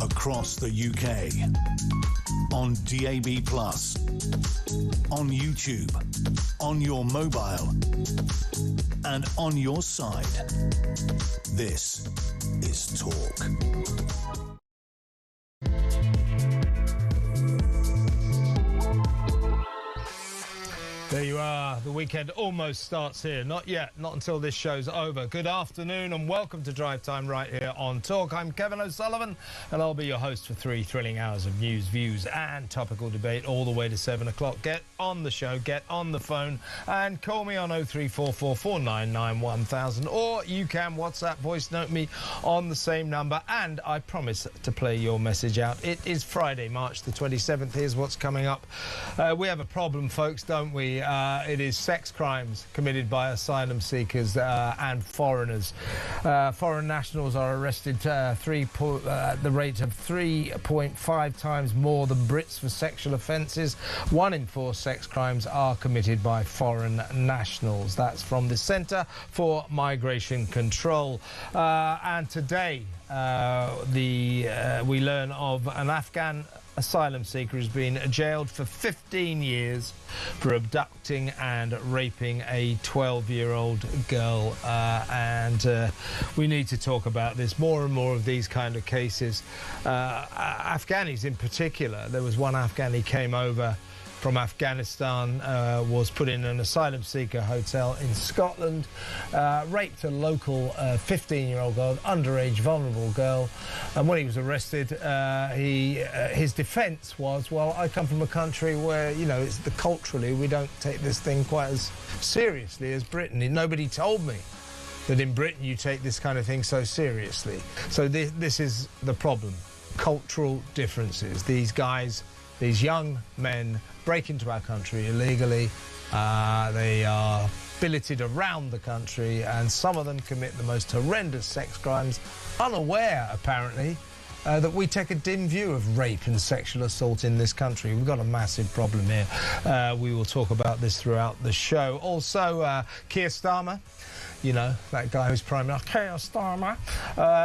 across the UK, on DAB+, on YouTube, on your mobile, and on your side. This is Talk. There you are. The weekend almost starts here. Not yet. Not until this show's over. Good afternoon and welcome to Drive Time right here on Talk. I'm Kevin O'Sullivan and I'll be your host for 3 thrilling hours of news, views and topical debate all the way to 7 o'clock. Get on the show, get on the phone and call me on 0344 499 1000, or you can WhatsApp voice note me on the same number, and I promise to play your message out. It is Friday, March the 27th. Here's what's coming up. We have a problem, folks, don't we? It is sex crimes committed by asylum seekers and foreigners. Foreign nationals are arrested at the rate of 3.5 times more than Brits for sexual offences. 1 in 4 sex crimes are committed by foreign nationals. That's from the Centre for Migration Control. And today we learn of an Afghan asylum seeker who's been jailed for 15 years for abducting and raping a 12-year-old girl, and we need to talk about this. More and more of these kind of cases, Afghanis in particular. There was one Afghani came over from Afghanistan, was put in an asylum seeker hotel in Scotland, raped a local 15-year-old girl, underage, vulnerable girl, and when he was arrested, his defence was, well, I come from a country where, you know, culturally we don't take this thing quite as seriously as Britain. Nobody told me that in Britain you take this kind of thing so seriously. So this is the problem. Cultural differences. These guys, these young men, break into our country illegally. They are billeted around the country, and some of them commit the most horrendous sex crimes, unaware, apparently, that we take a dim view of rape and sexual assault in this country. We've got a massive problem here. We will talk about this throughout the show. Also, Keir Starmer, you know, that guy who's Prime Minister, Keir Starmer,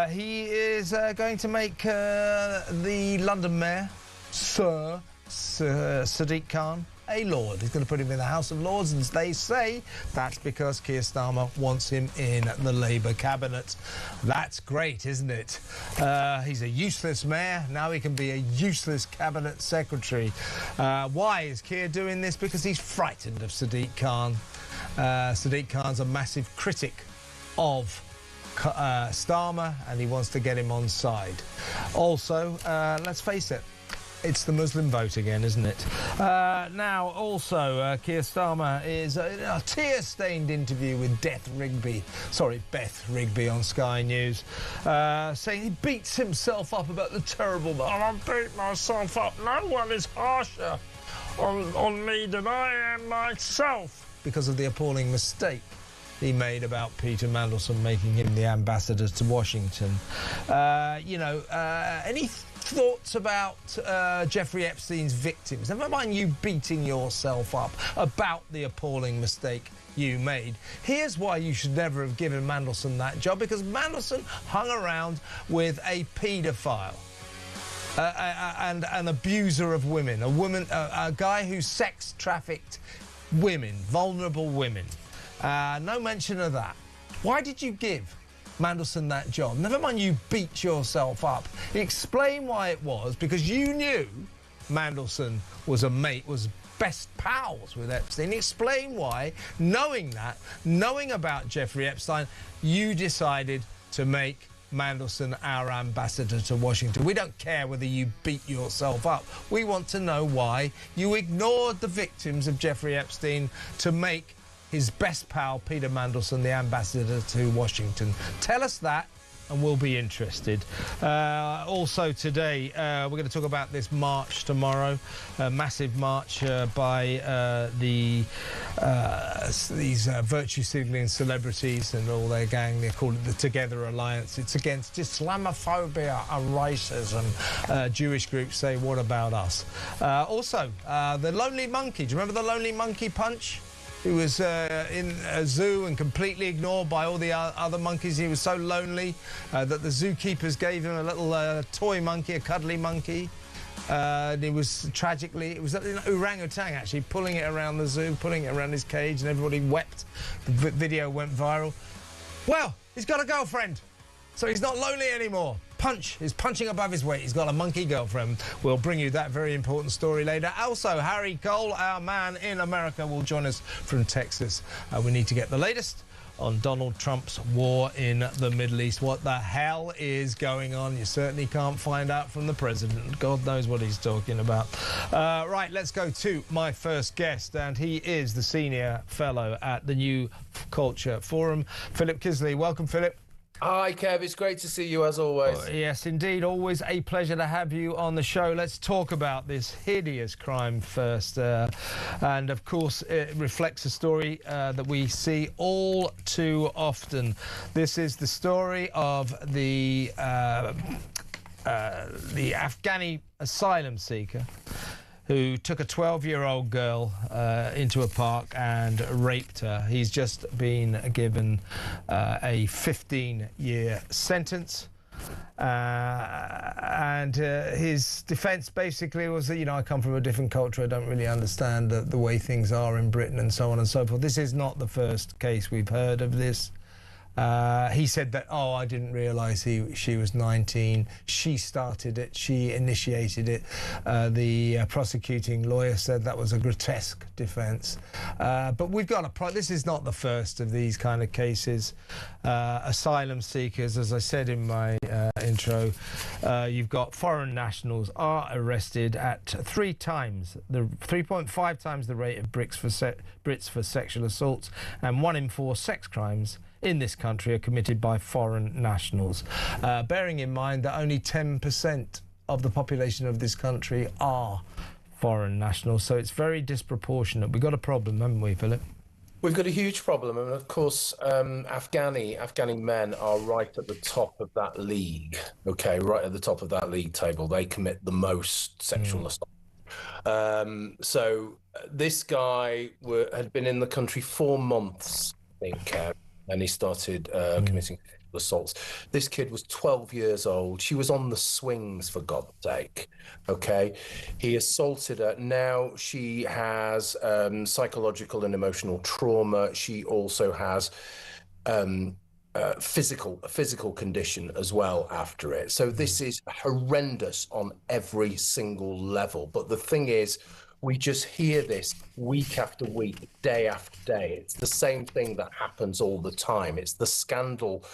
he is going to make the London Mayor, Sir Sadiq Khan, a Lord. He's going to put him in the House of Lords, and they say that's because Keir Starmer wants him in the Labour cabinet. That's great, isn't it? He's a useless mayor. Now he can be a useless cabinet secretary. Why is Keir doing this? Because he's frightened of Sadiq Khan. Sadiq Khan's a massive critic of Starmer, and he wants to get him on side. Also, let's face it, it's the Muslim vote again, isn't it? Now, also, Keir Starmer is a tear-stained interview with Beth Rigby on Sky News, saying he beats himself up about the terrible... I beat myself up. No one is harsher on me than I am myself, because of the appalling mistake he made about Peter Mandelson making him the ambassador to Washington. Any thoughts about Jeffrey Epstein's victims? Never mind you beating yourself up about the appalling mistake you made. Here's why you should never have given Mandelson that job, because Mandelson hung around with a paedophile. And an abuser of women, a guy who sex trafficked women, vulnerable women. No mention of that. Why did you give Mandelson that job? Never mind you beat yourself up. Explain why it was, because you knew Mandelson was best pals with Epstein. Explain why, knowing about Jeffrey Epstein, you decided to make Mandelson our ambassador to Washington. We don't care whether you beat yourself up. We want to know why you ignored the victims of Jeffrey Epstein to make his best pal, Peter Mandelson, the ambassador to Washington. Tell us that, and we'll be interested. Also today, we're going to talk about this march tomorrow, a massive march by these virtue signalling celebrities and all their gang. They call it the Together Alliance. It's against Islamophobia and racism. Jewish groups say, what about us? Also, the Lonely Monkey. Do you remember the Lonely Monkey punch? who was in a zoo and completely ignored by all the other monkeys. He was so lonely that the zookeepers gave him a little toy monkey, a cuddly monkey. And it was tragically, it was an orangutan actually, pulling it around the zoo, pulling it around his cage, and everybody wept. The video went viral. Well, he's got a girlfriend, so he's not lonely anymore. He's punching above his weight. He's got a monkey girlfriend. We'll bring you that very important story later. Also, Harry Cole, our man in America, will join us from Texas. We need to get the latest on Donald Trump's war in the Middle East. What the hell is going on? You certainly can't find out from the president. God knows what he's talking about. Right, let's go to my first guest, and he is the senior fellow at the New Culture Forum, Philip Kiszely. Welcome, Philip. Hi, Kev. It's great to see you, as always. Yes, indeed. Always a pleasure to have you on the show. Let's talk about this hideous crime first. And, of course, it reflects a story that we see all too often. This is the story of the Afghani asylum seeker who took a 12-year-old girl into a park and raped her. He's just been given a 15-year sentence. And his defence basically was that, you know, I come from a different culture, I don't really understand the way things are in Britain and so on and so forth. This is not the first case we've heard of this. He said that, oh, I didn't realise she was 19. She started it. She initiated it. The prosecuting lawyer said that was a grotesque defence. But we've got this is not the first of these kind of cases. Asylum seekers, as I said in my intro, you've got foreign nationals are arrested at 3.5 times the rate of Brits for sexual assaults, and 1 in 4 sex crimes in this country are committed by foreign nationals, bearing in mind that only 10% of the population of this country are foreign nationals, so it's very disproportionate. We've got a problem, haven't we, Philip? We've got a huge problem, and of course, Afghani men are right at the top of that league. Okay, right at the top of that league table. They commit the most sexual assault. So this guy had been in the country 4 months, I think. And he started committing assaults. This kid was 12 years old. She was on the swings, for God's sake. Okay, he assaulted her. Now she has psychological and emotional trauma. She also has physical condition as well after it. So this is horrendous on every single level. But the thing is, we just hear this week after week, day after day. It's the same thing that happens all the time. It's the scandal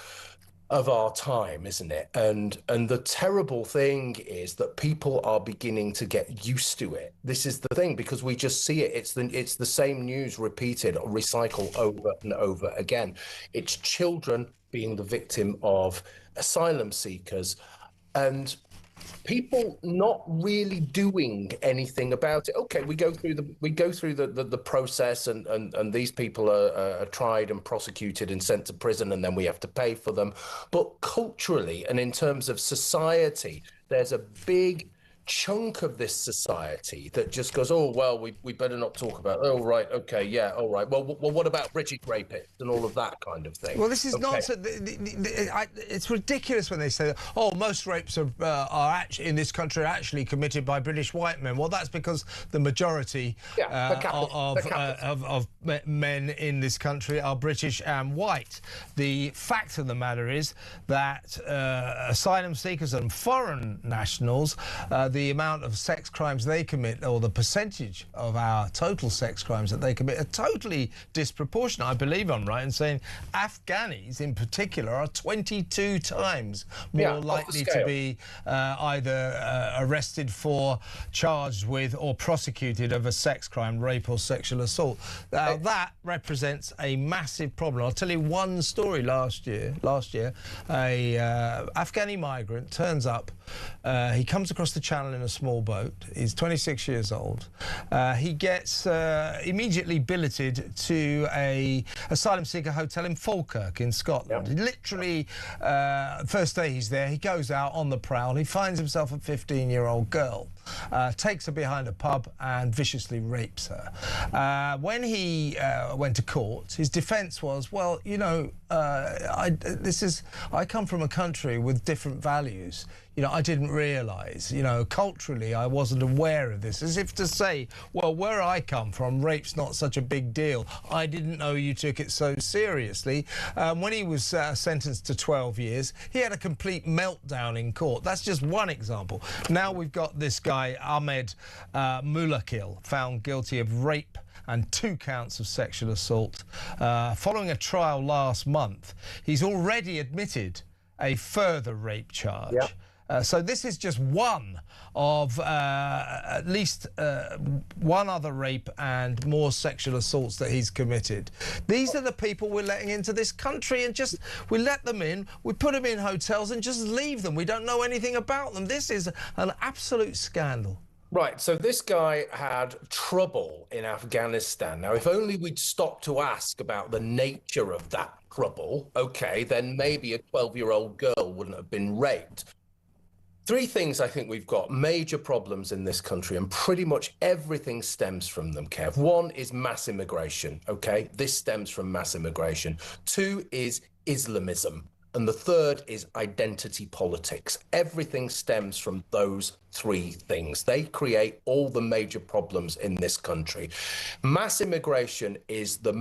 of our time, isn't it? And the terrible thing is that people are beginning to get used to it. This is the thing, because we just see it. It's the same news repeated, recycled over and over again. It's children being the victim of asylum seekers, and people not really doing anything about it. Okay, we go through the process, and these people are tried and prosecuted and sent to prison, and then we have to pay for them. But culturally and in terms of society, there's a big chunk of this society that just goes, oh, well, we better not talk about it. Oh, right, okay, yeah, all right. Well, what about British rapists and all of that kind of thing? Well, this is not... it's ridiculous when they say, oh, most rapes are actually, in this country, are actually committed by British white men. Well, that's because the majority of men in this country are British and white. The fact of the matter is that asylum seekers and foreign nationals, the amount of sex crimes they commit, or the percentage of our total sex crimes that they commit, are totally disproportionate. I believe I'm right in saying Afghanis in particular are 22 times more likely to be either arrested for, charged with, or prosecuted of a sex crime, rape or sexual assault. That represents a massive problem. I'll tell you one story. Last year, a Afghani migrant turns up. He comes across the channel in a small boat. He's 26 years old. He gets immediately billeted to a asylum seeker hotel in Falkirk in Scotland. Yep. Literally, first day he's there, he goes out on the prowl. He finds himself a 15-year-old girl. takes her behind a pub and viciously rapes her. When he went to court, his defence was, well, you know, I come from a country with different values. You know, I didn't realise, you know, culturally I wasn't aware of this. As if to say, well, where I come from, rape's not such a big deal. I didn't know you took it so seriously. When he was sentenced to 12 years, he had a complete meltdown in court. That's just one example. Now we've got this guy, Ahmed Mulakil, found guilty of rape and 2 counts of sexual assault. Following a trial last month, he's already admitted a further rape charge. Yep. So this is just one of at least one other rape and more sexual assaults that he's committed. These are the people we're letting into this country, and just we let them in, we put them in hotels and just leave them. We don't know anything about them. This is an absolute scandal. Right, so this guy had trouble in Afghanistan. Now, if only we'd stopped to ask about the nature of that trouble, okay, then maybe a 12-year-old girl wouldn't have been raped. 3 things I think we've got major problems in this country, and pretty much everything stems from them, Kev. 1 is mass immigration, okay? This stems from mass immigration. 2 is Islamism. And the 3rd is identity politics. Everything stems from those 3 things. They create all the major problems in this country. Mass immigration is the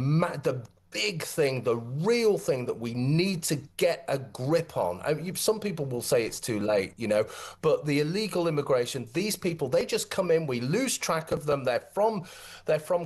big thing, the real thing that we need to get a grip on. I mean, some people will say it's too late, you know, but the illegal immigration, these people, they just come in, we lose track of them. They're from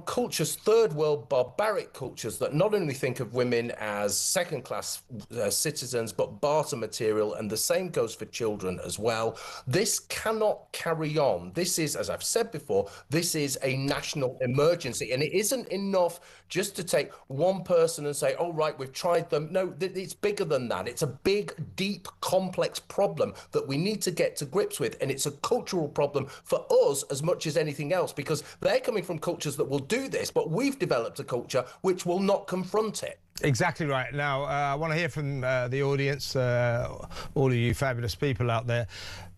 cultures, 3rd world barbaric cultures that not only think of women as second-class citizens, but barter material, and the same goes for children as well. This cannot carry on. This is, as I've said before, this is a national emergency, and it isn't enough just to take one person and say, oh, right, we've tried them. No, it's bigger than that. It's a big, deep, complex problem that we need to get to grips with. And it's a cultural problem for us as much as anything else, because they're coming from cultures that will do this, but we've developed a culture which will not confront it. Exactly right. Now, I want to hear from the audience, all of you fabulous people out there.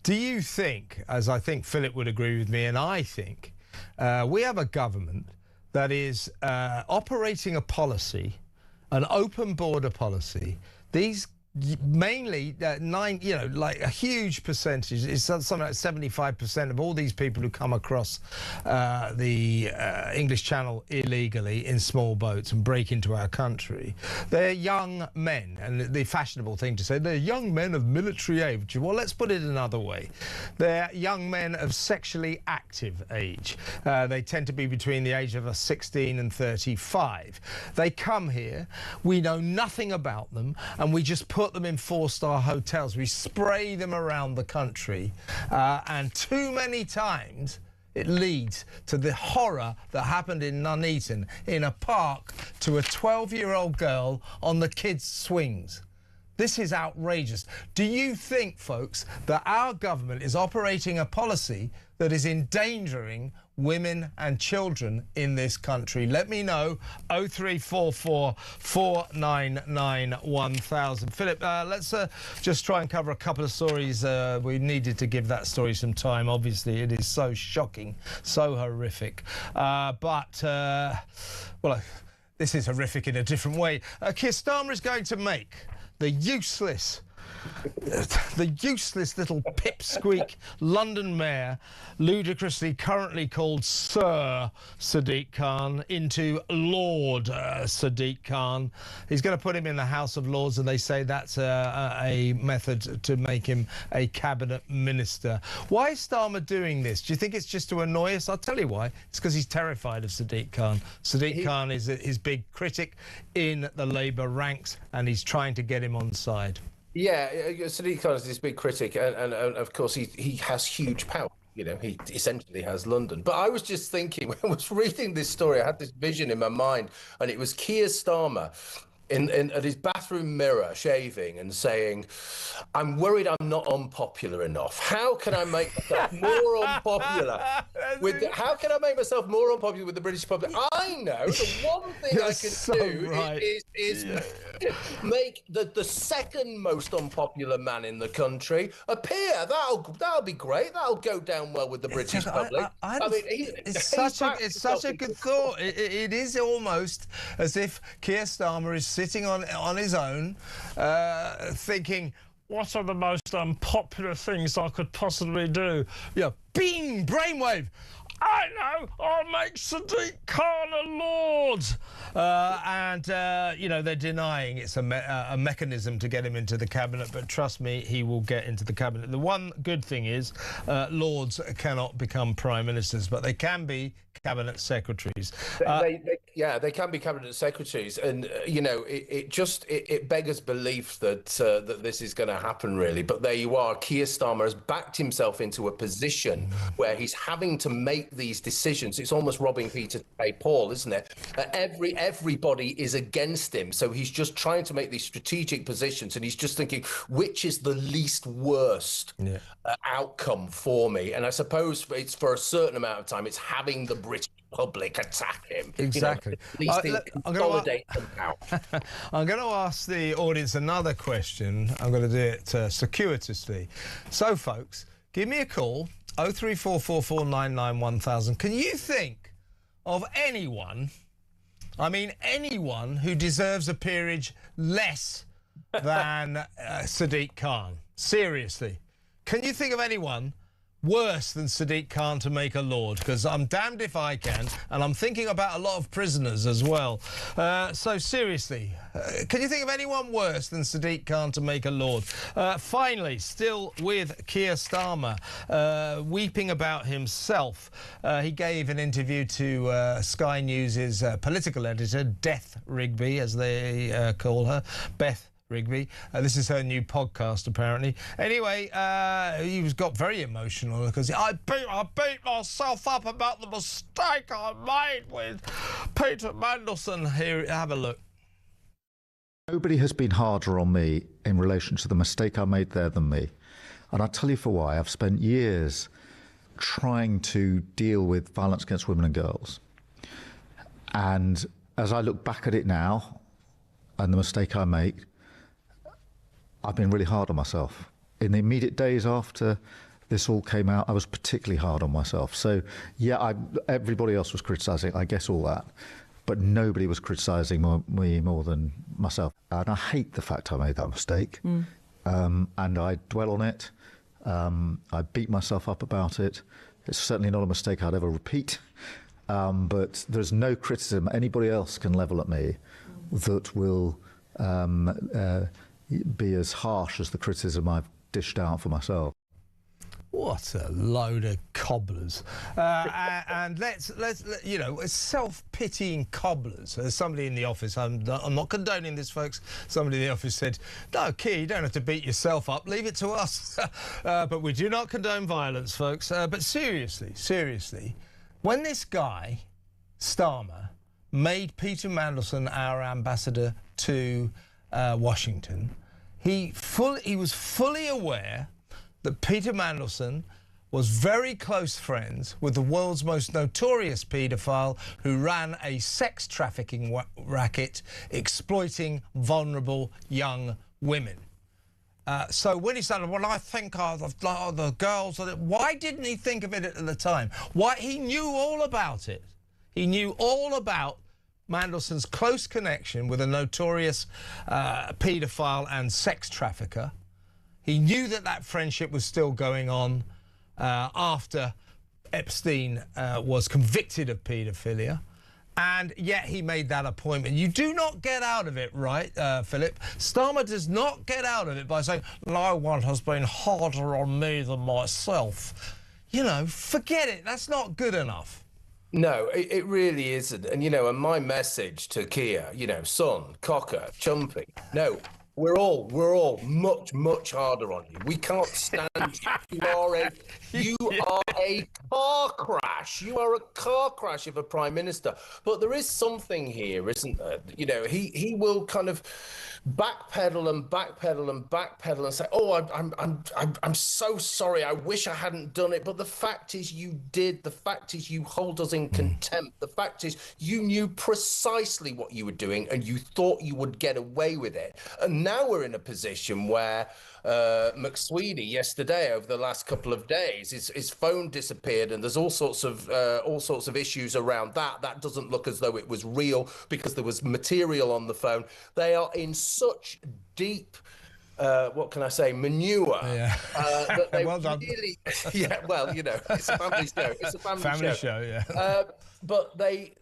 Do you think, as I think Philip would agree with me, and I think, we have a government that is operating a policy, an open border policy. These mainly like a huge percentage, it's something like 75% of all these people who come across the English Channel illegally in small boats and break into our country, they're young men. And the fashionable thing to say, they're young men of military age. Well, let's put it another way. They're young men of sexually active age. They tend to be between the age of 16 and 35. They come here, we know nothing about them, and we just put them in 4-star hotels. We spray them around the country, and too many times it leads to the horror that happened in Nuneaton in a park to a 12-year-old girl on the kids' swings. This is outrageous. Do you think, folks, that our government is operating a policy that is endangering women and children in this country? Let me know. 0344 499 1000. Philip, let's just try and cover a couple of stories. We needed to give that story some time. Obviously, it is so shocking, so horrific. But this is horrific in a different way. Keir Starmer is going to make the useless little pipsqueak London mayor, ludicrously currently called Sir Sadiq Khan, into Lord Sadiq Khan. He's going to put him in the House of Lords, and they say that's a method to make him a cabinet minister. Why is Starmer doing this? Do you think it's just to annoy us? I'll tell you why. It's because he's terrified of Sadiq Khan. Sadiq Khan is his big critic in the Labour ranks, and he's trying to get him on side. Yeah, Sadiq Khan is this big critic, and of course he has huge power. You know, he essentially has London. But I was just thinking, when I was reading this story, I had this vision in my mind, and it was Keir Starmer at his bathroom mirror, shaving and saying, I'm worried I'm not unpopular enough. How can I make myself more unpopular? How can I make myself more unpopular with the British public? I know the one thing I can do is Make the second most unpopular man in the country appear. That'll be great. That'll go down well with the British public. It's such a good thought. It is almost as if Keir Starmer is sitting on his own, thinking, what are the most unpopular things I could possibly do? Yeah, bing, brainwave. I know, I'll make Sadiq Khan a lord. You know, they're denying it's a mechanism to get him into the cabinet, but trust me, he will get into the cabinet. The one good thing is lords cannot become prime ministers, but they can be cabinet secretaries. They can be cabinet secretaries, and you know, it beggars belief that that this is going to happen, really. But there you are. Keir Starmer has backed himself into a position where he's having to make these decisions. It's almost robbing Peter to pay Paul, isn't it? Everybody is against him, so he's just trying to make these strategic positions, and he's just thinking, which is the least worst outcome for me? And I suppose it's for a certain amount of time. It's having the British public attack him. Exactly. You know, at least consolidate them out. I'm going to ask the audience another question. I'm going to do it circuitously. So, folks, give me a call, 03444991000. Can you think of anyone, I mean anyone, who deserves a peerage less than Sadiq Khan? Seriously. Can you think of anyone worse than Sadiq Khan to make a lord? Because I'm damned if I can, and I'm thinking about a lot of prisoners as well. So seriously, can you think of anyone worse than Sadiq Khan to make a lord? Finally, still with Keir Starmer, weeping about himself. He gave an interview to Sky News' political editor, Death Rigby, as they call her, Beth Rigby. This is her new podcast, apparently. Anyway, he got very emotional because I beat myself up about the mistake I made with Peter Mandelson. Here, have a look. Nobody has been harder on me in relation to the mistake I made there than me. And I'll tell you for why. I've spent years trying to deal with violence against women and girls. And as I look back at it now and the mistake I make, I've been really hard on myself. In the immediate days after this all came out, I was particularly hard on myself. So, yeah, everybody else was criticising, I guess, all that. But nobody was criticising me more than myself. And I hate the fact I made that mistake. And I dwell on it. I beat myself up about it. It's certainly not a mistake I'd ever repeat. But there's no criticism anybody else can level at me that will be as harsh as the criticism I've dished out for myself. What a load of cobblers. And let's you know, self-pitying cobblers. There's somebody in the office, I'm not condoning this, folks. Somebody in the office said, no, Keir, you don't have to beat yourself up, leave it to us. But we do not condone violence, folks. But seriously, when this guy, Starmer, made Peter Mandelson our ambassador to Washington, he was fully aware that Peter Mandelson was very close friends with the world's most notorious paedophile who ran a sex trafficking racket exploiting vulnerable young women. So when he said, well, I think the girls, why didn't he think of it at the time? Why? He knew all about it. He knew all about Mandelson's close connection with a notorious paedophile and sex trafficker. He knew that friendship was still going on after Epstein was convicted of paedophilia, and yet he made that appointment. You do not get out of it, right, Philip? Starmer does not get out of it by saying, no one has been harder on me than myself. You know, forget it. That's not good enough. No, it really isn't. And, you know, and my message to Keir, you know, son, cocker, chumpy, no, we're all much harder on you. We can't stand you. You are a car crash. You are a car crash of a prime minister. But there is something here, isn't there? You know, he will kind of backpedal and say, "Oh, I'm so sorry. I wish I hadn't done it." But the fact is, you did. The fact is, you hold us in contempt. The fact is, you knew precisely what you were doing, and you thought you would get away with it. And now we're in a position where McSweeney yesterday, over the last couple of days, his phone disappeared, and there's all sorts of issues around that. That doesn't look as though it was real because there was material on the phone. They are in such deep, what can I say, manure. Yeah. That they well done. really, yeah. Well, you know, it's a family show. It's a family show. Yeah. But they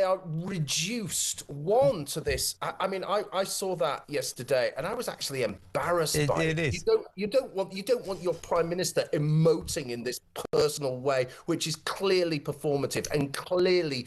are reduced to this. I mean, I saw that yesterday, and I was actually embarrassed by it. Is. You don't want your prime minister emoting in this personal way, which is clearly performative and clearly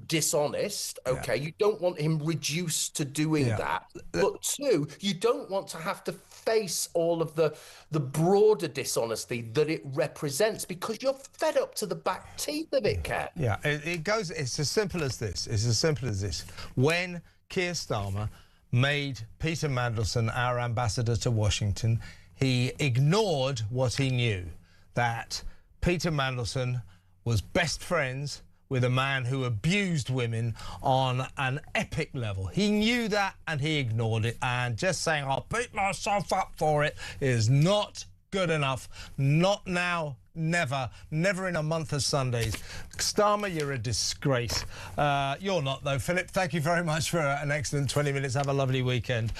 dishonest. Okay, you don't want him reduced to doing that. But two, you don't want to have to face all of the broader dishonesty that it represents, because you're fed up to the back teeth of it, Kat. Yeah, it goes. It's as simple as this. It's as simple as this. When Keir Starmer made Peter Mandelson our ambassador to Washington, he ignored what he knew, that Peter Mandelson was best friends with a man who abused women on an epic level. He knew that and he ignored it. And just saying, "I'll beat myself up for it," is not good enough. Not now. Never in a month of Sundays. Starmer, you're a disgrace. You're not, though. Philip, thank you very much for an excellent 20 minutes. Have a lovely weekend.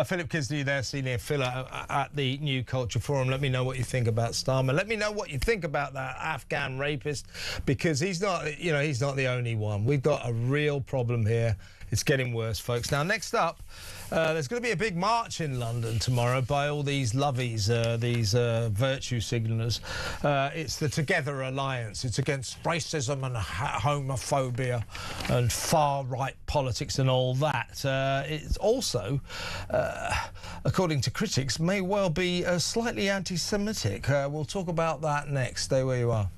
Philip Kiszely there, senior filler at the New Culture Forum. Let me know what you think about Starmer. Let me know what you think about that Afghan rapist, because he's not, you know, he's not the only one. We've got a real problem here. It's getting worse, folks. Now, next up, there's going to be a big march in London tomorrow by all these lovies, these virtue signallers. It's the Together Alliance. It's against racism and homophobia and far-right politics and all that. It's also, according to critics, may well be slightly anti-Semitic. We'll talk about that next. Stay where you are.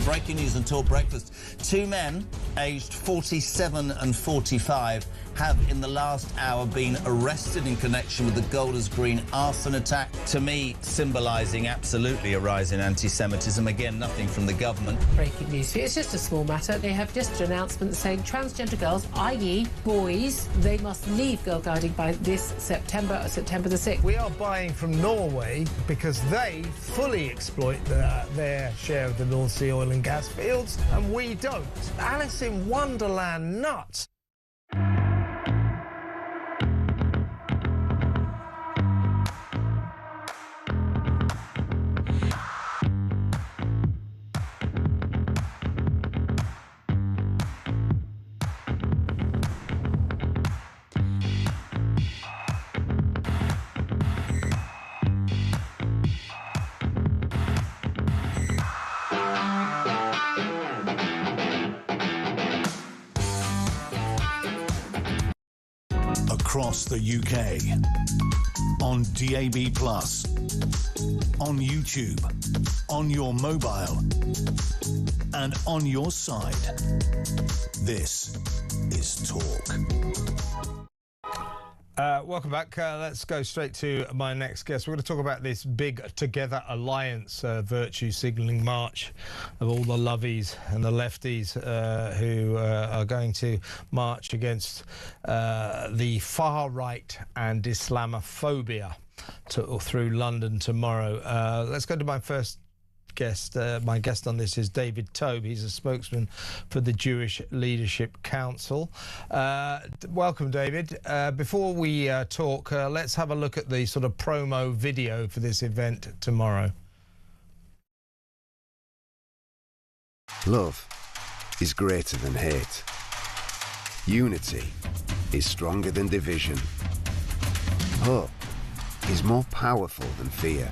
Breaking news until breakfast. Two men, aged 47 and 45, have in the last hour been arrested in connection with the Golders Green arson attack. To me, symbolising absolutely a rise in anti-Semitism. Again, nothing from the government. Breaking news for you. It's just a small matter. They have just an announcement saying transgender girls, i.e. boys, they must leave girl guiding by this September the 6th. We are buying from Norway because they fully exploit their share of the North Sea oil and gas fields, and we don't. Alice in Wonderland nuts. Across the UK, on DAB+, on YouTube, on your mobile, and on your side. This is Talk. Welcome back. Let's go straight to my next guest. We're going to talk about this big Together Alliance virtue signalling march of all the lovies and the lefties who are going to march against the far right and Islamophobia through London tomorrow. Let's go to my first guest. My guest on this is David Toube. He's a spokesman for the Jewish Leadership Council. Welcome, David. Before we talk, let's have a look at the sort of promo video for this event tomorrow. Love is greater than hate. Unity is stronger than division. Hope is more powerful than fear.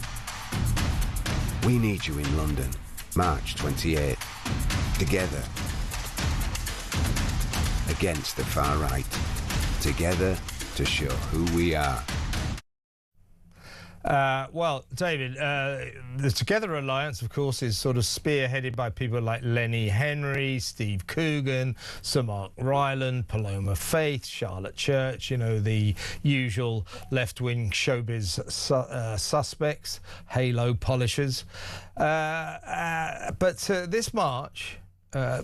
We need you in London, March 28. Together. Against the far right. Together to show who we are. Well, David, the Together Alliance, of course, is sort of spearheaded by people like Lenny Henry, Steve Coogan, Sir Mark Ryland, Paloma Faith, Charlotte Church, you know, the usual left-wing showbiz suspects, halo polishers. But this march,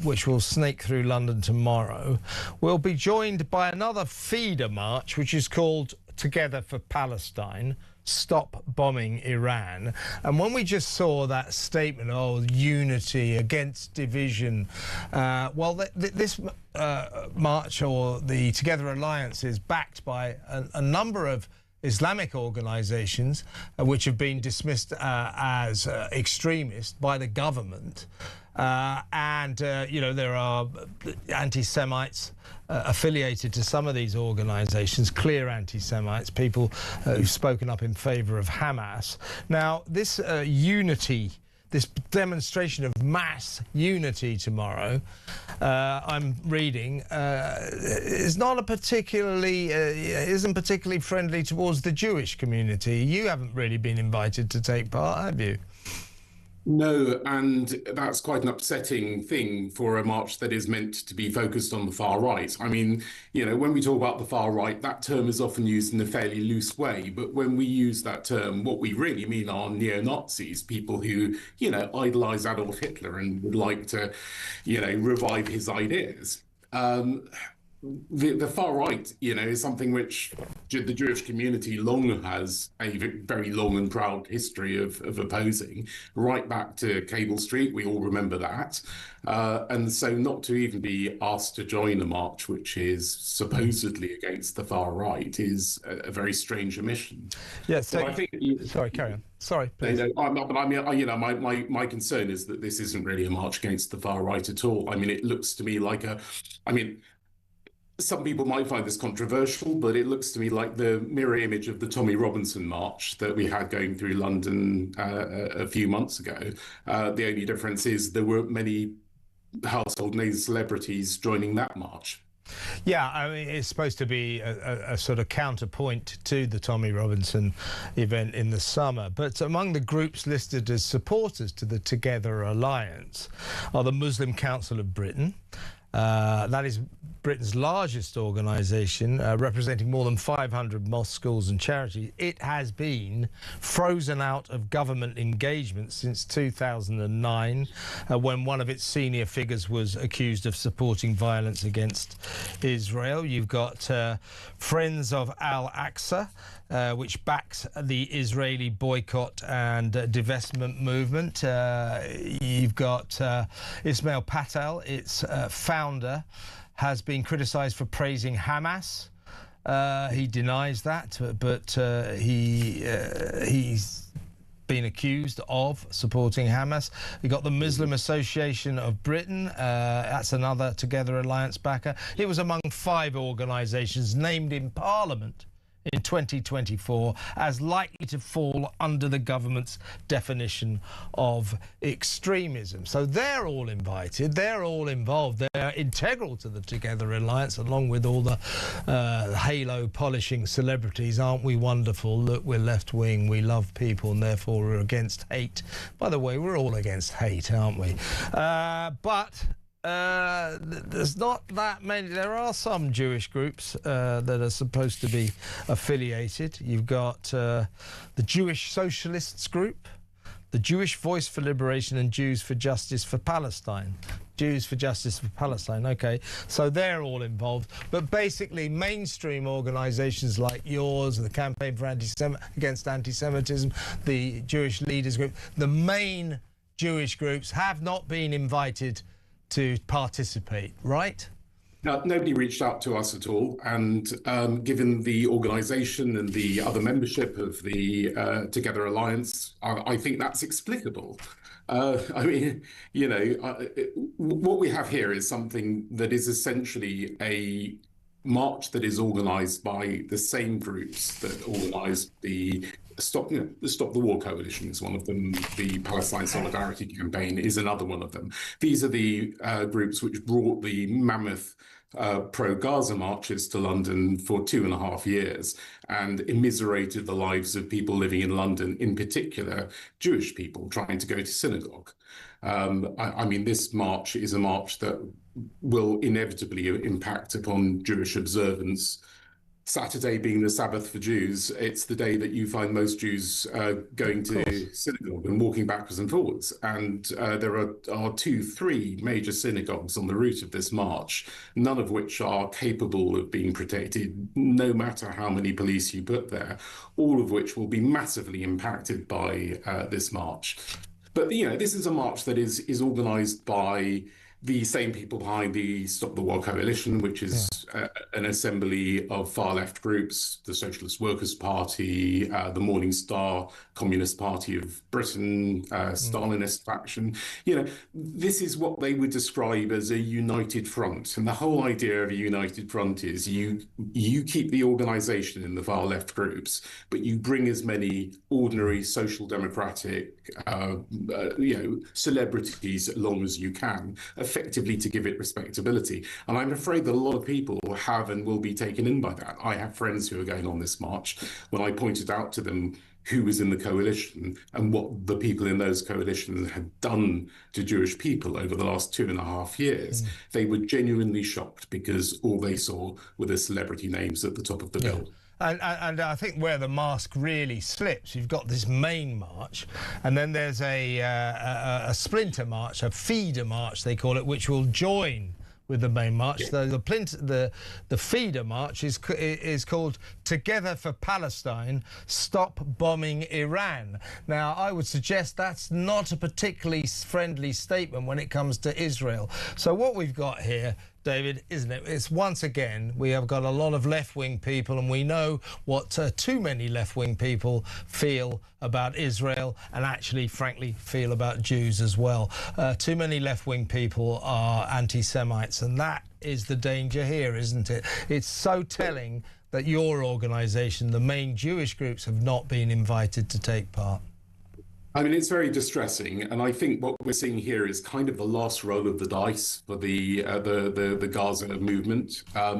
which will snake through London tomorrow, will be joined by another feeder march, which is called Together for Palestine, Stop Bombing Iran. And when we just saw that statement, oh, unity against division, well, this march, or the Together Alliance, is backed by a number of Islamic organisations which have been dismissed as extremist by the government. You know, there are anti-Semites affiliated to some of these organisations, clear anti-Semites, people who've spoken up in favour of Hamas. Now, this unity, this demonstration of mass unity tomorrow, I'm reading, is not a particularly, isn't particularly friendly towards the Jewish community. You haven't really been invited to take part, have you? No, and that's quite an upsetting thing for a march that is meant to be focused on the far right. I mean, you know, when we talk about the far right, that term is often used in a fairly loose way. But when we use that term, what we really mean are neo-Nazis, people who, you know, idolize Adolf Hitler and would like to, you know, revive his ideas. The far right, you know, is something which the Jewish community long has a very long and proud history of opposing, right back to Cable Street. We all remember that. And so not to even be asked to join a march which is supposedly against the far right is a very strange omission. Yes. So I think sorry, carry on. Sorry, please. But I mean, you know, my concern is that this isn't really a march against the far right at all. I mean, it looks to me like some people might find this controversial, but it looks to me like the mirror image of the Tommy Robinson march that we had going through London a few months ago. The only difference is there weren't many household name celebrities joining that march. Yeah, I mean, it's supposed to be a sort of counterpoint to the Tommy Robinson event in the summer. But among the groups listed as supporters to the Together Alliance are the Muslim Council of Britain, That is Britain's largest organisation, representing more than 500 mosques, schools and charities. It has been frozen out of government engagement since 2009, when one of its senior figures was accused of supporting violence against Israel. You've got Friends of Al-Aqsa, which backs the Israeli boycott and divestment movement. You've got Ismail Patel, its founder, has been criticised for praising Hamas. He denies that, but he's been accused of supporting Hamas. We've got the Muslim Association of Britain. That's another Together Alliance backer. It was among 5 organisations named in Parliament in 2024 as likely to fall under the government's definition of extremism. So they're all invited, they're all involved, they're integral to the Together Alliance, along with all the halo polishing celebrities. Aren't we wonderful? Look, we're left wing, we love people, and therefore we're against hate. By the way, we're all against hate, aren't we? There's not that many. There are some Jewish groups that are supposed to be affiliated. You've got the Jewish Socialists Group, the Jewish Voice for Liberation, and Jews for Justice for Palestine. Jews for Justice for Palestine, okay. So they're all involved. But basically, mainstream organisations like yours, the Campaign for Against Anti-Semitism, the Jewish Leaders Group, the main Jewish groups have not been invited to participate, right? Now, nobody reached out to us at all, and given the organisation and the other membership of the Together Alliance, I think that's explicable. I mean, you know, what we have here is something that is essentially a march that is organised by the same groups that organised the Stop the War Coalition is one of them. The Palestine Solidarity Campaign is another one of them. These are the groups which brought the mammoth pro-Gaza marches to London for 2.5 years and immiserated the lives of people living in London, in particular Jewish people trying to go to synagogue. I mean, this march is a march that will inevitably impact upon Jewish observance. Saturday being the Sabbath for Jews, it's the day that you find most Jews going to synagogue and walking backwards and forwards. And there are 2-3 major synagogues on the route of this march, none of which are capable of being protected, no matter how many police you put there, all of which will be massively impacted by this march. But, you know, this is a march that is organised by the same people behind the Stop the War Coalition, which is an assembly of far-left groups, the Socialist Workers' Party, the Morning Star, Communist Party of Britain, Stalinist faction. You know, this is what they would describe as a united front. And the whole idea of a united front is you keep the organisation in the far-left groups, but you bring as many ordinary social democratic celebrities along as you can, effectively to give it respectability. And I'm afraid that a lot of people have and will be taken in by that. I have friends who are going on this march. When I pointed out to them who was in the coalition and what the people in those coalitions had done to Jewish people over the last 2.5 years, they were genuinely shocked because all they saw were the celebrity names at the top of the bill. And I think where the mask really slips, you've got this main march, and then there's a splinter march, a feeder march, they call it, which will join with the main march. So the feeder march is called Together for Palestine, Stop Bombing Iran. Now, I would suggest that's not a particularly friendly statement when it comes to Israel. So what we've got here, David, isn't it? It's once again, we have got a lot of left-wing people, and we know what too many left-wing people feel about Israel and actually, frankly, feel about Jews as well. Too many left-wing people are anti-Semites, and that is the danger here, isn't it? It's so telling that your organisation, the main Jewish groups, have not been invited to take part. I mean, it's very distressing, and I think what we're seeing here is kind of the last roll of the dice for the Gaza movement. I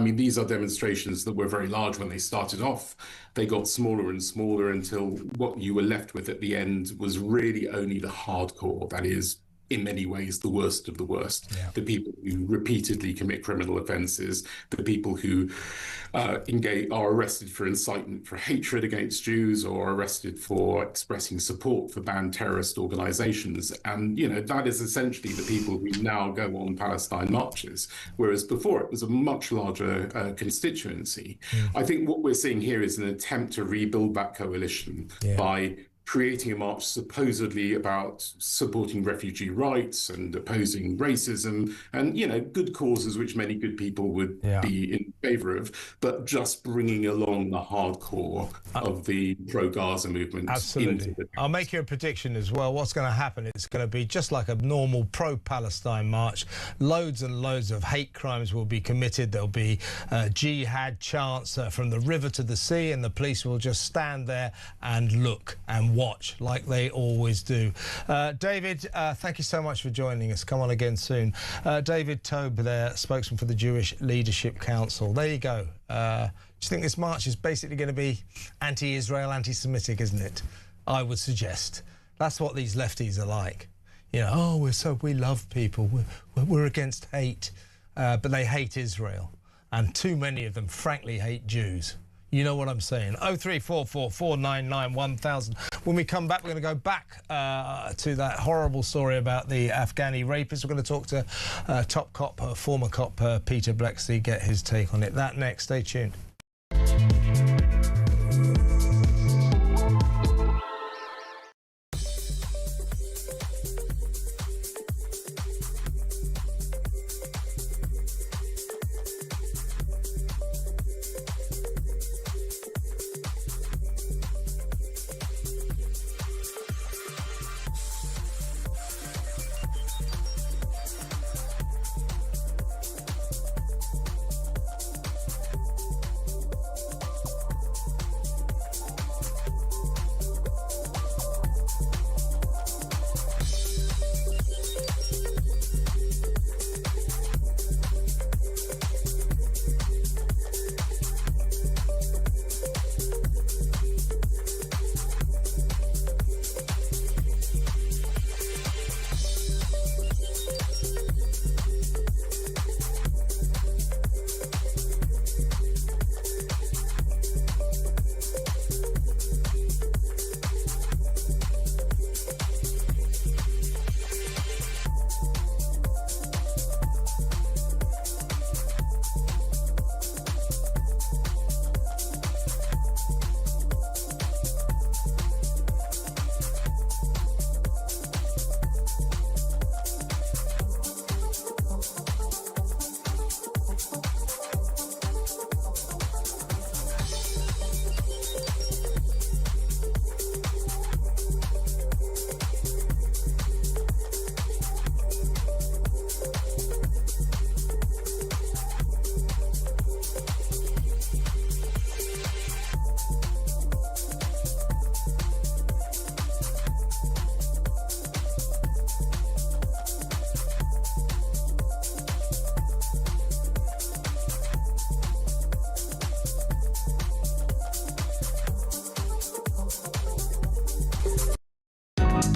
mean, these are demonstrations that were very large when they started off. They got smaller and smaller until what you were left with at the end was really only the hardcore. That is, in many ways the worst of the worst. Yeah. The people who repeatedly commit criminal offences, the people who are arrested for incitement for hatred against Jews, or arrested for expressing support for banned terrorist organisations. And, you know, that is essentially the people who now go on Palestine marches, whereas before it was a much larger constituency. I think what we're seeing here is an attempt to rebuild that coalition by creating a march supposedly about supporting refugee rights and opposing racism and, you know, good causes which many good people would be in favour of, but just bringing along the hardcore of the pro-Gaza movement. Absolutely. I'll make you a prediction as well. What's going to happen? It's going to be just like a normal pro-Palestine march. Loads and loads of hate crimes will be committed. There'll be jihad chants from the river to the sea, and the police will just stand there and look and watch like they always do. David, thank you so much for joining us. Come on again soon. David Toube there, spokesman for the Jewish Leadership Council. There you go. Do you think this march is basically going to be anti-Israel, anti-Semitic, isn't it? I would suggest. That's what these lefties are like. You know, oh, we love people. We're against hate. But they hate Israel. And too many of them, frankly, hate Jews. You know what I'm saying. 0344 499 1000. When we come back, we're going to go back to that horrible story about the Afghani rapist. We're going to talk to top cop, former cop Peter Blexley, get his take on it. That next. Stay tuned.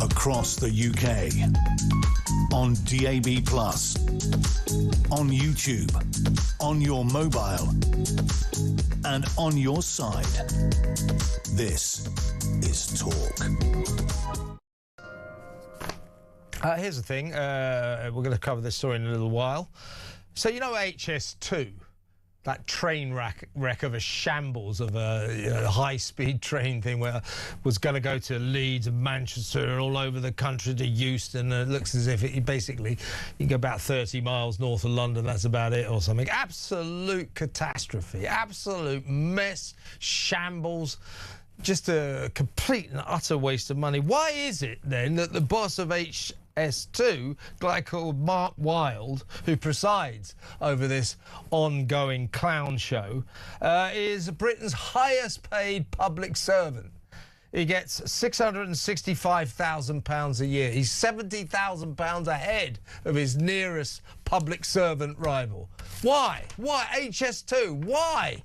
Across the UK, on DAB+, on YouTube, on your mobile, and on your side. This is Talk. Here's the thing. We're going to cover this story in a little while. So, you know HS2? That train wreck of a shambles of a high-speed train thing where it was going to go to Leeds and Manchester and all over the country to Euston. And it looks as if you can go about 30 miles north of London, that's about it or something. Absolute catastrophe, absolute mess, shambles. Just a complete and utter waste of money. Why is it then that the boss of HS2, a guy called Mark Wilde, who presides over this ongoing clown show, is Britain's highest paid public servant? He gets £665,000 a year. He's £70,000 ahead of his nearest public servant rival. Why? Why HS2? Why?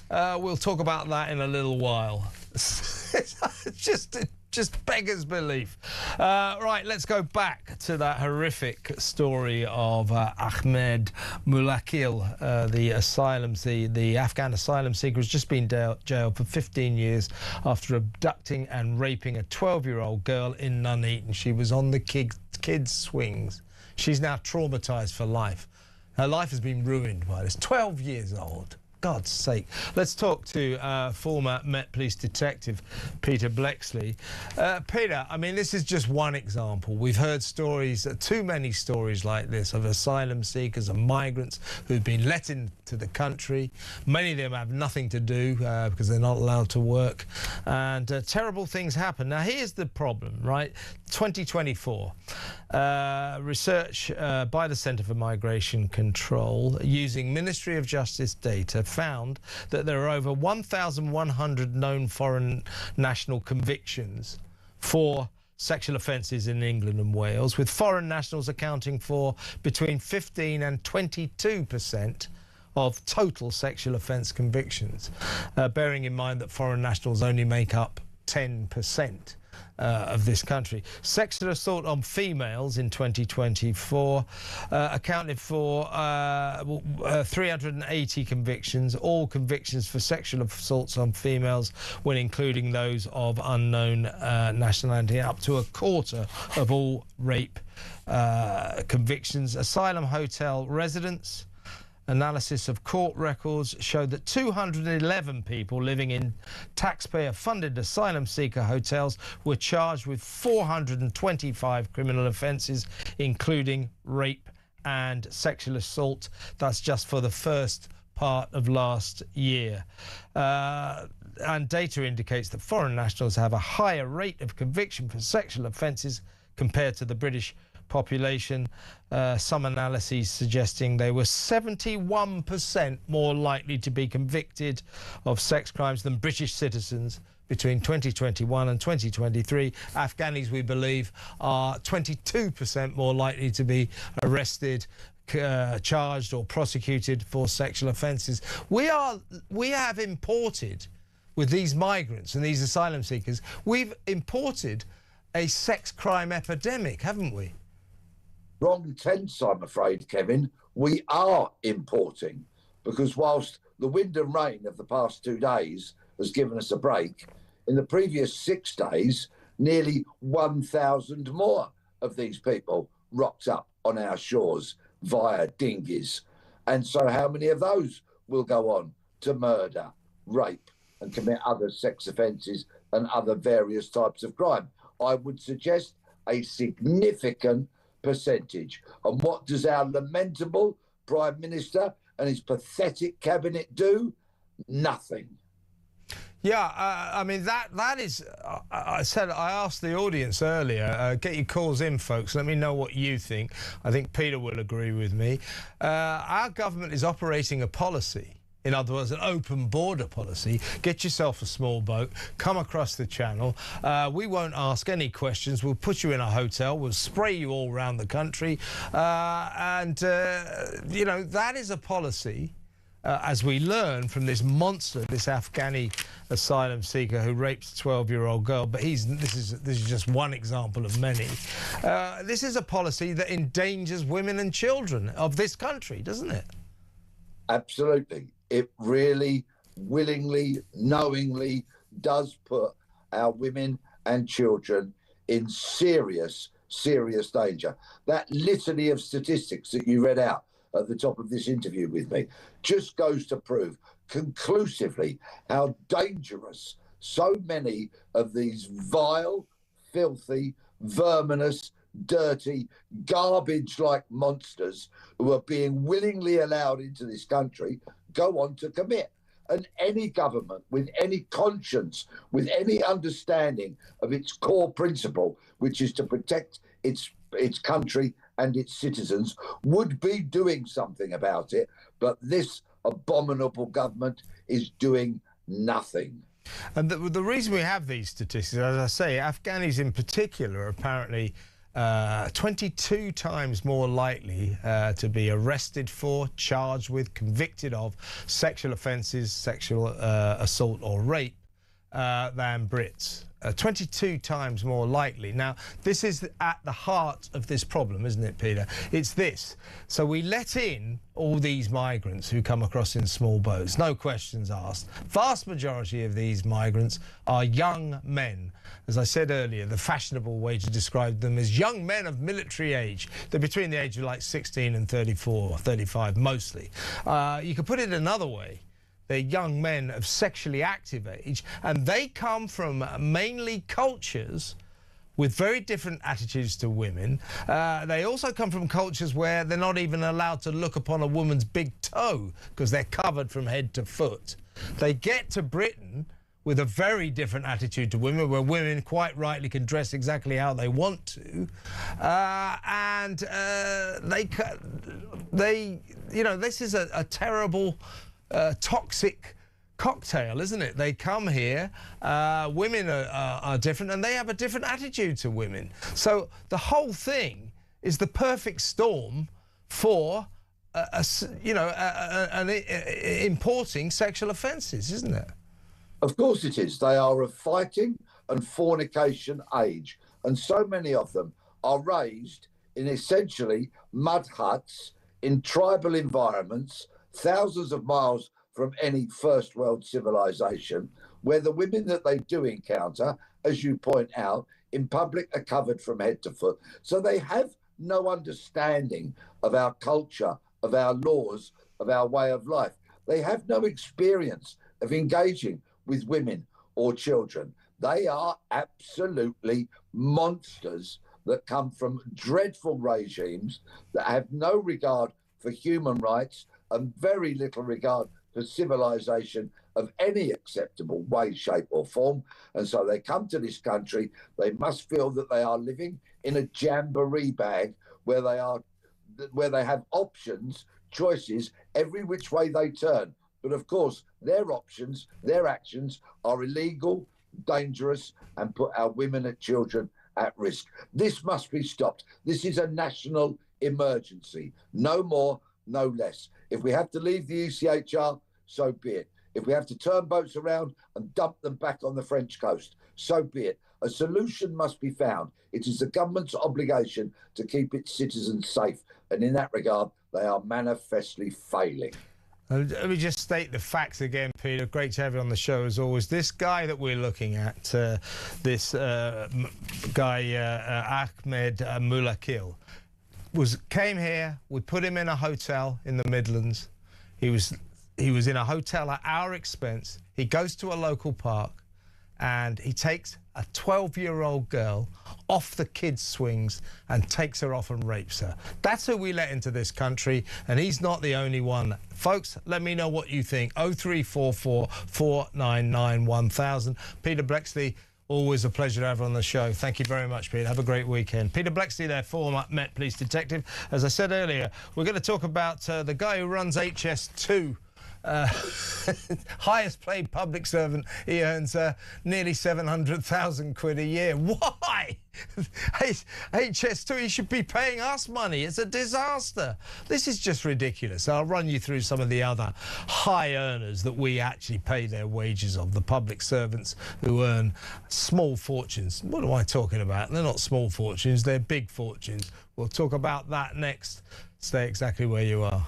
We'll talk about that in a little while. Just just beggars belief. Right, let's go back to that horrific story of Ahmed Mulakil, the Afghan asylum seeker who's just been jailed for 15 years after abducting and raping a 12-year-old girl in Nuneaton. She was on the kids' swings. She's now traumatised for life. Her life has been ruined by this. 12 years old. God's sake. Let's talk to former Met Police detective Peter Blexley. Peter, I mean, this is just one example. We've heard stories, too many stories like this, of asylum seekers and migrants who've been let into the country. Many of them have nothing to do because they're not allowed to work. And terrible things happen. Now, here's the problem, right? 2024. Research by the Centre for Migration Control using Ministry of Justice data found that there are over 1,100 known foreign national convictions for sexual offences in England and Wales, with foreign nationals accounting for between 15 and 22% of total sexual offence convictions, bearing in mind that foreign nationals only make up 10% of this country. Sexual assault on females in 2024 accounted for 380 convictions, all convictions for sexual assaults on females when including those of unknown nationality, up to a quarter of all rape convictions. Asylum hotel residents. Analysis of court records showed that 211 people living in taxpayer-funded asylum seeker hotels were charged with 425 criminal offences, including rape and sexual assault. That's just for the first part of last year. And data indicates that foreign nationals have a higher rate of conviction for sexual offences compared to the British population. Some analyses suggesting they were 71% more likely to be convicted of sex crimes than British citizens between 2021 and 2023. Afghanis, we believe, are 22% more likely to be arrested, charged or prosecuted for sexual offences. We have imported, with these migrants and these asylum seekers, we've imported a sex crime epidemic, haven't we? Wrong tense, I'm afraid, Kevin. We are importing, because whilst the wind and rain of the past 2 days has given us a break, in the previous 6 days, nearly 1,000 more of these people rocked up on our shores via dinghies. And so how many of those will go on to murder, rape, and commit other sex offences and other various types of crime? I would suggest a significant percentage. And what does our lamentable Prime Minister and his pathetic cabinet do? Nothing. Yeah, I mean, that is, I asked the audience earlier, get your calls in, folks. Let me know what you think. I think Peter will agree with me. Our government is operating a policy. In other words, an open border policy. Get yourself a small boat, come across the channel. We won't ask any questions. We'll put you in a hotel. We'll spray you all around the country. You know, that is a policy, as we learn from this monster, this Afghani asylum seeker who raped a 12-year-old girl. But this is just one example of many. This is a policy that endangers women and children of this country, doesn't it? Absolutely. It really, willingly, knowingly does put our women and children in serious, serious danger. That litany of statistics that you read out at the top of this interview with me just goes to prove conclusively how dangerous so many of these vile, filthy, verminous, dirty, garbage-like monsters who are being willingly allowed into this country go on to commit. And any government with any conscience, with any understanding of its core principle, which is to protect its country and its citizens, would be doing something about it. But this abominable government is doing nothing. And the reason we have these statistics, as I say, Afghanis in particular are apparently 22 times more likely to be arrested for, charged with, convicted of sexual offences, sexual assault or rape than Brits. 22 times more likely. Now, this is at the heart of this problem, isn't it, Peter? It's this. So we let in all these migrants who come across in small boats, no questions asked. Vast majority of these migrants are young men. As I said earlier, the fashionable way to describe them is young men of military age. They're between the age of like 16 and 34 or 35 mostly. You could put it another way. They're young men of sexually active age, and they come from mainly cultures with very different attitudes to women. They also come from cultures where they're not even allowed to look upon a woman's big toe because they're covered from head to foot. They get to Britain with a very different attitude to women, where women quite rightly can dress exactly how they want to. You know, this is a terrible toxic cocktail, isn't it? They come here, women are different, and they have a different attitude to women. So the whole thing is the perfect storm for, importing sexual offences, isn't it? Of course it is. They are of fighting and fornication age, and so many of them are raised in essentially mud huts in tribal environments, thousands of miles from any first world civilization, where the women that they do encounter, as you point out, in public are covered from head to foot. So they have no understanding of our culture, of our laws, of our way of life. They have no experience of engaging with women or children. They are absolutely monsters that come from dreadful regimes that have no regard for human rights and very little regard for civilization of any acceptable way, shape or form. And so they come to this country, they must feel that they are living in a jamboree bag where they have options, choices, every which way they turn. But of course, their options, their actions are illegal, dangerous, and put our women and children at risk. This must be stopped. This is a national emergency. No more, no less. If we have to leave the ECHR, so be it. If we have to turn boats around and dump them back on the French coast, so be it. A solution must be found. It is the government's obligation to keep its citizens safe. And in that regard, they are manifestly failing. Let me just state the facts again, Peter. Great to have you on the show, as always. This guy that we're looking at, this guy, Ahmed Mulakil, came here. We put him in a hotel in the Midlands. He was in a hotel at our expense. He goes to a local park and he takes a 12-year-old girl off the kids' swings and takes her off and rapes her. That's who we let into this country, and he's not the only one. Folks, let me know what you think. 0344 499 1000. Peter Blexley, always a pleasure to have on the show. Thank you very much, Peter. Have a great weekend. Peter Blexley there, former Met Police detective. As I said earlier, we're going to talk about the guy who runs HS2. Highest paid public servant. He earns nearly 700,000 quid a year. Why? HS2, he should be paying us money. It's a disaster. This is just ridiculous. I'll run you through some of the other high earners that we actually pay their wages of, the public servants who earn small fortunes. What am I talking about? They're not small fortunes, they're big fortunes. We'll talk about that next. Stay exactly where you are.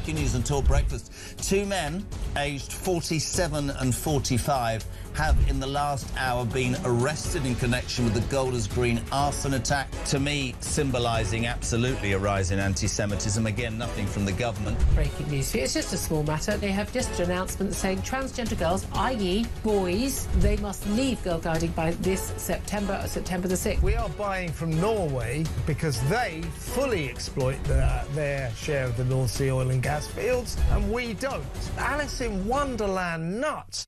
breaking news on Talk Breakfast. Two men, aged 47 and 45, have in the last hour been arrested in connection with the Golders Green arson attack. To me, symbolising absolutely a rise in anti-Semitism. Again, nothing from the government. Breaking news. It's just a small matter. They have just an announcement saying transgender girls, i.e. boys, they must leave girl guiding by this September the 6th. We are buying from Norway because they fully exploit their share of the North Sea oil and gas fields, and we don't. Alice in Wonderland nuts.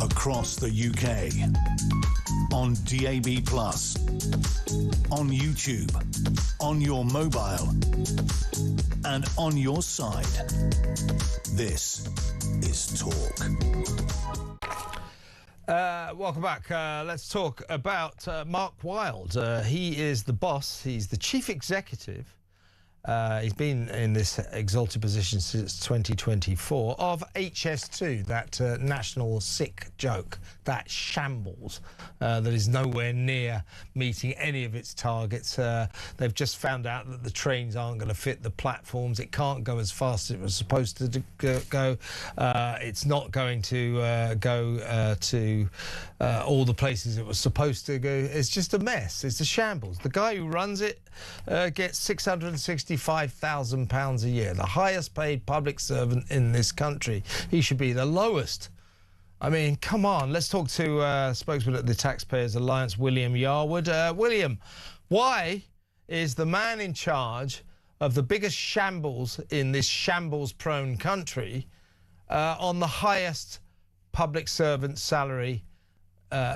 Across the UK, on DAB+, on YouTube, on your mobile, and on your side. This is Talk. Welcome back. Let's talk about Mark Wilde. He is the boss. He's the chief executive. He's been in this exalted position since 2024 of HS2, that national sick joke, that shambles that is nowhere near meeting any of its targets. They've just found out that the trains aren't going to fit the platforms. It can't go as fast as it was supposed to go. It's not going to go to all the places it was supposed to go. It's just a mess. It's a shambles. The guy who runs it gets £665,000 a year, the highest paid public servant in this country. He should be the lowest. I mean, come on. Let's talk to spokesman at the Taxpayers Alliance, William Yarwood. William, why is the man in charge of the biggest shambles in this shambles-prone country on the highest public servant salary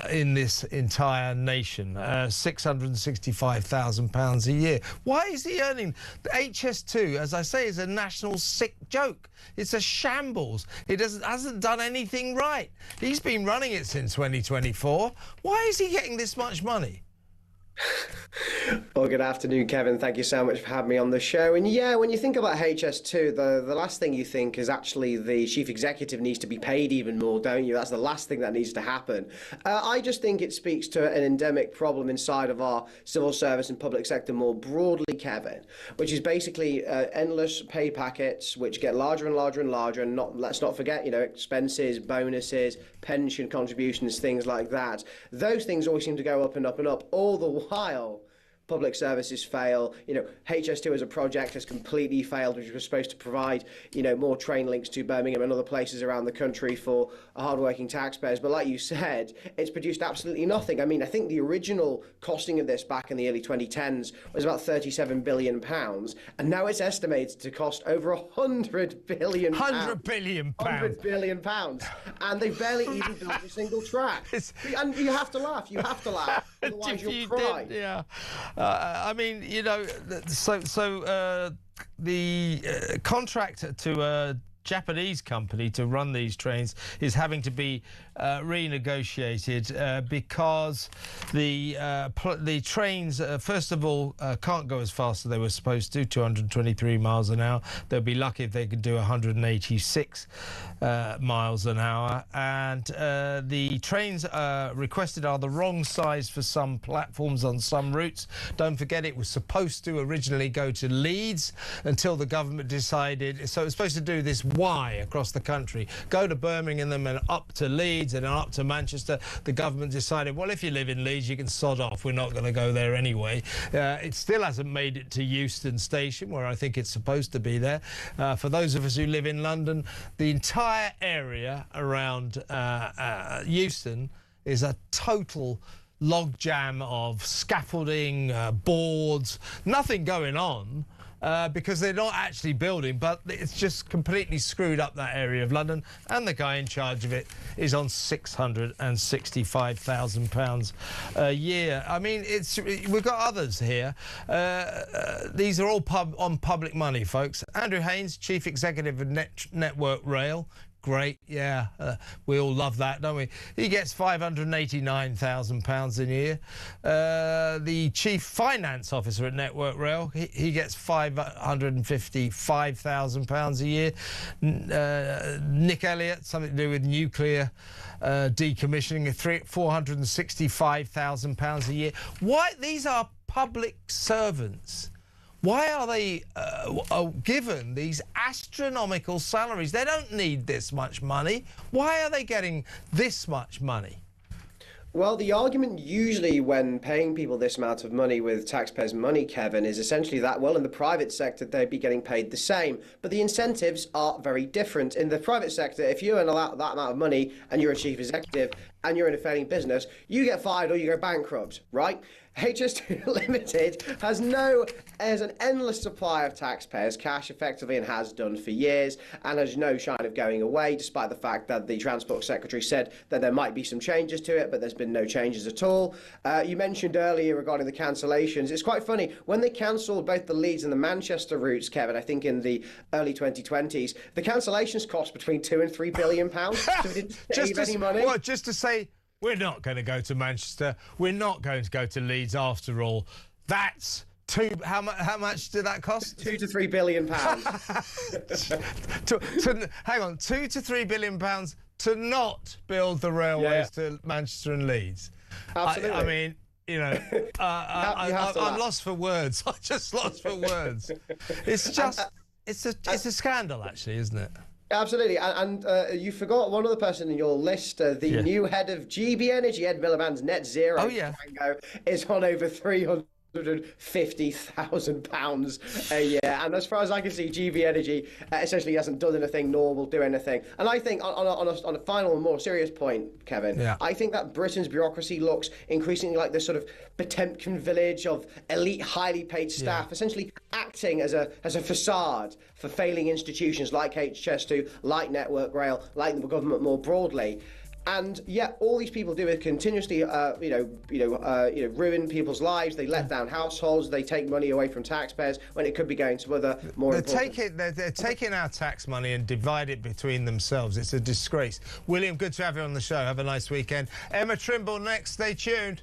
in this entire nation, £665,000 a year? Why is he earning? The HS2, as I say, is a national sick joke. It's a shambles. It hasn't done anything right. He's been running it since 2024. Why is he getting this much money? Well, good afternoon, Kevin. Thank you so much for having me on the show. And yeah, when you think about HS2, the last thing you think is actually the chief executive needs to be paid even more, don't you? That's the last thing that needs to happen. I just think it speaks to an endemic problem inside of our civil service and public sector more broadly, Kevin, which is basically endless pay packets, which get larger and larger and larger. And let's not forget, expenses, bonuses, pension contributions, things like that. Those things always seem to go up and up and up, all the while public services fail. HS2 as a project has completely failed, which was supposed to provide, more train links to Birmingham and other places around the country for hardworking taxpayers. But like you said, it's produced absolutely nothing. I mean, I think the original costing of this back in the early 2010s was about £37 billion, and now it's estimated to cost over £100 billion. £100 billion. £100 billion, and they've barely even built a single track. And you have to laugh. You have to laugh. Otherwise you'll cry. Yeah. I mean, the contract to a Japanese company to run these trains is having to be renegotiated because the trains, first of all, can't go as fast as they were supposed to, 223 miles an hour. They'll be lucky if they could do 186 miles an hour. And the trains requested are the wrong size for some platforms on some routes. Don't forget, it was supposed to originally go to Leeds until the government decided, so it was supposed to do this Y across the country, go to Birmingham and up to Leeds and up to Manchester. The government decided, well, if you live in Leeds, you can sod off. We're not going to go there anyway. It still hasn't made it to Euston Station, where I think it's supposed to be there. For those of us who live in London, the entire area around Euston is a total logjam of scaffolding, boards, nothing going on. because they're not actually building, but it's just completely screwed up that area of London, and the guy in charge of it is on £665,000 a year. I mean, we've got others here. These are all on public money, folks. Andrew Haynes, Chief Executive of Network Rail. Great, yeah, we all love that, don't we? He gets £589,000 a year. The Chief Finance Officer at Network Rail, he gets £555,000 a year. Nick Elliott, something to do with nuclear decommissioning, £465,000 a year. Why? These are public servants. Why are they given these astronomical salaries? They don't need this much money. Why are they getting this much money? Well, the argument usually when paying people this amount of money with taxpayers' money, Kevin, is essentially that, well, in the private sector, they'd be getting paid the same. But the incentives are very different. In the private sector, if you earn that amount of money and you're a chief executive and you're in a failing business, you get fired or you go bankrupt, right? HS2 Limited has an endless supply of taxpayers' cash, effectively, and has done for years, and has no sign of going away, despite the fact that the Transport Secretary said that there might be some changes to it, but there's been no changes at all. You mentioned earlier regarding the cancellations. It's quite funny. When they cancelled both the Leeds and the Manchester routes, Kevin, I think in the early 2020s, the cancellations cost between £2 and £3 billion. So it didn't save any money. What, just to say, we're not going to go to Manchester. We're not going to go to Leeds after all. That's Toube. How much did that cost? £2 to £3 billion. Hang on, £2 to £3 billion to not build the railways to Manchester and Leeds. Absolutely. I mean, you know, I'm lost for words. I'm just lost for words. It's just, it's a scandal, actually, isn't it? Absolutely, and you forgot one other person in your list, the new head of GB Energy, Ed Miliband's net zero tango is on over £350,000 a year, and as far as I can see, GB Energy essentially hasn't done anything nor will do anything. And I think on a final and more serious point, Kevin, I think that Britain's bureaucracy looks increasingly like this sort of Potemkin village of elite, highly paid staff, essentially acting as a facade for failing institutions like HS2, like Network Rail, like the government more broadly. And yet, all these people do is continuously, ruin people's lives. They let down households. They take money away from taxpayers when it could be going to other more important. They're taking our tax money and divide it between themselves. It's a disgrace. William, good to have you on the show. Have a nice weekend. Emma Trimble next. Stay tuned.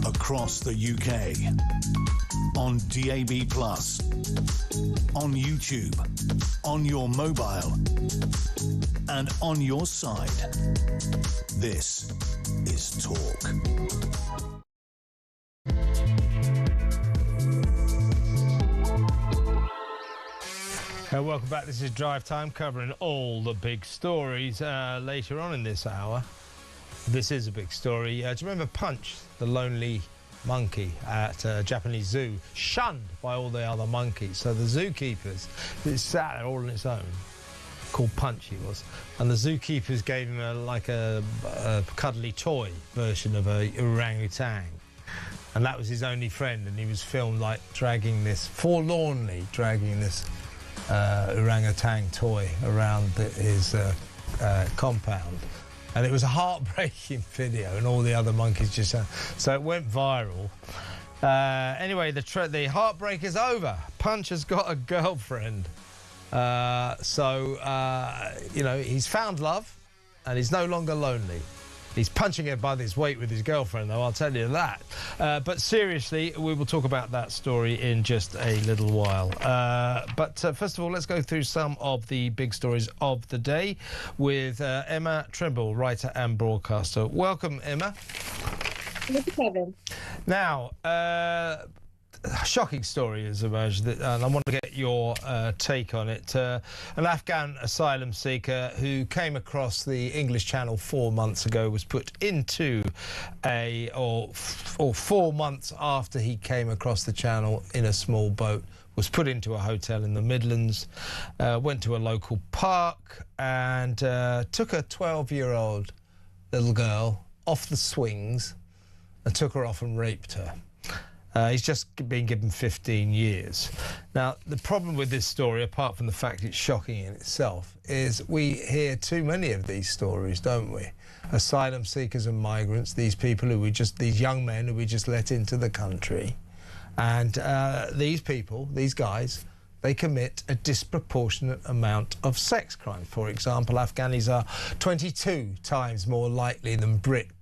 across the UK, on DAB+, on YouTube, on your mobile, and on your side. This is Talk. Welcome back. This is Drive Time, covering all the big stories later on in this hour. This is a big story. Do you remember Punch, the lonely monkey at a Japanese zoo, shunned by all the other monkeys? So the zookeepers, it sat there all on its own, called Punch he was, and the zookeepers gave him a cuddly toy version of a orangutan, and that was his only friend. And he was filmed like forlornly dragging this orangutan toy around his compound, and it was a heartbreaking video, and all the other monkeys just so it went viral. Anyway, the heartbreak is over. Punch has got a girlfriend, he's found love and he's no longer lonely. He's punching above his weight with his girlfriend, though, I'll tell you that. But seriously, we will talk about that story in just a little while. But first of all, let's go through some of the big stories of the day with Emma Trimble, writer and broadcaster. Welcome, Emma. Thank you, Kevin. Now, a shocking story has emerged, and I want to get your take on it. An Afghan asylum seeker who came across the English Channel 4 months ago was put into or 4 months after he came across the channel in a small boat, was put into a hotel in the Midlands, went to a local park and took a 12-year-old little girl off the swings and took her off and raped her. He's just been given 15 years. Now, the problem with this story, apart from the fact it's shocking in itself, is we hear too many of these stories, don't we? Asylum seekers and migrants, these people these young men who we just let into the country. And these people, these guys, they commit a disproportionate amount of sex crimes. For example, Afghanis are 22 times more likely than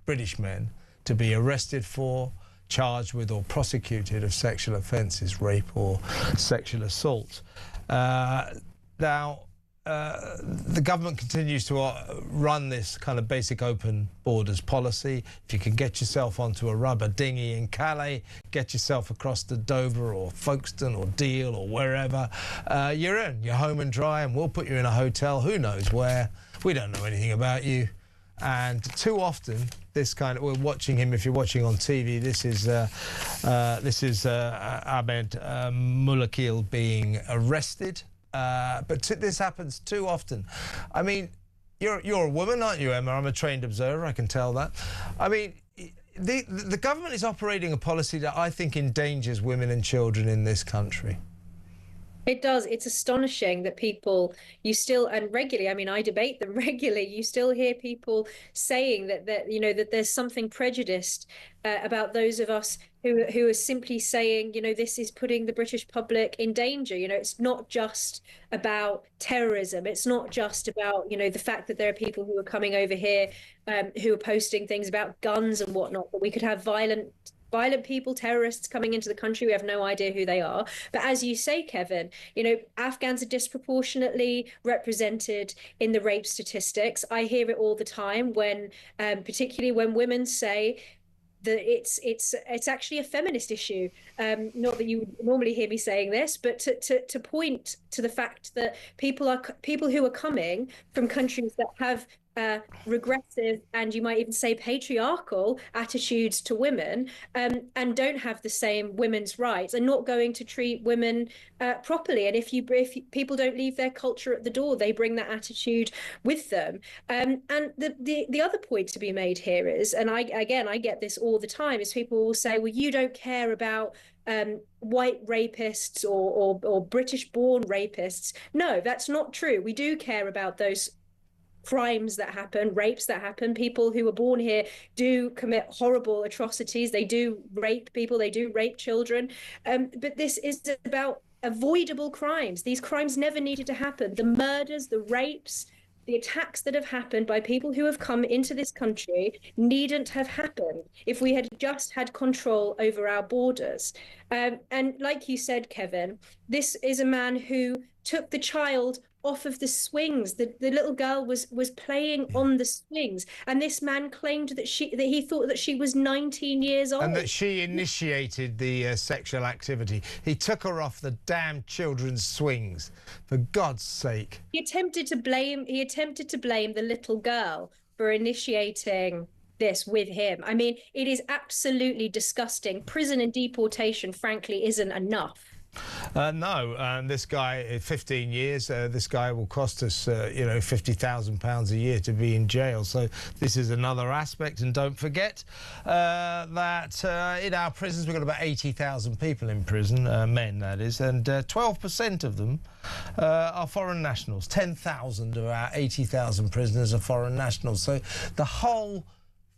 British men to be arrested for, charged with or prosecuted of sexual offences, rape or sexual assault. Now, the government continues to run this kind of basic open borders policy. If you can get yourself onto a rubber dinghy in Calais, get yourself across to Dover or Folkestone or Deal or wherever, you're in. You're home and dry, and we'll put you in a hotel, who knows where. We don't know anything about you. And too often, we're watching him. If you're watching on TV, this is Ahmed Mulakil being arrested. But this happens too often. I mean, you're a woman, aren't you, Emma? I'm a trained observer. I can tell that. I mean, the government is operating a policy that I think endangers women and children in this country. It does. It's astonishing that you still, and regularly, I mean, I debate them regularly, you still hear people saying that there's something prejudiced about those of us who are simply saying, this is putting the British public in danger. It's not just about terrorism. It's not just about, the fact that there are people who are coming over here who are posting things about guns and whatnot, but we could have violent people, terrorists coming into the country. We have no idea who they are. But as you say, Kevin, Afghans are disproportionately represented in the rape statistics. I hear it all the time particularly when women say that it's actually a feminist issue. Not that you would normally hear me saying this, but to point to the fact that people who are coming from countries that have regressive and you might even say patriarchal attitudes to women and don't have the same women's rights, are not going to treat women properly. And if people don't leave their culture at the door, they bring that attitude with them. And the other point to be made here is, and I get this all the time, is people will say, well, you don't care about white rapists or British-born rapists. No, that's not true. We do care about those crimes that happen, rapes that happen. People who are born here do commit horrible atrocities. They do rape people, they do rape children. But this is about avoidable crimes. These crimes never needed to happen. The murders, the rapes, the attacks that have happened by people who have come into this country needn't have happened if we had just had control over our borders. And like you said, Kevin, this is a man who took the child off of the swings. The little girl was playing on the swings, and this man claimed that he thought that she was 19 years old and that she initiated the sexual activity. He took her off the damn children's swings, for God's sake. He attempted to blame the little girl for initiating this with him. I mean, it is absolutely disgusting. Prison and deportation, frankly, isn't enough. No, and this guy, 15 years, this guy will cost us, £50,000 a year to be in jail. So this is another aspect. And don't forget that in our prisons, we've got about 80,000 people in prison, men, that is, and 12% of them are foreign nationals. 10,000 of our 80,000 prisoners are foreign nationals. So the whole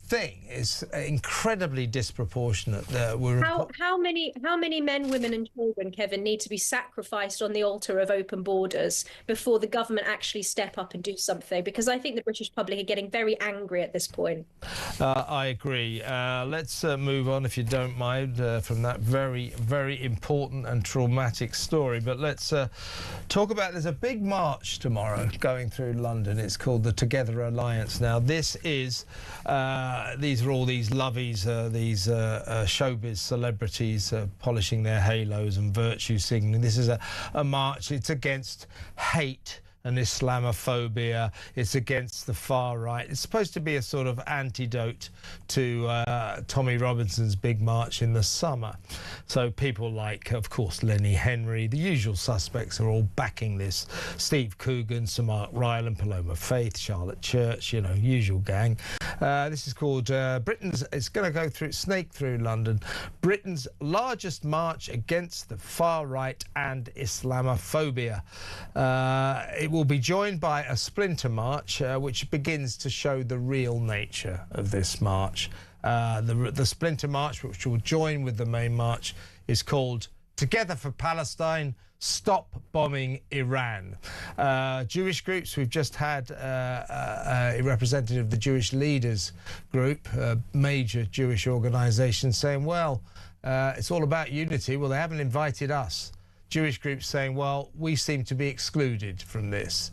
thing is incredibly disproportionate. How many men, women and children, Kevin, need to be sacrificed on the altar of open borders before the government actually step up and do something? Because I think the British public are getting very angry at this point. I agree. Let's move on, if you don't mind, from that very, very important and traumatic story. But let's talk about, there's a big march tomorrow going through London. It's called the Together Alliance. Now, this is these are all these lovies, these showbiz celebrities polishing their halos and virtue signaling. This is a march. It's against hate and Islamophobia. It's against the far right. It's supposed to be a sort of antidote to Tommy Robinson's big march in the summer. So people like, of course, Lenny Henry, the usual suspects are all backing this. Steve Coogan, Sir Mark Ryland, Paloma Faith, Charlotte Church, usual gang. This is called it's going to go through, snake through London, Britain's largest march against the far right and Islamophobia. It will be joined by a splinter march, which begins to show the real nature of this march. The splinter march, which will join with the main march, is called Together for Palestine, Stop Bombing Iran. Jewish groups, we've just had a representative of the Jewish Leaders Group, a major Jewish organisation, saying, well, it's all about unity. Well, they haven't invited us. Jewish groups saying, well, we seem to be excluded from this.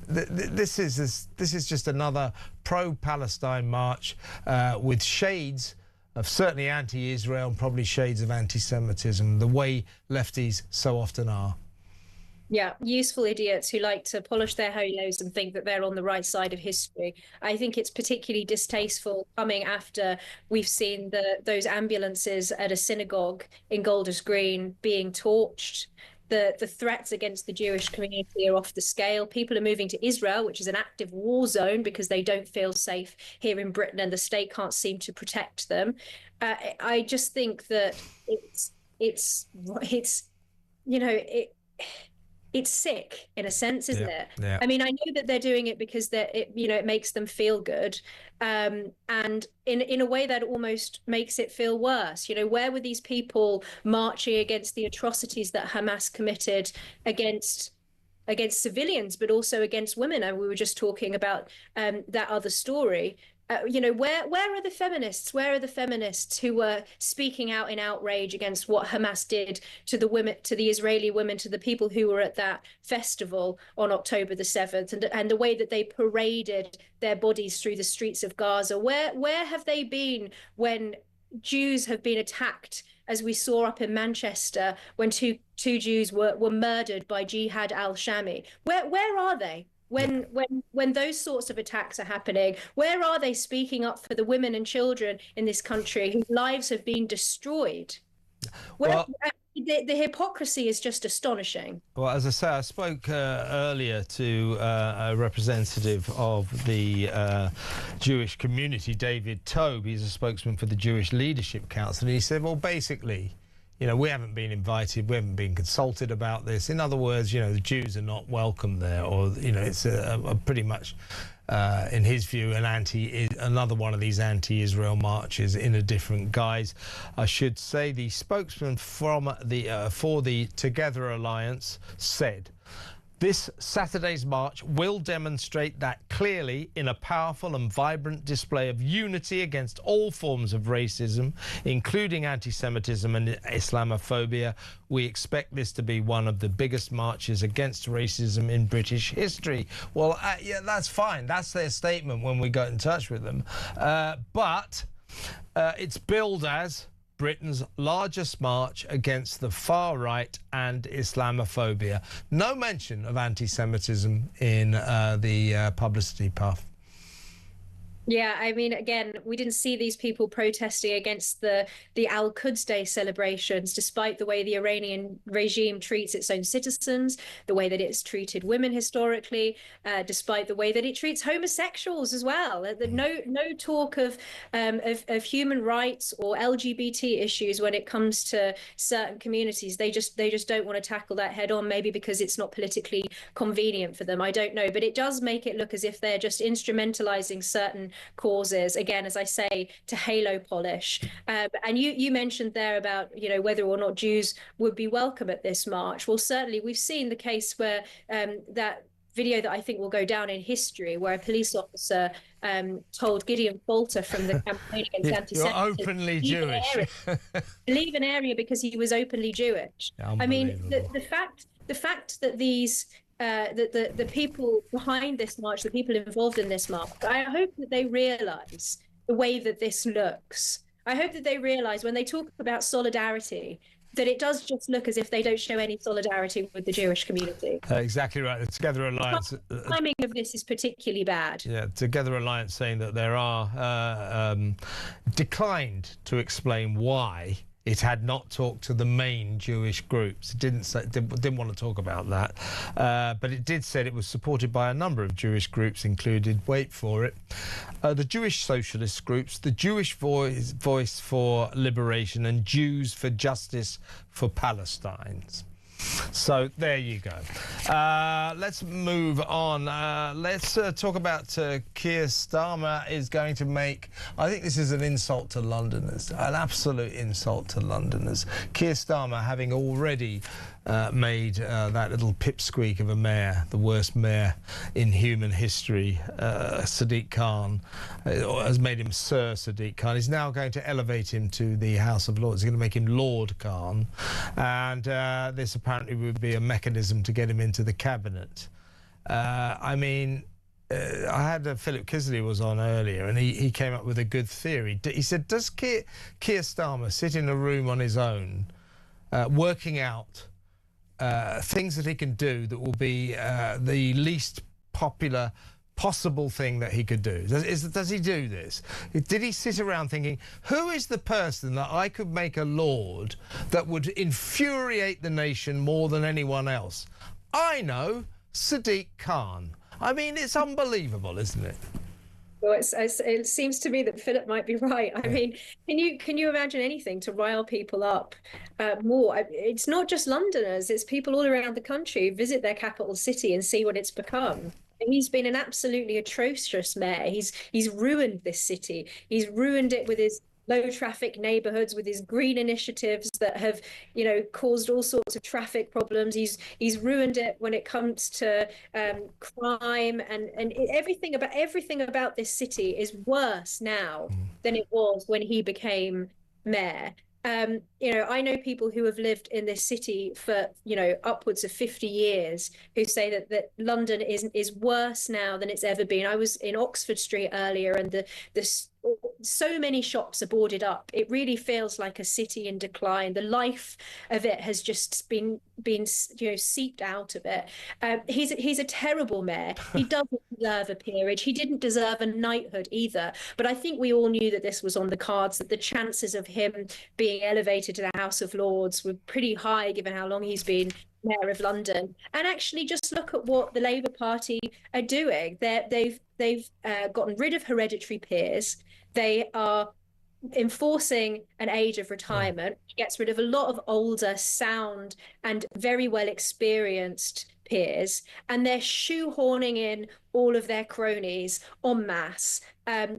This is just another pro-Palestine march with shades of certainly anti-Israel and probably shades of anti-Semitism, the way lefties so often are. Yeah, useful idiots who like to polish their halos and think that they're on the right side of history. I think it's particularly distasteful coming after we've seen those ambulances at a synagogue in Golders Green being torched. The threats against the Jewish community are off the scale. People are moving to Israel, which is an active war zone, because they don't feel safe here in Britain and the state can't seem to protect them. I just think that it's sick in a sense, isn't it? Yeah. I mean, I know that they're doing it because it makes them feel good, and in a way that almost makes it feel worse. Where were these people marching against the atrocities that Hamas committed against civilians, but also against women? And we were just talking about that other story. Where are the feminists? Where are the feminists who were speaking out in outrage against what Hamas did to the women, to the Israeli women, to the people who were at that festival on October the 7th, and the way that they paraded their bodies through the streets of Gaza? Where have they been when Jews have been attacked, as we saw up in Manchester when two Jews were murdered by Jihad al-Shami? Where are they? When those sorts of attacks are happening, where are they speaking up for the women and children in this country whose lives have been destroyed? The hypocrisy is just astonishing. Well, as I say, I spoke earlier to a representative of the Jewish community, David Toube. He's a spokesman for the Jewish Leadership Council, and he said, well, basically, we haven't been invited, we haven't been consulted about this. In other words, the Jews are not welcome there, or, it's a pretty much, in his view, another one of these anti-Israel marches in a different guise. I should say the spokesman from for the Together Alliance said, This Saturday's march will demonstrate that clearly in a powerful and vibrant display of unity against all forms of racism, including anti-Semitism and Islamophobia. We expect this to be one of the biggest marches against racism in British history. Well, yeah, that's fine. That's their statement when we got in touch with them. But it's billed as Britain's largest march against the far right and Islamophobia. No mention of anti-Semitism in the publicity puff. Yeah, I mean, again, we didn't see these people protesting against the Al-Quds Day celebrations, despite the way the Iranian regime treats its own citizens, the way that it's treated women historically, despite the way that it treats homosexuals as well. No talk of human rights or LGBT issues when it comes to certain communities. They just don't want to tackle that head on, maybe because it's not politically convenient for them. I don't know, but it does make it look as if they're just instrumentalizing certain causes, again, as I say, to halo polish. And you mentioned there about, you know, whether or not Jews would be welcome at this march. Well, certainly we've seen the case where that video that I think will go down in history, where a police officer told Gideon Falter from the campaign against anti-Semitism, you're openly Jewish, leave an area because he was openly Jewish. I mean, the fact that these the people behind this march, the people involved in this march, I hope that they realise the way that this looks. I hope that they realise when they talk about solidarity, that it does just look as if they don't show any solidarity with the Jewish community. Exactly right. The Together Alliance. The timing of this is particularly bad. Yeah, Together Alliance saying that there are declined to explain why it had not talked to the main Jewish groups. It didn't want to talk about that, but it did say it was supported by a number of Jewish groups, included, wait for it, the Jewish socialist groups, the Jewish Voice for Liberation, and Jews for Justice for Palestine. So there you go. Let's move on. Let's talk about Keir Starmer is going to make, I think this is an insult to Londoners, an absolute insult to Londoners. Keir Starmer having already made that little pipsqueak of a mayor, the worst mayor in human history, Sadiq Khan, has made him Sir Sadiq Khan. He's now going to elevate him to the House of Lords. He's going to make him Lord Khan, and this apparently would be a mechanism to get him into the cabinet. I mean, I had Philip Kiszely was on earlier, and he came up with a good theory. He said, does Keir Starmer sit in a room on his own, working out things that he can do that will be the least popular possible thing that he could do? Does he do this? Did he sit around thinking, who is the person that I could make a lord that would infuriate the nation more than anyone else? I know, Sadiq Khan. I mean, it's unbelievable, isn't it? Well, it seems to me that Philip might be right. I mean, can you imagine anything to rile people up more? It's not just Londoners; it's people all around the country who visit their capital city and see what it's become. And he's been an absolutely atrocious mayor. He's ruined this city. He's ruined it with his low traffic neighborhoods, with his green initiatives that have, you know, caused all sorts of traffic problems. He's ruined it when it comes to crime and everything about this city is worse now than it was when he became mayor. You know, I know people who have lived in this city for, you know, upwards of 50 years who say that London is worse now than it's ever been. I was in Oxford Street earlier, and so many shops are boarded up. It really feels like a city in decline. The life of it has just been you know, seeped out of it. He's a terrible mayor. He doesn't deserve a peerage. He didn't deserve a knighthood either. But I think we all knew that this was on the cards, that the chances of him being elevated to the House of Lords were pretty high, given how long he's been Mayor of London. And actually, just look at what the Labour Party are doing. They've gotten rid of hereditary peers. They are enforcing an age of retirement, which gets rid of a lot of older, sound, and very well experienced peers, and they're shoehorning in all of their cronies en masse.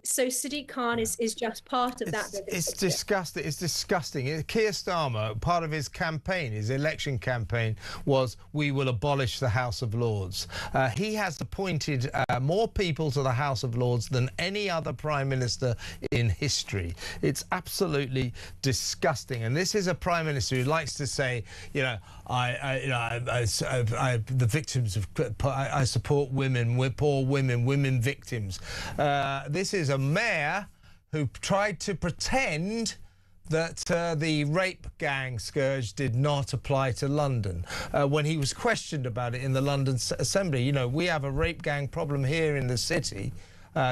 So Sadiq Khan is just part of that. It's disgusting. It's disgusting. Keir Starmer, part of his campaign, his election campaign, was we will abolish the House of Lords. He has appointed more people to the House of Lords than any other Prime Minister in history. It's absolutely disgusting. And this is a Prime Minister who likes to say, you know, the victims of, I support women, poor women, women victims. This is a mayor who tried to pretend that the rape gang scourge did not apply to London when he was questioned about it in the London Assembly. You know, we have a rape gang problem here in the city.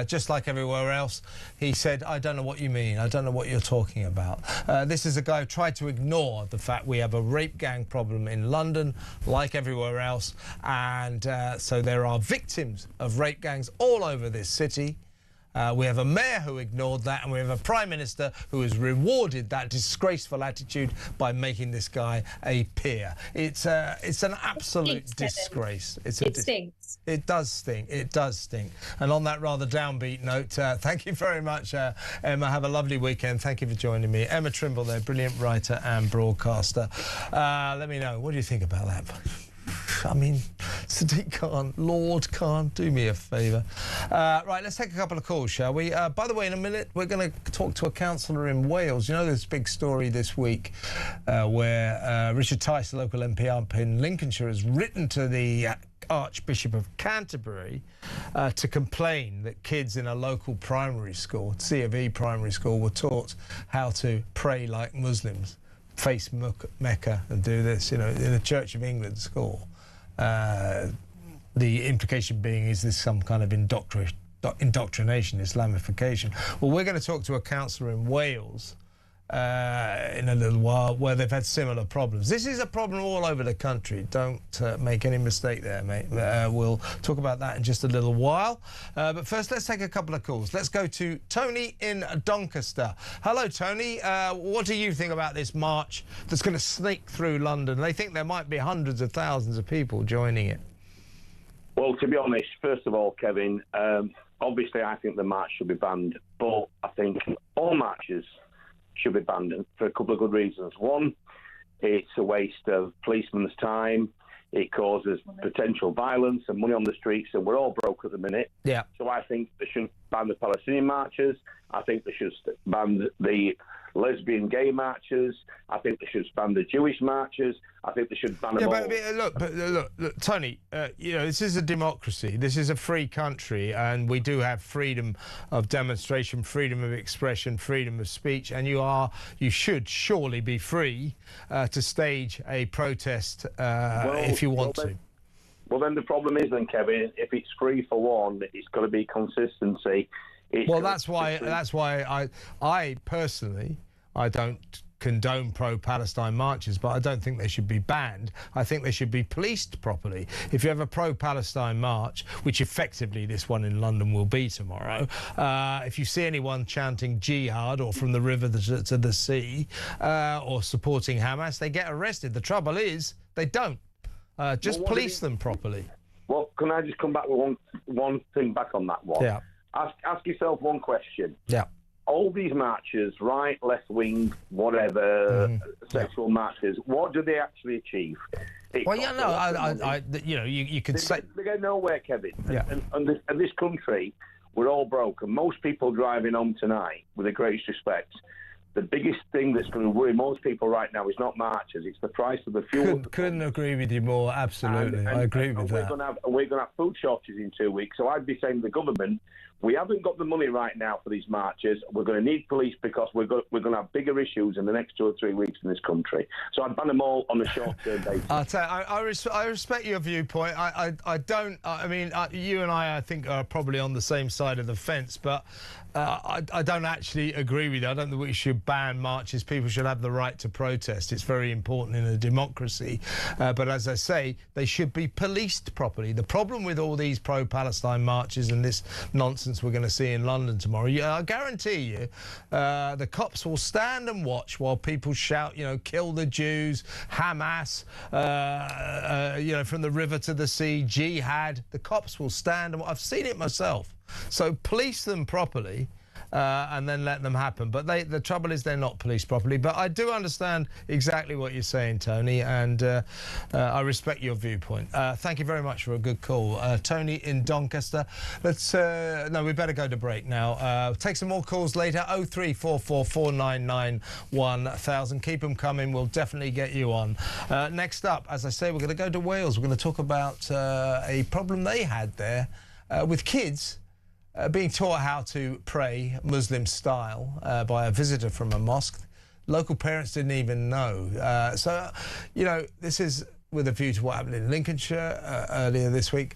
Just like everywhere else. He said, I don't know what you mean. I don't know what you're talking about. This is a guy who tried to ignore the fact we have a rape gang problem in London, like everywhere else. And so there are victims of rape gangs all over this city. We have a mayor who ignored that, and we have a Prime Minister who has rewarded that disgraceful attitude by making this guy a peer. It's an absolute disgrace. It stinks. It does stink. It does stink. And on that rather downbeat note, thank you very much, Emma. Have a lovely weekend. Thank you for joining me. Emma Trimble there, brilliant writer and broadcaster. Let me know, what do you think about that? I mean, Sadiq Khan, Lord Khan, do me a favour. Right, let's take a couple of calls, shall we? By the way, in a minute, we're going to talk to a councillor in Wales. You know, there's a big story this week where Richard Tice, the local MP up in Lincolnshire, has written to the Archbishop of Canterbury to complain that kids in a local primary school, C of E primary school, were taught how to pray like Muslims, face Mecca and do this, you know, in a Church of England school. The implication being, is this some kind of indoctrination, Islamification? Well, we're going to talk to a councillor in Wales in a little while where they've had similar problems. This is a problem all over the country. Don't make any mistake there, mate. We'll talk about that in just a little while. But first, let's take a couple of calls. Let's go to Tony in Doncaster. Hello, Tony. What do you think about this march that's going to sneak through London? They think there might be hundreds of thousands of people joining it. Well, to be honest, first of all, Kevin, obviously I think the march should be banned, but I think all marches should be banned for a couple of good reasons. One, it's a waste of policemen's time. It causes potential violence and money on the streets, and we're all broke at the minute. Yeah. So I think they should ban the Palestinian marches. I think they should ban the lesbian gay marches. I think they should ban the Jewish marches. I think they should ban them all. But look, Tony, you know, this is a democracy. This is a free country, and we do have freedom of demonstration, freedom of expression, freedom of speech, and you should surely be free to stage a protest if you want to. Well, then the problem is, then, Kevin, if it's free for one, it's got to be consistency. Well, that's why I personally, I don't condone pro-Palestine marches, but I don't think they should be banned. I think they should be policed properly. If you have a pro-Palestine march, which effectively this one in London will be tomorrow, if you see anyone chanting jihad or from the river to the sea or supporting Hamas, they get arrested. The trouble is they don't. Just police them properly. Well, can I just come back with one thing back on that one? Yeah. Ask yourself one question. Yeah. All these marches, right, left wing, whatever, sexual marches, what do they actually achieve? Well, yeah, no, you could say they go nowhere, Kevin. Yeah. And this country, we're all broke, and most people driving home tonight, with the greatest respect, the biggest thing that's going to worry most people right now is not marches, it's the price of the fuel. Couldn't agree with you more, absolutely. I agree with that. We're going to have food shortages in 2 weeks, so I'd be saying to the government, we haven't got the money right now for these marches. We're going to need police because we're going to have bigger issues in the next 2 or 3 weeks in this country. So I'd ban them all on a short-term basis. I'll tell you, I respect your viewpoint. I don't. I mean, you and I think, are probably on the same side of the fence, but I don't actually agree with you. I don't think we should ban marches. People should have the right to protest. It's very important in a democracy. But as I say, they should be policed properly. The problem with all these pro-Palestine marches and this nonsense we're going to see in London tomorrow, I guarantee you, the cops will stand and watch while people shout, you know, kill the Jews, Hamas, you know, from the river to the sea, jihad. The cops will stand and I've seen it myself. So police them properly. And then let them happen. But the trouble is they're not policed properly. But I do understand exactly what you're saying, Tony, and I respect your viewpoint. Thank you very much for a good call. Tony in Doncaster. No, we better go to break now. Take some more calls later. 0344 499 1000. Keep them coming. We'll definitely get you on. Next up, as I say, we're going to go to Wales. We're going to talk about a problem they had there with kids being taught how to pray Muslim style by a visitor from a mosque. Local parents didn't even know. So, you know, this is with a view to what happened in Lincolnshire earlier this week.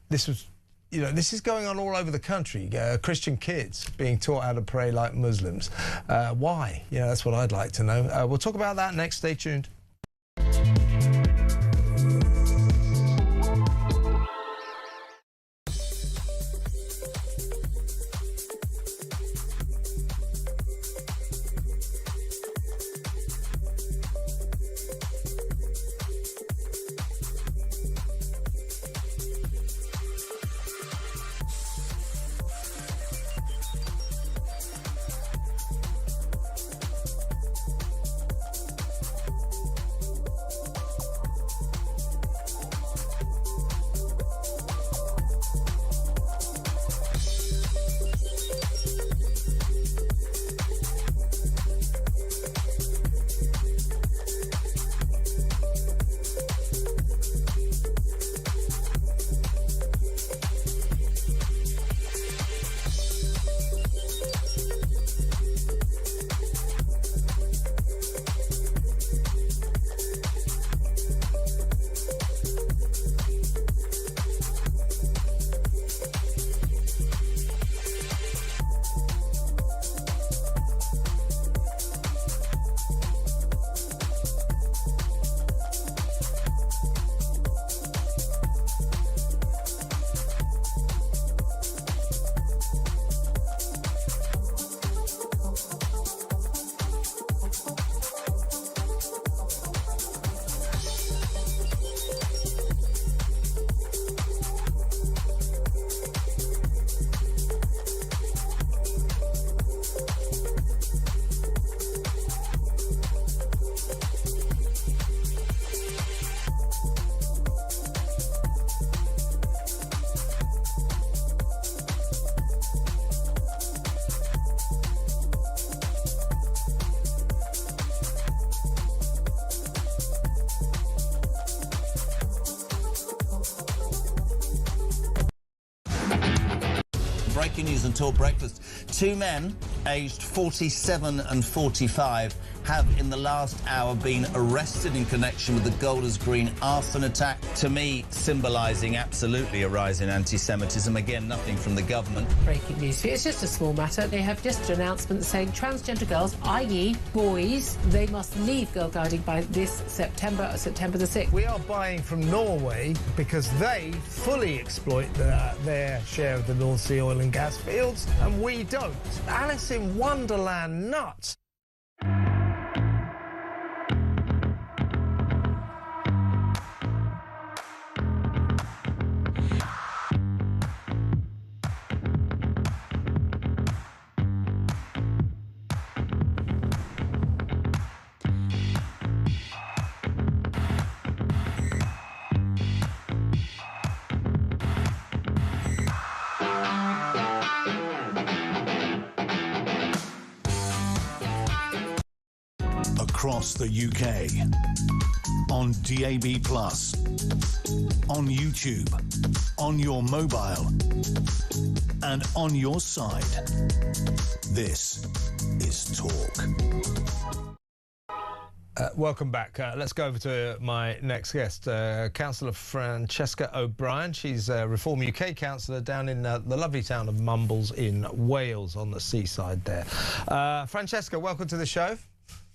This was, you know, this is going on all over the country. Christian kids being taught how to pray like Muslims. Why? You know, that's what I'd like to know. We'll talk about that next. Stay tuned. Breaking news and Talk Breakfast. Two men, aged 47 and 45, have in the last hour been arrested in connection with the Golders Green arson attack. To me, symbolising absolutely a rise in anti-Semitism. Again, nothing from the government. Breaking news. It's just a small matter. They have just an announcement saying transgender girls, i.e. boys, they must leave girl guiding by this September the 6th. We are buying from Norway because they fully exploit their share of the North Sea oil and gas fields, and we don't. Alice in Wonderland nuts. Across the UK, on DAB+, on YouTube, on your mobile, and on your side. This is Talk. Welcome back. Let's go over to my next guest, Councillor Francesca O'Brien. She's a Reform UK councillor down in the lovely town of Mumbles in Wales on the seaside there. Francesca, welcome to the show.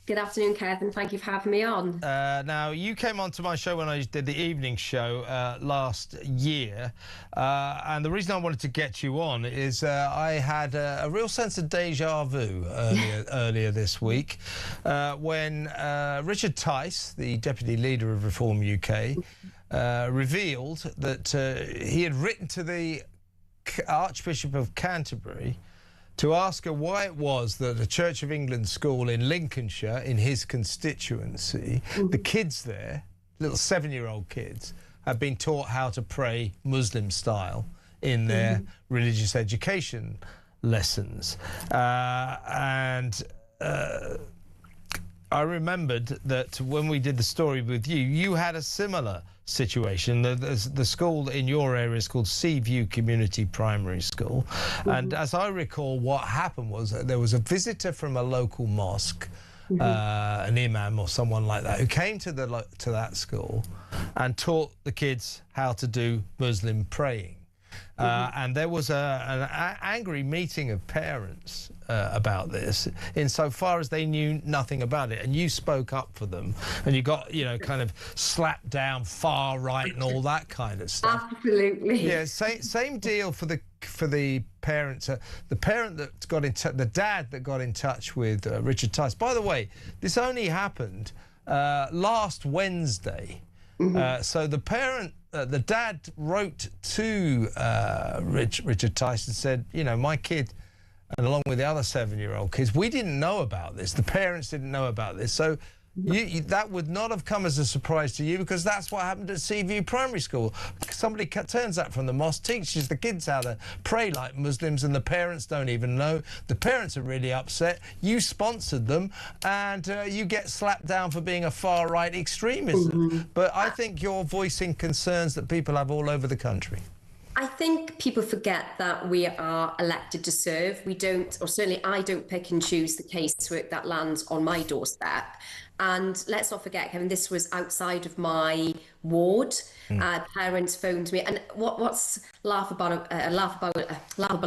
Good afternoon, Kevin. Thank you for having me on. Now, you came onto my show when I did the evening show last year, and the reason I wanted to get you on is I had a real sense of deja vu earlier this week when Richard Tice, the Deputy Leader of Reform UK, revealed that he had written to the Archbishop of Canterbury to ask her why it was that a Church of England school in Lincolnshire, in his constituency, the kids there, little 7-year-old kids, have been taught how to pray Muslim style in their religious education lessons. I remembered that when we did the story with you, you had a similar situation. The school in your area is called Seaview Community Primary School. And as I recall, what happened was that there was a visitor from a local mosque, an imam or someone like that, who came to that school and taught the kids how to do Muslim praying. And there was an angry meeting of parents about this, insofar as they knew nothing about it. And you spoke up for them, and you got, kind of slapped down far right and all that kind of stuff. Absolutely. Yeah, same deal for the parents. The parent that got in touch, the dad that got in touch with Richard Tice. By the way, this only happened last Wednesday. So the parent, the dad wrote to Richard Tice and said, my kid, and along with the other 7-year-old kids, we didn't know about this. The parents didn't know about this. So that would not have come as a surprise to you, because that's what happened at Seaview Primary School. Somebody turns up from the mosque, teaches the kids how to pray like Muslims, and the parents don't even know. The parents are really upset. You sponsored them, and you get slapped down for being a far-right extremist. But I think you're voicing concerns that people have all over the country. I think people forget that we are elected to serve. We don't, or certainly I don't pick and choose the casework that lands on my doorstep. And let's not forget, Kevin, this was outside of my ward. Parents phoned me, and what's laughable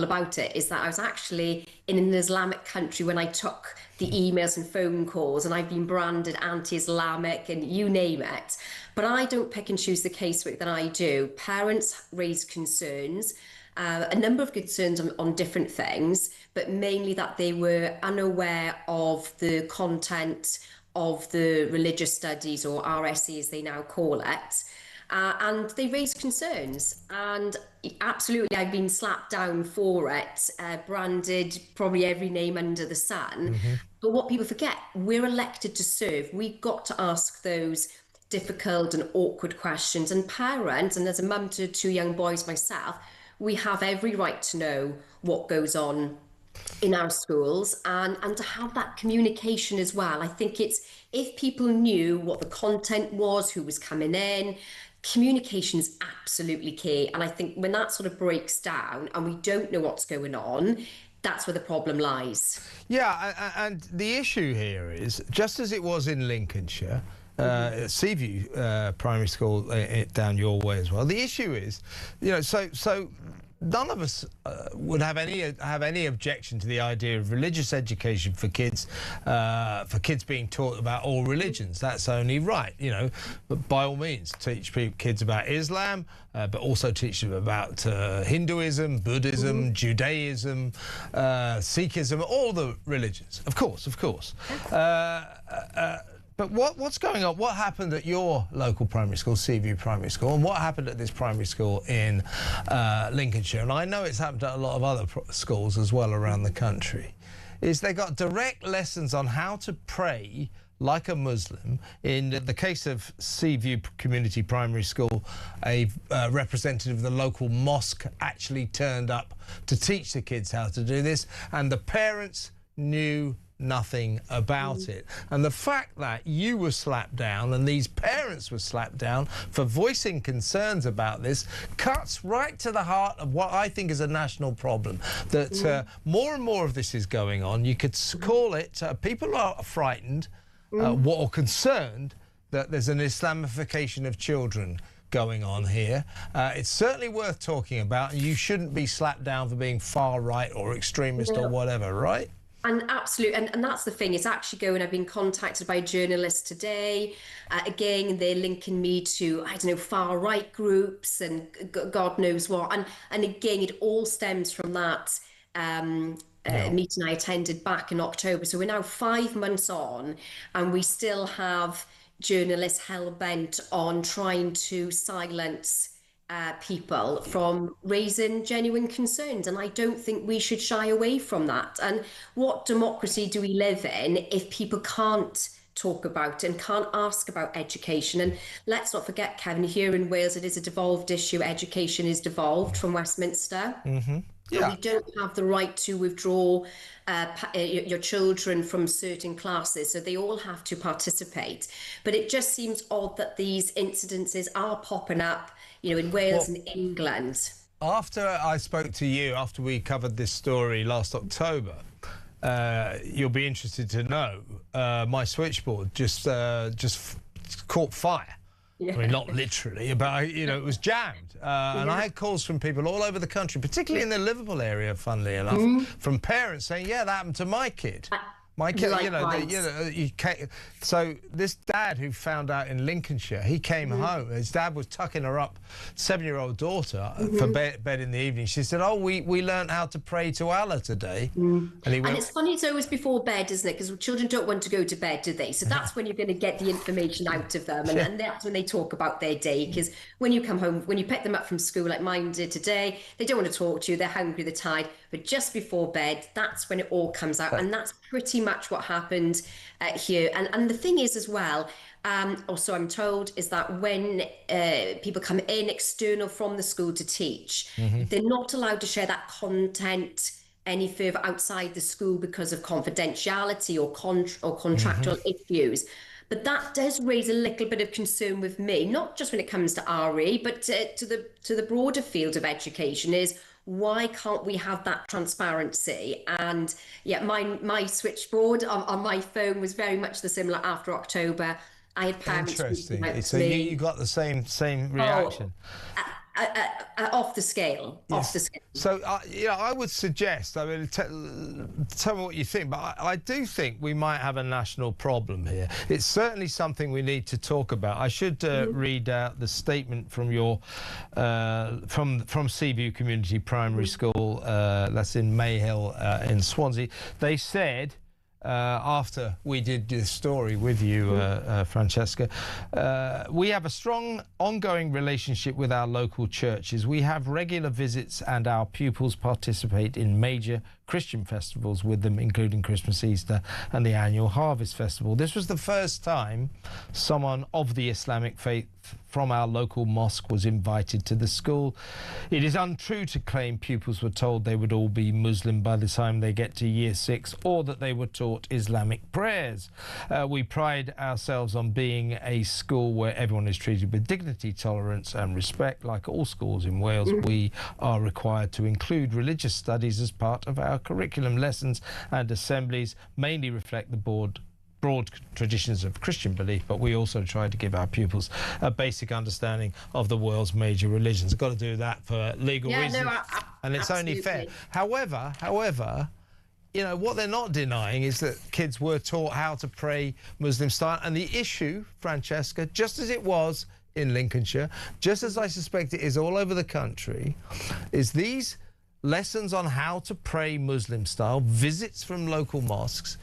about it is that I was actually in an Islamic country when I took the emails and phone calls, and I've been branded anti-Islamic and you name it. But I don't pick and choose the casework that I do. Parents raise concerns, a number of concerns on different things, but mainly that they were unaware of the content of the religious studies, or RSE as they now call it. And they raised concerns, and absolutely I've been slapped down for it, branded probably every name under the sun. But what people forget, we're elected to serve. We've got to ask those difficult and awkward questions, and parents, and as a mum to 2 young boys myself, we have every right to know what goes on in our schools, and to have that communication as well. I think it's, if people knew what the content was, who was coming in, communication is absolutely key. And I think when that sort of breaks down and we don't know what's going on, that's where the problem lies. Yeah, and the issue here is, just as it was in Lincolnshire, Seaview Primary School down your way as well, the issue is, so none of us would have any objection to the idea of religious education for kids being taught about all religions. That's only right, but by all means teach kids about Islam, but also teach them about Hinduism, Buddhism, Judaism, Sikhism, all the religions, of course. But what's going on? What happened at your local primary school, Seaview Primary School, and what happened at this primary school in Lincolnshire? And I know it's happened at a lot of other schools as well around the country, is they got direct lessons on how to pray like a Muslim. In the case of Seaview Community Primary School, a representative of the local mosque actually turned up to teach the kids how to do this, and the parents knew nothing about it. And the fact that you were slapped down and these parents were slapped down for voicing concerns about this cuts right to the heart of what I think is a national problem, that more and more of this is going on. You could call it, people are frightened or concerned that there's an Islamification of children going on here. It's certainly worth talking about, and you shouldn't be slapped down for being far right or extremist or whatever, right? And absolutely, and that's the thing, it's actually going, I've been contacted by journalists today, again, they're linking me to, I don't know, far-right groups and God knows what, and again, it all stems from that meeting I attended back in October. So we're now 5 months on, and we still have journalists hell-bent on trying to silence people from raising genuine concerns, and I don't think we should shy away from that. And what democracy do we live in if people can't talk about and can't ask about education? And let's not forget, Kevin, here in Wales it is a devolved issue. Education is devolved from Westminster. Yeah. We don't have the right to withdraw your children from certain classes, so they all have to participate. But it just seems odd that these incidences are popping up, in Wales and England. After I spoke to you, after we covered this story last October, you'll be interested to know my switchboard just caught fire. Yeah. I mean, not literally, but, it was jammed. And I had calls from people all over the country, particularly in the Liverpool area, funnily enough, from parents saying, yeah, that happened to my kid. My kid, so this dad who found out in Lincolnshire, he came home. His dad was tucking her up, 7-year-old daughter, for bed in the evening. She said, "Oh, we learned how to pray to Allah today." And it's funny, it's always before bed, isn't it? Because children don't want to go to bed, do they? So that's when you're going to get the information out of them, and that's when they talk about their day. Because when you come home, when you pick them up from school, like mine did today, they don't want to talk to you. They're hungry, they're tired. But just before bed, that's when it all comes out, and that's pretty much what happened here. And the thing is as well, also I'm told, is that when people come in external from the school to teach, they're not allowed to share that content any further outside the school because of confidentiality or contractual issues. But that does raise a little bit of concern with me, not just when it comes to RE, but to the broader field of education, is why can't we have that transparency? And yeah, my switchboard on my phone was very much the similar after October. I had parents. Interesting. So you got the same reaction. Off the scale. Yes. Off the scale. So, I would suggest, I mean, tell me what you think, but I do think we might have a national problem here. It's certainly something we need to talk about. I should read out the statement from your, from Seaview Community Primary School, that's in Mayhill in Swansea. They said, after we did this story with you, Francesca, we have a strong ongoing relationship with our local churches. We have regular visits and our pupils participate in major Christian festivals with them, including Christmas, Easter and the annual Harvest Festival. This was the first time someone of the Islamic faith from our local mosque was invited to the school. It is untrue to claim pupils were told they would all be Muslim by the time they get to year 6, or that they were taught Islamic prayers. We pride ourselves on being a school where everyone is treated with dignity, tolerance and respect. Like all schools in Wales, we are required to include religious studies as part of our curriculum. Lessons and assemblies mainly reflect the broad traditions of Christian belief, but we also try to give our pupils a basic understanding of the world's major religions. We've got to do that for legal reasons, and it's only fair. However, what they're not denying is that kids were taught how to pray Muslim style, and the issue, Francesca, just as it was in Lincolnshire, just as I suspect it is all over the country, is these lessons on how to pray Muslim style, visits from local mosques.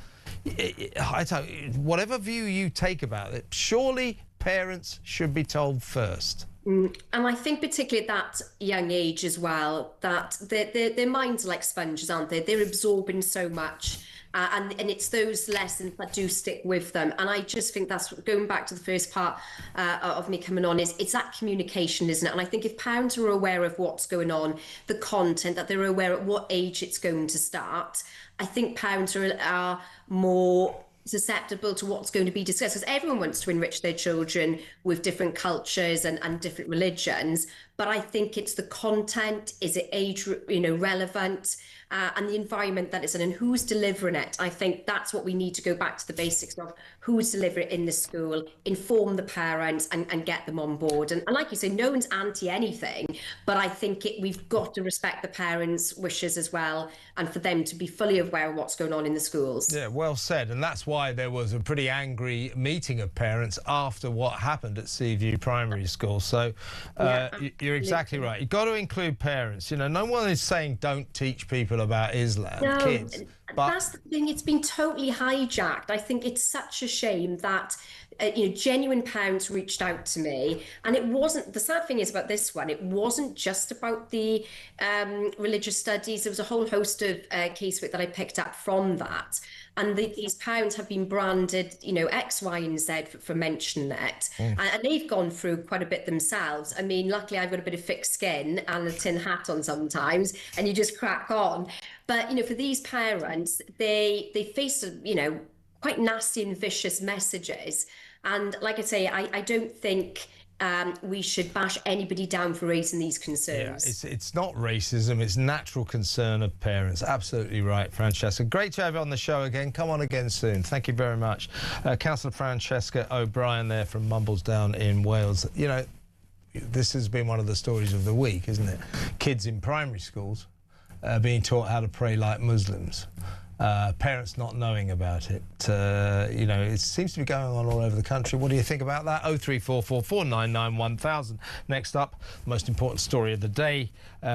I tell you, whatever view you take about it, surely parents should be told first. And I think particularly at that young age as well, that their minds are like sponges, aren't they? They're absorbing so much. And it's those lessons that do stick with them. And I just think that's going back to the first part of me coming on, it's that communication, isn't it? And I think if parents are aware of what's going on, the content, that they're aware at what age it's going to start, I think parents are more susceptible to what's going to be discussed, because everyone wants to enrich their children with different cultures and different religions. But I think it's the content, is it age relevant, and the environment that it's in and who's delivering it. I think that's what we need to go back to the basics of: who's delivering it in the school, inform the parents and get them on board. And like you say, no one's anti anything, but I think we've got to respect the parents' wishes as well, and for them to be fully aware of what's going on in the schools. Yeah, well said. And that's why there was a pretty angry meeting of parents after what happened at Seaview Primary School. So you're exactly right. You've got to include parents. No one is saying don't teach people about Islam, kids. But that's the thing, it's been totally hijacked. I think it's such a shame that genuine parents reached out to me, and it wasn't, the sad thing is about this one, it wasn't just about the religious studies. There was a whole host of casework that I picked up from that. And these parents have been branded, X, Y, and Z for mentioning it. And they've gone through quite a bit themselves. I mean, luckily I've got a bit of thick skin and a tin hat on sometimes, and you just crack on. But, for these parents, they face, quite nasty and vicious messages. And like I say, I don't think we should bash anybody down for raising these concerns. Yeah, it's not racism, it's natural concern of parents. Absolutely right, Francesca. Great to have you on the show again. Come on again soon. Thank you very much. Councillor Francesca O'Brien there from Mumblesdown in Wales. This has been one of the stories of the week, isn't it? Kids in primary schools being taught how to pray like Muslims. Parents not knowing about it. It seems to be going on all over the country. What do you think about that? 0344 499 1000. Next up, most important story of the day.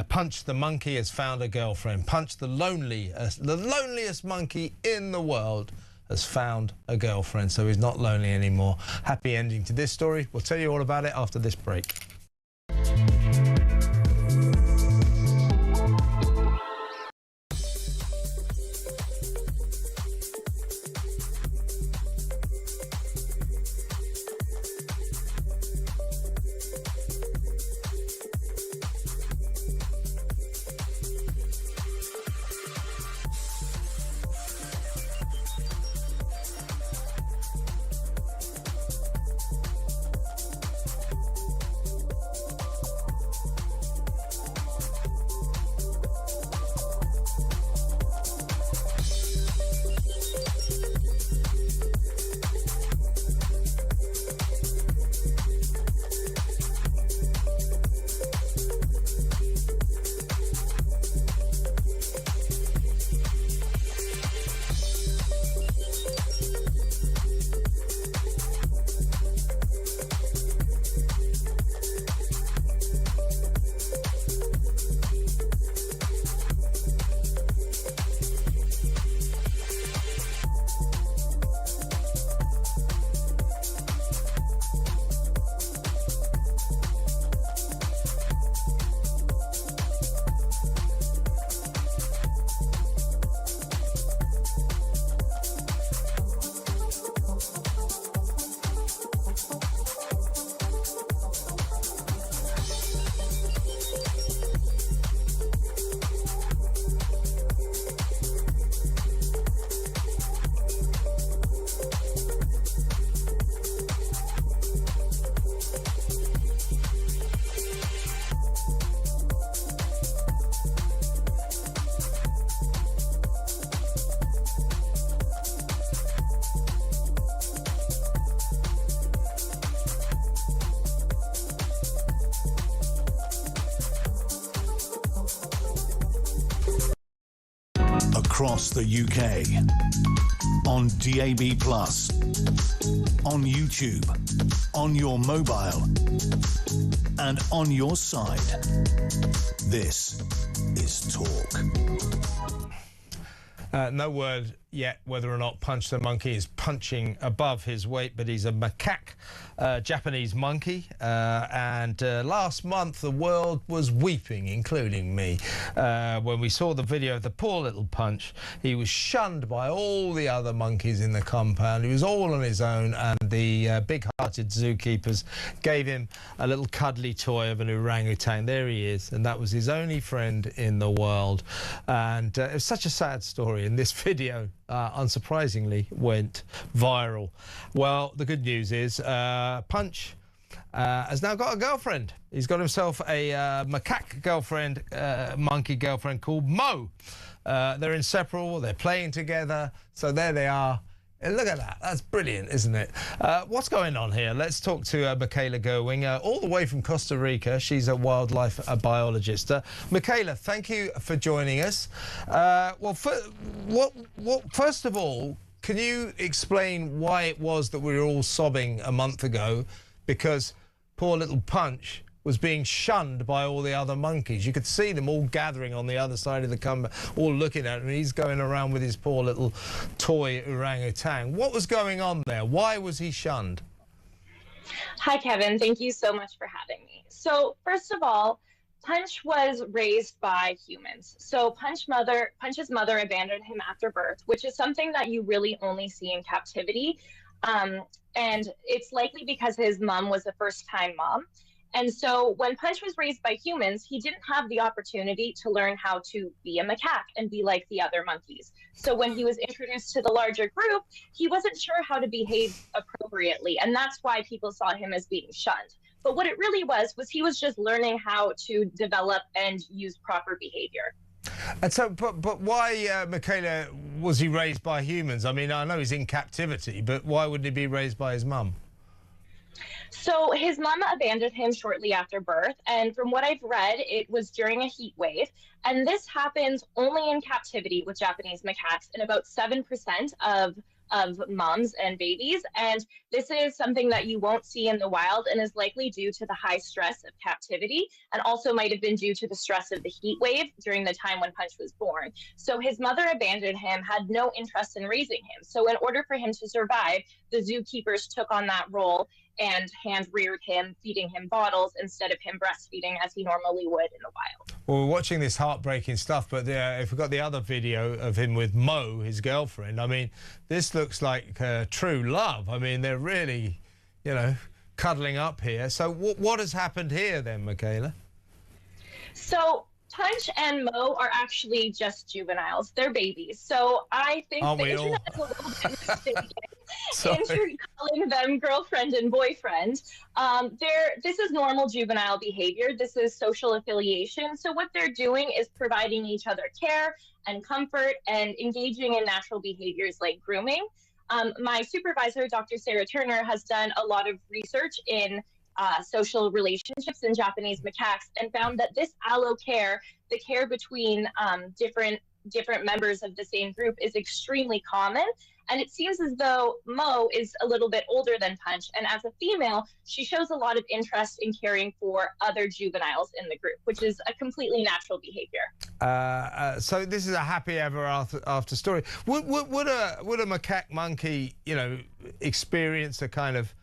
Punch the monkey has found a girlfriend. Punch the loneliest monkey in the world has found a girlfriend, so he's not lonely anymore. Happy ending to this story. We'll tell you all about it after this break. Across the UK, on DAB+, on YouTube, on your mobile, and on your side. This is Talk. No word yet whether or not Punch the Monkey is punching above his weight, but he's a macaque Japanese monkey. And last month the world was weeping, including me, when we saw the video of the poor little Punch. He was shunned by all the other monkeys in the compound. He was all on his own, and the big-hearted zookeepers gave him a little cuddly toy of an orangutan. There he is, and that was his only friend in the world. And it was such a sad story, and this video unsurprisingly went viral. Well, the good news is Punch has now got a girlfriend. He's got himself a macaque girlfriend, monkey girlfriend called Mo. They're inseparable, they're playing together, so there they are. And look at that, that's brilliant, isn't it? What's going on here? Let's talk to Michaela Gerwing, all the way from Costa Rica. She's a wildlife biologist. Michaela, thank you for joining us. First of all, can you explain why it was that we were all sobbing a month ago? Because poor little Punch was being shunned by all the other monkeys. You could see them all gathering on the other side of the cumber, all looking at him. He's going around with his poor little toy orangutan. What was going on there? Why was he shunned? Hi, Kevin. Thank you so much for having me. So, first of all, Punch was raised by humans. So Punch's mother abandoned him after birth, which is something that you really only see in captivity. And it's likely because his mom was a first-time mom. And so when Punch was raised by humans, he didn't have the opportunity to learn how to be a macaque and be like the other monkeys. So when he was introduced to the larger group, he wasn't sure how to behave appropriately. And that's why people saw him as being shunned. But what it really was he was just learning how to develop and use proper behavior. And so, but why, Michaela, was he raised by humans? I mean, I know he's in captivity, but why wouldn't he be raised by his mum? So his mom abandoned him shortly after birth, and from what I've read, it was during a heat wave. And this happens only in captivity with Japanese macaques in about 7% of moms and babies. And this is something that you won't see in the wild and is likely due to the high stress of captivity, and also might have been due to the stress of the heat wave during the time when Punch was born. So his mother abandoned him, had no interest in raising him. So in order for him to survive, the zookeepers took on that role and hand-reared him, feeding him bottles instead of him breastfeeding as he normally would in the wild. Well, we're watching this heartbreaking stuff, but if we've got the other video of him with Mo, his girlfriend, I mean, this looks like true love. I mean, they're really, you know, cuddling up here. So what has happened here then, Michaela? So Punch and Mo are actually just juveniles. They're babies. So I think the internet is a little bit mistaken in calling them girlfriend and boyfriend. This is normal juvenile behavior. This is social affiliation. So what they're doing is providing each other care and comfort and engaging in natural behaviors like grooming. My supervisor, Dr. Sarah Turner, has done a lot of research in social relationships in Japanese macaques and found that this allo care, the care between different members of the same group, is extremely common. And it seems as though Mo is a little bit older than Punch, and as a female, she shows a lot of interest in caring for other juveniles in the group, which is a completely natural behavior. So this is a happy ever after story. Would a macaque monkey, you know, experience a kind of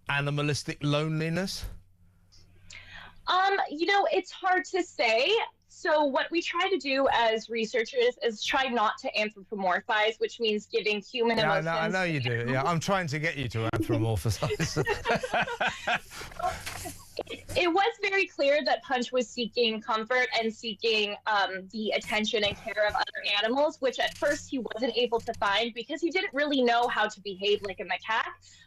animalistic loneliness? You know, it's hard to say. So what we try to do as researchers is try not to anthropomorphize, which means giving human emotions. I know you do. Yeah, I'm trying to get you to anthropomorphize. It was very clear that Punch was seeking comfort and seeking the attention and care of other animals, which at first he wasn't able to find because he didn't really know how to behave like a macaque.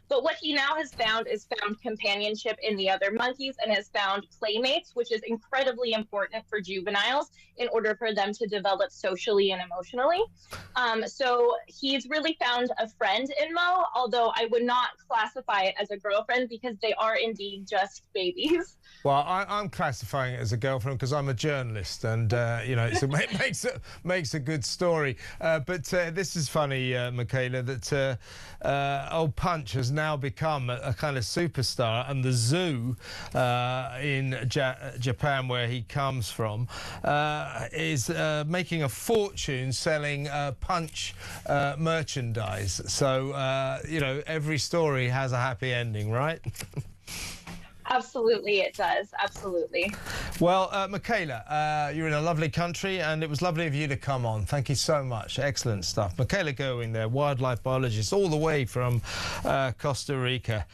But what he now has found is companionship in the other monkeys and has found playmates, which is incredibly important for juveniles in order for them to develop socially and emotionally. So he's really found a friend in Mo, although I would not classify it as a girlfriend because they are indeed just babies. Well, I'm classifying it as a girlfriend because I'm a journalist, and you know, it makes a good story. But this is funny, Michaela, that old Punch has now become a kind of superstar, and the zoo in Japan, where he comes from, is making a fortune selling Punch merchandise. So you know, every story has a happy ending, right? Absolutely, it does. Absolutely. Well, Michaela, you're in a lovely country, and it was lovely of you to come on. Thank you so much. Excellent stuff. Michaela Gerwing there, wildlife biologist, all the way from Costa Rica.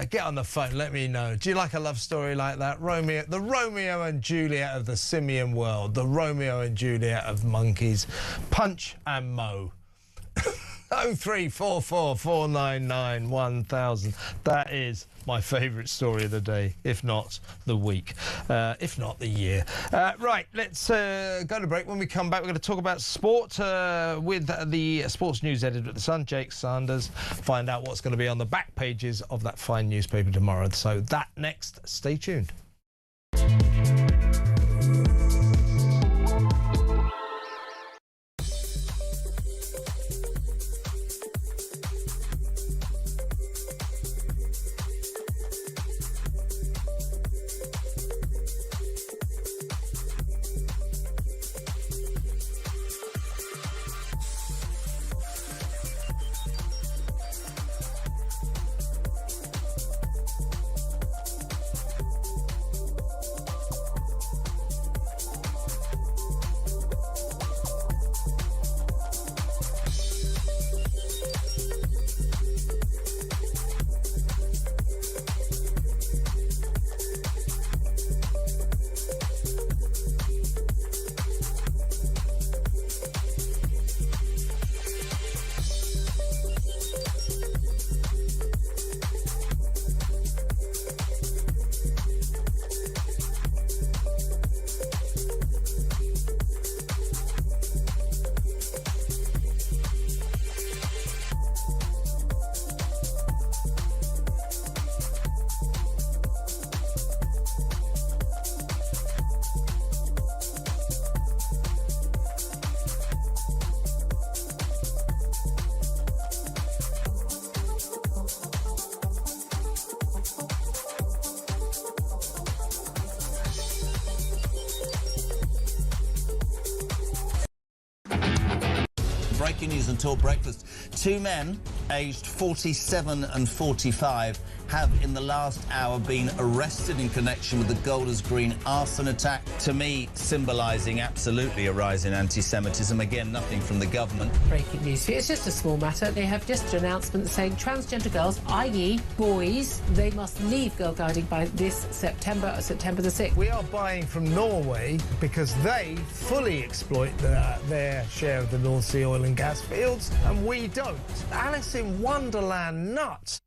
Get on the phone, let me know. Do you like a love story like that? The Romeo and Juliet of the simian world, the Romeo and Juliet of monkeys, Punch and Mo. 0344 499 1000. That is my favourite story of the day, if not the week, if not the year. Right, let's go to break. When we come back, we're going to talk about sport with the sports news editor at The Sun, Jake Sanders. Find out what's going to be on the back pages of that fine newspaper tomorrow. So that next, stay tuned. breaking news on Talk Breakfast. Two men aged 47 and 45 have in the last hour been arrested in connection with the Golders Green arson attack, to me symbolising absolutely a rise in anti-Semitism. Again, nothing from the government. Breaking news for you. It's just a small matter. They have just an announcement saying transgender girls, i.e. boys, they must leave girl guiding by this September, September the 6th. We are buying from Norway because they fully exploit their share of the North Sea oil and gas fields, and we don't. Alice in Wonderland nuts.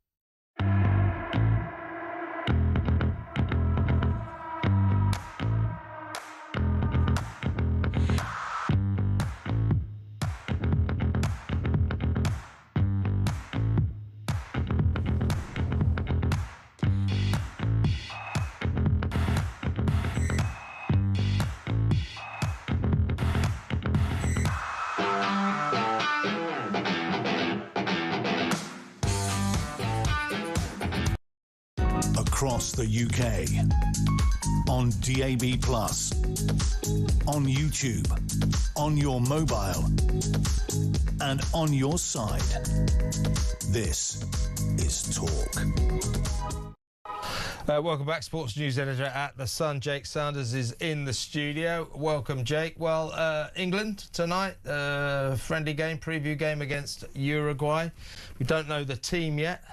Across the UK, on DAB+, on YouTube, on your mobile, and on your side. This is Talk. Welcome back. Sports news editor at The Sun, Jake Sanders, is in the studio. Welcome, Jake. Well, England tonight, friendly game, preview game against Uruguay. We don't know the team yet.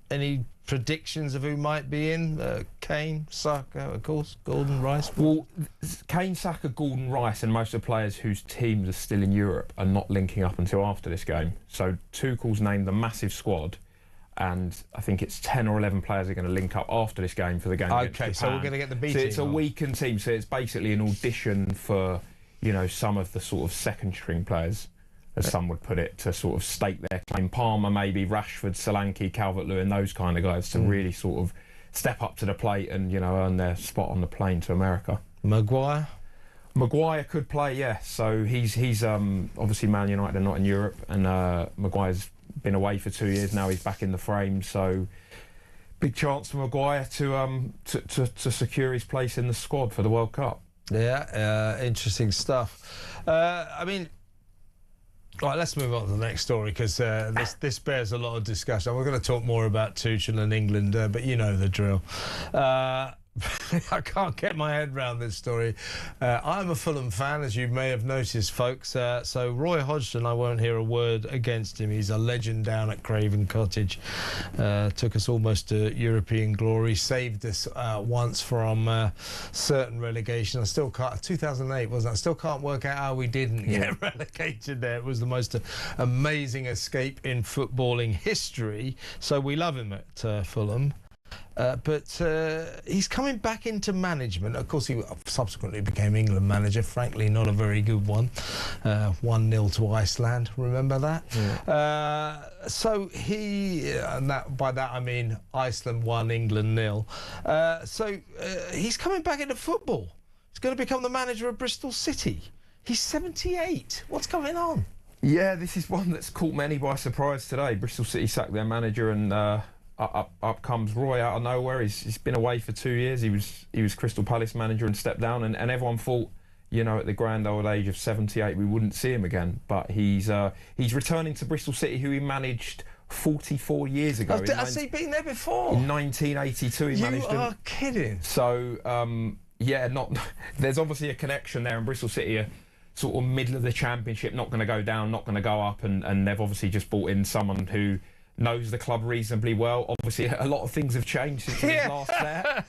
Any predictions of who might be in? Kane, Saka, of course, Gordon, Rice? Well, Kane, Saka, Gordon, Rice and most of the players whose teams are still in Europe are not linking up until after this game. So Tuchel's named a massive squad, and I think it's 10 or 11 players are going to link up after this game for the game against Japan. So we're going to get the B team. So it's a weakened team, so it's basically an audition for, you know, some of the sort of second-string players, as some would put it, to sort of stake their claim. Palmer, maybe, Rashford, Solanke, Calvert-Lewin, those kind of guys to really sort of step up to the plate and, you know, earn their spot on the plane to America. Maguire could play, yeah. So he's obviously Man United are not in Europe, and Maguire's been away for 2 years now. He's back in the frame, so big chance for Maguire to secure his place in the squad for the World Cup. Yeah, interesting stuff. I mean, right, let's move on to the next story, because this bears a lot of discussion. We're going to talk more about Tuchel and England, but you know the drill. I can't get my head around this story. I'm a Fulham fan, as you may have noticed, folks. So Roy Hodgson, I won't hear a word against him. He's a legend down at Craven Cottage. Took us almost to European glory. Saved us once from certain relegation. I still can't. 2008 wasn't it? I still can't work out how we didn't get relegated there. It was the most amazing escape in footballing history. So we love him at Fulham. But he's coming back into management. Of course, he subsequently became England manager. Frankly, not a very good one. 1-0 to Iceland. Remember that? Yeah. So he, and by that I mean Iceland 1, England 0. So he's coming back into football. He's going to become the manager of Bristol City. He's 78. What's going on? Yeah, this is one that's caught many by surprise today. Bristol City sacked their manager, and up comes Roy out of nowhere. He's been away for 2 years. He was Crystal Palace manager and stepped down, and everyone thought, you know, at the grand old age of 78 we wouldn't see him again. But he's returning to Bristol City, who he managed 44 years ago. Has he been there before? In 1982 he managed him. You are kidding. So yeah, there's obviously a connection there, and Bristol City are sort of middle of the championship, not going to go down, not going to go up, and they've obviously just brought in someone who knows the club reasonably well. Obviously, a lot of things have changed since he was last there,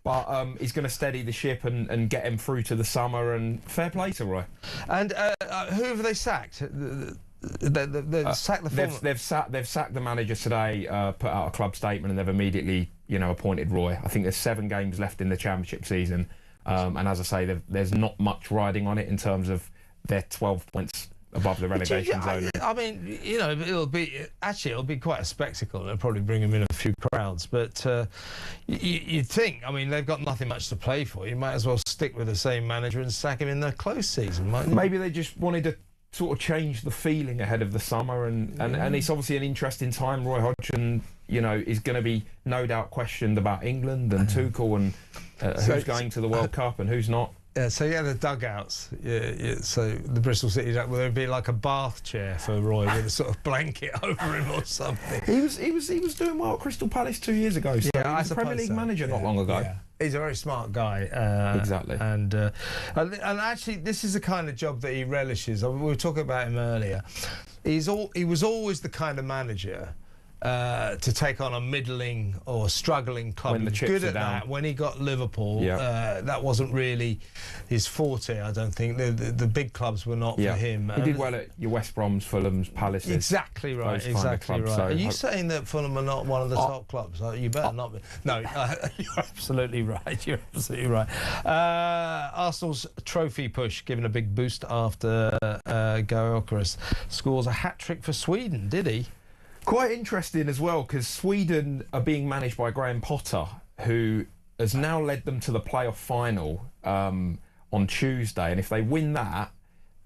but he's going to steady the ship and get him through to the summer, and fair play to Roy. And who have they sacked? They've sacked the they've sacked the manager today, put out a club statement, and they've immediately, you know, appointed Roy. I think there's 7 games left in the championship season, and as I say, there's not much riding on it in terms of their 12 points above the relegation zone. I mean, you know, it'll be quite a spectacle. They'll probably bring him in a few crowds, but you'd think, I mean, they've got nothing much to play for. You might as well stick with the same manager and sack him in the close season, mightn't you? Maybe they just wanted to sort of change the feeling ahead of the summer, and it's obviously an interesting time. Roy Hodgson, you know, is going to be no doubt questioned about England and Tuchel and who's going to the World Cup and who's not. So yeah, the dugouts. Yeah, so the Bristol City dugout, well, there'd be like a bath chair for Roy with a sort of blanket over him or something. He was doing well at Crystal Palace 2 years ago. So yeah, he was a Premier League manager not long ago. Yeah. He's a very smart guy. Exactly. And actually, this is the kind of job that he relishes. I mean, we were talking about him earlier. He was always the kind of manager to take on a middling or struggling club. When the chips good are at down. that. When he got Liverpool, Yeah. that wasn't really his forte, I don't think. The big clubs were not for him. He did well at your West Broms, Fulhams, Palaces. Exactly right, those kind of exactly clubs, right. so Are you saying that Fulham are not one of the top clubs? You better not be. No, you're absolutely right. You're absolutely right. Arsenal's trophy push given a big boost after Gyökeres scores a hat-trick for Sweden, did he? Quite interesting as well, because Sweden are being managed by Graham Potter, who has now led them to the playoff final on Tuesday. And if they win that,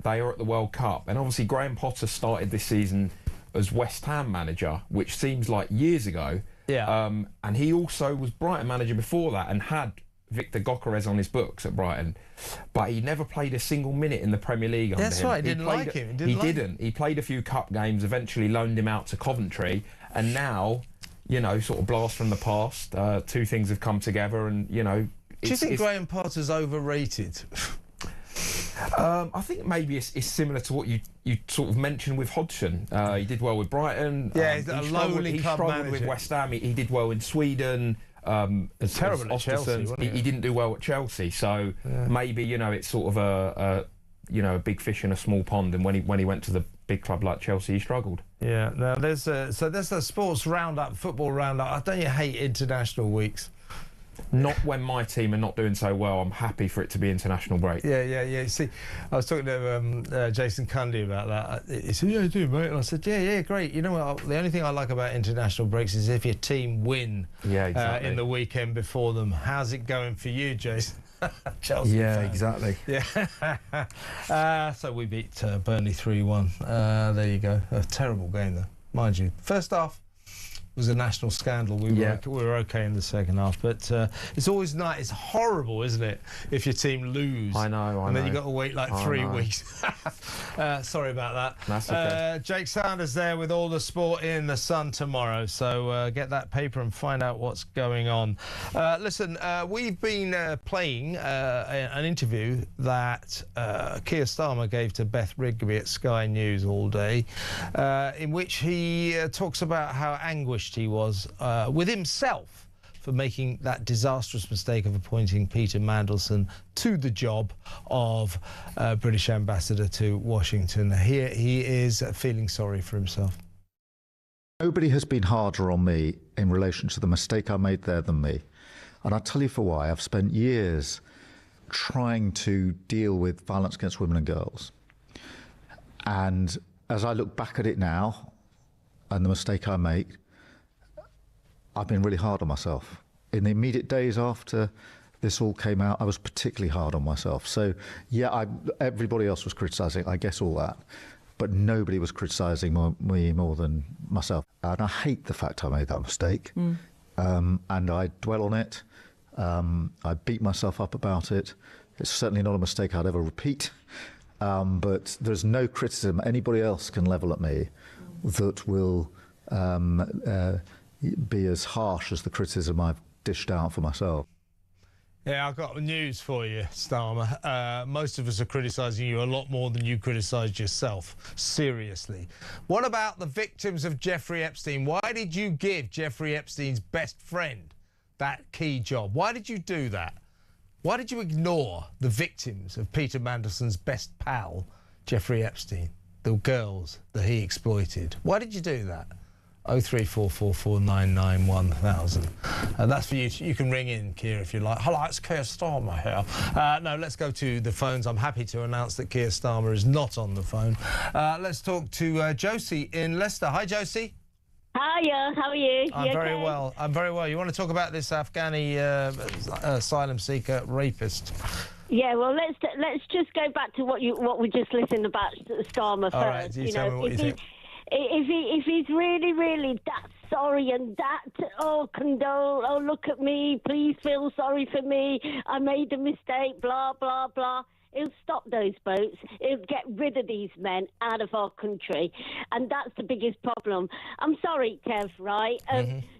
they are at the World Cup. And obviously Graham Potter started this season as West Ham manager, which seems like years ago. Yeah. And he also was Brighton manager before that and had Victor Gyökeres on his books at Brighton, but he never played a single minute in the Premier League under him. That's right, he didn't like him. He didn't. He played a few cup games, eventually loaned him out to Coventry, and now, you know, sort of blast from the past. Two things have come together, and, you know... Do you think Graham Potter's overrated? I think maybe it's similar to what you sort of mentioned with Hodgson. He did well with Brighton. Yeah, he's a lowly club manager. He struggled with West Ham. He did well in Sweden. Terrible at Chelsea, wasn't he didn't do well at Chelsea, so maybe, you know, it's sort of a big fish in a small pond, and when he went to the big club like Chelsea, he struggled. Yeah. Now there's the sports roundup, football roundup. Don't you hate international weeks? Not when my team are not doing so well. I'm happy for it to be international break. Yeah. See, I was talking to Jason Cundy about that. He said, "Yeah, I do, mate." And I said, "Yeah, great. You know what? The only thing I like about international breaks is if your team win in the weekend before them." How's it going for you, Jason? Chelsea fan. Exactly. Yeah. So we beat Burnley 3-1. There you go. A terrible game, though, mind you. First half was a national scandal. We were okay in the second half, but it's always nice. It's horrible, isn't it, if your team lose? I know. And then you got to wait like 3 weeks. Sorry about that. That's okay. Jake Sanders there with all the sport in the Sun tomorrow. So get that paper and find out what's going on. Listen, we've been playing an interview that Keir Starmer gave to Beth Rigby at Sky News all day, in which he talks about how anguished he was with himself for making that disastrous mistake of appointing Peter Mandelson to the job of British ambassador to Washington. Here he is feeling sorry for himself. Nobody has been harder on me in relation to the mistake I made there than me. And I'll tell you for why. I've spent years trying to deal with violence against women and girls. And as I look back at it now and the mistake I make, I've been really hard on myself. In the immediate days after this all came out, I was particularly hard on myself. So, yeah, everybody else was criticising, I guess, all that. But nobody was criticising me more than myself. And I hate the fact I made that mistake. And I dwell on it. I beat myself up about it. It's certainly not a mistake I'd ever repeat. But there's no criticism anybody else can level at me that will be as harsh as the criticism I've dished out for myself. Yeah, I've got news for you, Starmer. Most of us are criticising you a lot more than you criticised yourself. Seriously. What about the victims of Jeffrey Epstein? Why did you give Jeffrey Epstein's best friend that key job? Why did you do that? Why did you ignore the victims of Peter Mandelson's best pal, Jeffrey Epstein, the girls that he exploited? Why did you do that? 03444991000. That's for you. You can ring in, Keir, if you like. Hello, it's Keir Starmer here. No, let's go to the phones. I'm happy to announce that Keir Starmer is not on the phone. Let's talk to Josie in Leicester. Hi, Josie. Hiya, how are you? I'm very well. I'm very well. You want to talk about this Afghani asylum seeker rapist? Yeah, well, let's just go back to what we just listened about Starmer first. All right, you tell me what you think. If he's really, really that sorry and that. Oh, condole. Oh, look at me. Please feel sorry for me. I made a mistake. Blah, blah, blah. It'll stop those boats. It'll get rid of these men out of our country. And that's the biggest problem. I'm sorry, Kev, right?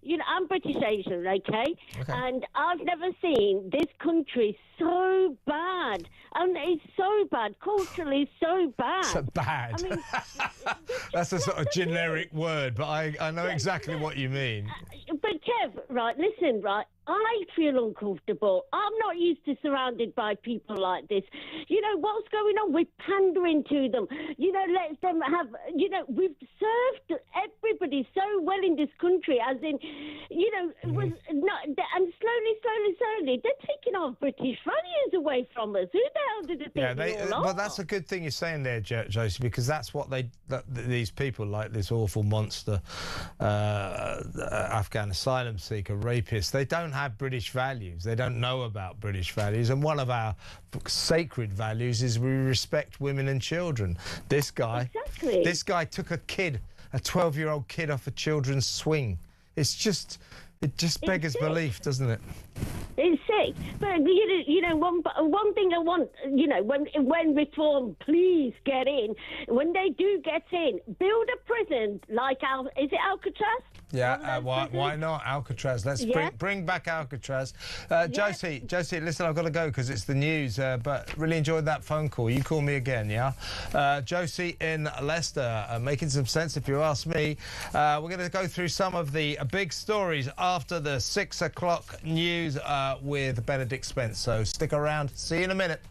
You know, I'm British Asian, okay? And I've never seen this country so bad. And it's so bad. Culturally, so bad. So bad. I mean, that's a sort of generic word, but I know exactly what you mean. But Kev, right, listen, right, I feel uncomfortable. I'm not used to surrounded by people like this. You know, what's going on? We're pandering to them. You know, let them have, you know, we've served everybody so well in this country, as in, you know, it was not, and slowly, they're taking our British values away from us. Who the hell did they think we all are? But that's a good thing you're saying there, Josie, because that's what these people, like this awful monster Afghan asylum seeker, rapist, they don't have British values. They don't know about British values, and one of our sacred values is we respect women and children. This guy took a 12-year-old kid off a children's swing. It just beggars belief, doesn't it? It's sick. But you know, one thing I want, you know, when reform, please get in. When they do get in, build a prison like is it Alcatraz? Yeah, why not Alcatraz? Let's bring back Alcatraz. Josie, listen, I've got to go because it's the news, but really enjoyed that phone call. You call me again, yeah? Josie in Leicester, making some sense if you ask me. We're going to go through some of the big stories after the 6 o'clock news with Benedict Spence. So stick around. See you in a minute.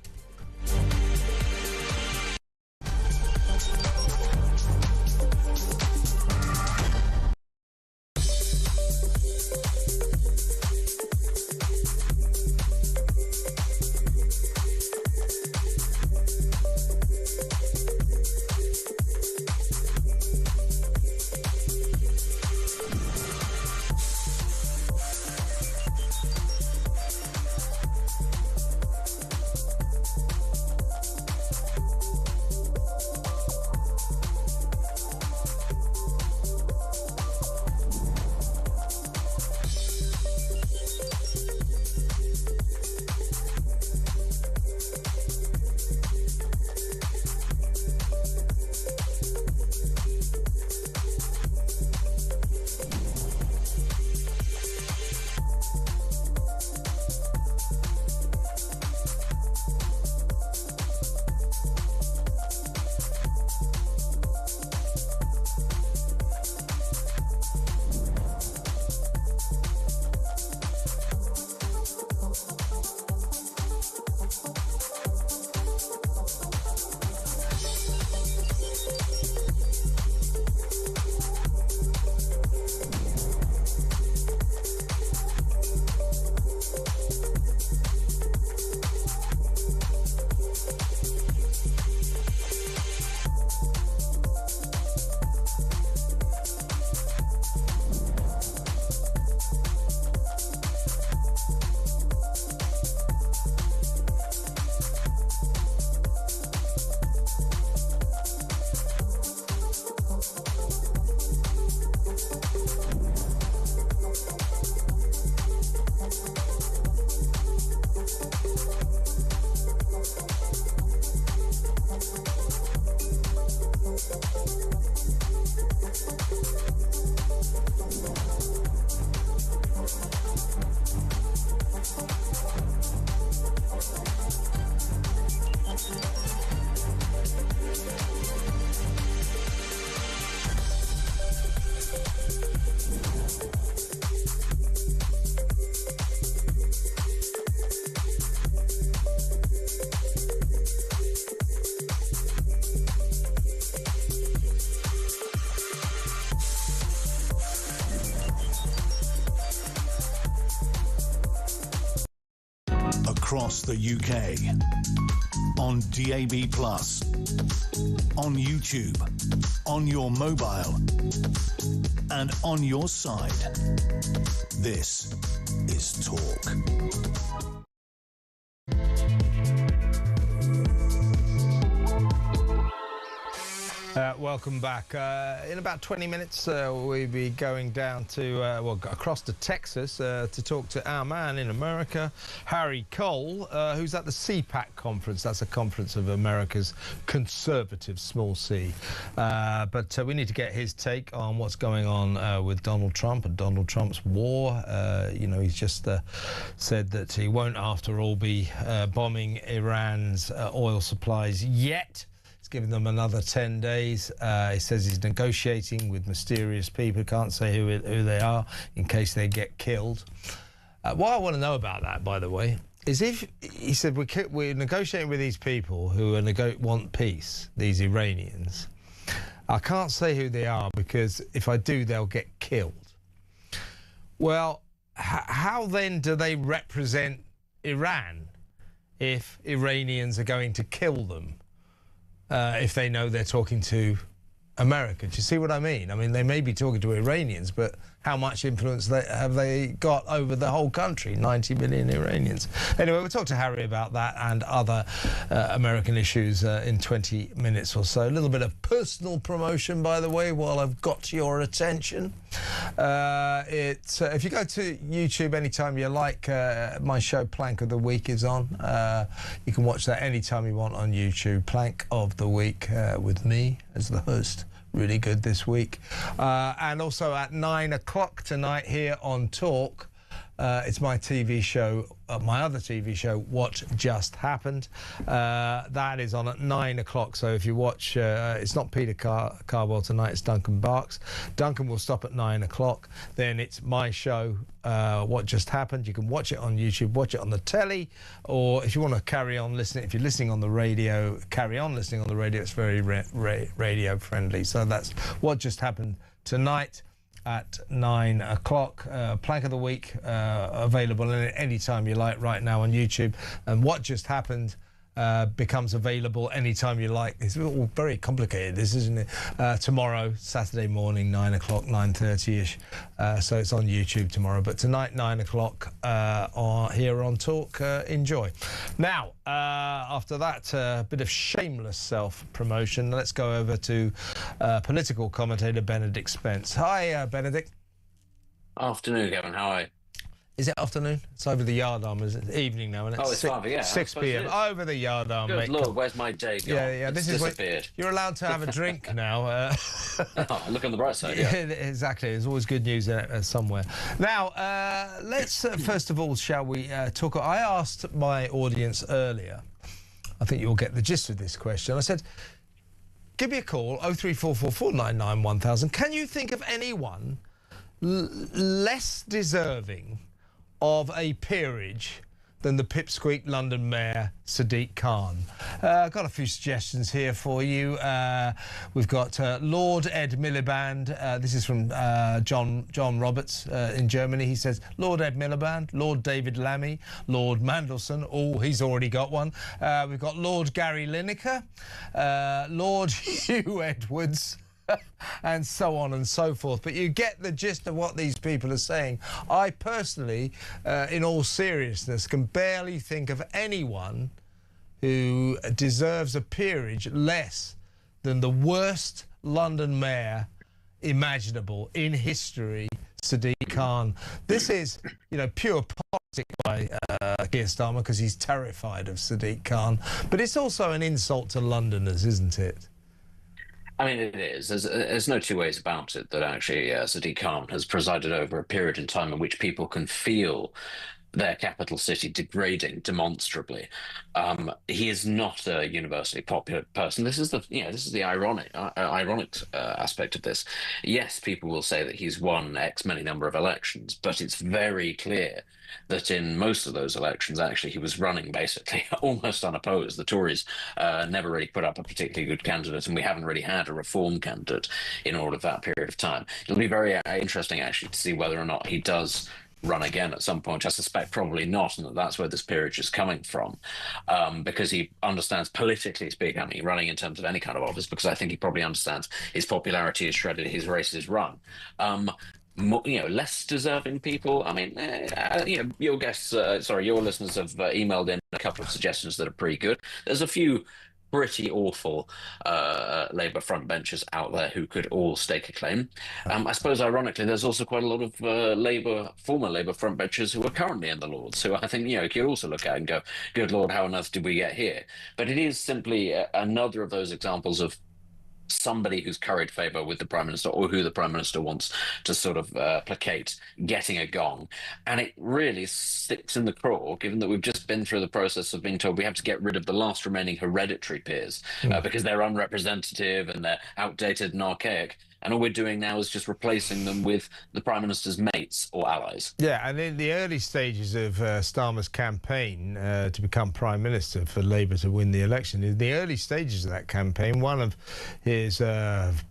Across the UK, on DAB+, on YouTube, on your mobile, and on your side. This is Talk. Welcome back. In about 20 minutes, we'll be going down to, across to Texas to talk to our man in America, Harry Cole, who's at the CPAC conference. That's a conference of America's conservative, small c. But we need to get his take on what's going on with Donald Trump and Donald Trump's war. He's just said that he won't, after all, be bombing Iran's oil supplies yet. He's giving them another 10 days. He says he's negotiating with mysterious people. Can't say who they are in case they get killed. What I want to know about that, by the way, is if he said we're negotiating with these people who want peace, these Iranians. I can't say who they are because if I do, they'll get killed. Well, how then do they represent Iran if Iranians are going to kill them? If they know they're talking to America. Do you see what I mean? I mean, they may be talking to Iranians, but how much influence have they got over the whole country? 90 million Iranians. Anyway, we'll talk to Harry about that and other American issues in 20 minutes or so. A little bit of personal promotion, by the way, while I've got your attention. If you go to YouTube anytime you like, my show Plank of the Week is on. You can watch that anytime you want on YouTube. Plank of the Week with me as the host. Really good this week. And also at 9 o'clock tonight here on Talk, it's my TV show, my other TV show, What Just Happened. That is on at 9 o'clock. So if you watch, it's not Peter Carwell tonight, it's Duncan Barks. Duncan will stop at 9 o'clock. Then it's my show, What Just Happened. You can watch it on YouTube, watch it on the telly, or if you want to carry on listening, if you're listening on the radio, carry on listening on the radio. It's very radio friendly. So that's What Just Happened tonight at 9 o'clock. Plank of the Week available any time you like right now on YouTube. And What Just Happened becomes available anytime you like. It's all very complicated, this, isn't it? Tomorrow, Saturday morning, 9 o'clock, 9:30ish. So it's on YouTube tomorrow. But tonight, 9 o'clock here on Talk. Enjoy. Now, after that bit of shameless self-promotion, let's go over to political commentator Benedict Spence. Hi, Benedict. Afternoon, Kevin. How are you? Is it afternoon? It's over the yardarm, is it? Evening now, isn't it? Oh, it's 5, yeah. 6 p.m. Over the yardarm, Good mate. Lord, where's my day gone? Yeah. It's This is disappeared. You're allowed to have a drink now. Look on the bright side, yeah. Exactly. There's always good news somewhere. Now, let's first of all, shall we talk? I asked my audience earlier. I think you'll get the gist of this question. I said, give me a call, 0344 499 1000. Can you think of anyone less deserving of a peerage than the pipsqueak London Mayor Sadiq Khan? I've got a few suggestions here for you. We've got Lord Ed Miliband. This is from John Roberts in Germany. He says, Lord Ed Miliband, Lord David Lammy, Lord Mandelson. Oh, he's already got one. We've got Lord Gary Lineker, Lord Hugh Edwards, and so on and so forth. But you get the gist of what these people are saying. I personally, in all seriousness, can barely think of anyone who deserves a peerage less than the worst London mayor imaginable in history, Sadiq Khan. This is, pure politics by Keir Starmer because he's terrified of Sadiq Khan. But it's also an insult to Londoners, isn't it? I mean, it is. There's no two ways about it that actually Sadiq Khan has presided over a period in time in which people can feel their capital city degrading demonstrably. He is not a universally popular person. This is the ironic aspect of this. Yes, people will say that he's won X many number of elections, but it's very clear that in most of those elections, actually, he was running basically almost unopposed. The Tories never really put up a particularly good candidate, and we haven't really had a reform candidate in all of that period of time. It'll be very interesting, actually, to see whether or not he does run again at some point. I suspect probably not, and that's where this peerage is coming from, because he understands, politically speaking, I mean, running in terms of any kind of office, because I think he probably understands his popularity is shredded, his race is run. Less deserving people. I mean, your listeners have emailed in a couple of suggestions that are pretty good. There's a few pretty awful Labour frontbenchers out there who could all stake a claim. I suppose, ironically, there's also quite a lot of former Labour frontbenchers who are currently in the Lords, who I think, you could also look at and go, good Lord, how on earth did we get here? But it is simply another of those examples of somebody who's curried favour with the Prime Minister, or who the Prime Minister wants to sort of placate, getting a gong. And it really sticks in the craw, given that we've just been through the process of being told we have to get rid of the last remaining hereditary peers because they're unrepresentative and they're outdated and archaic. And all we're doing now is just replacing them with the Prime Minister's mates or allies. Yeah, and in the early stages of Starmer's campaign to become Prime Minister for Labour to win the election, in the early stages of that campaign, one of his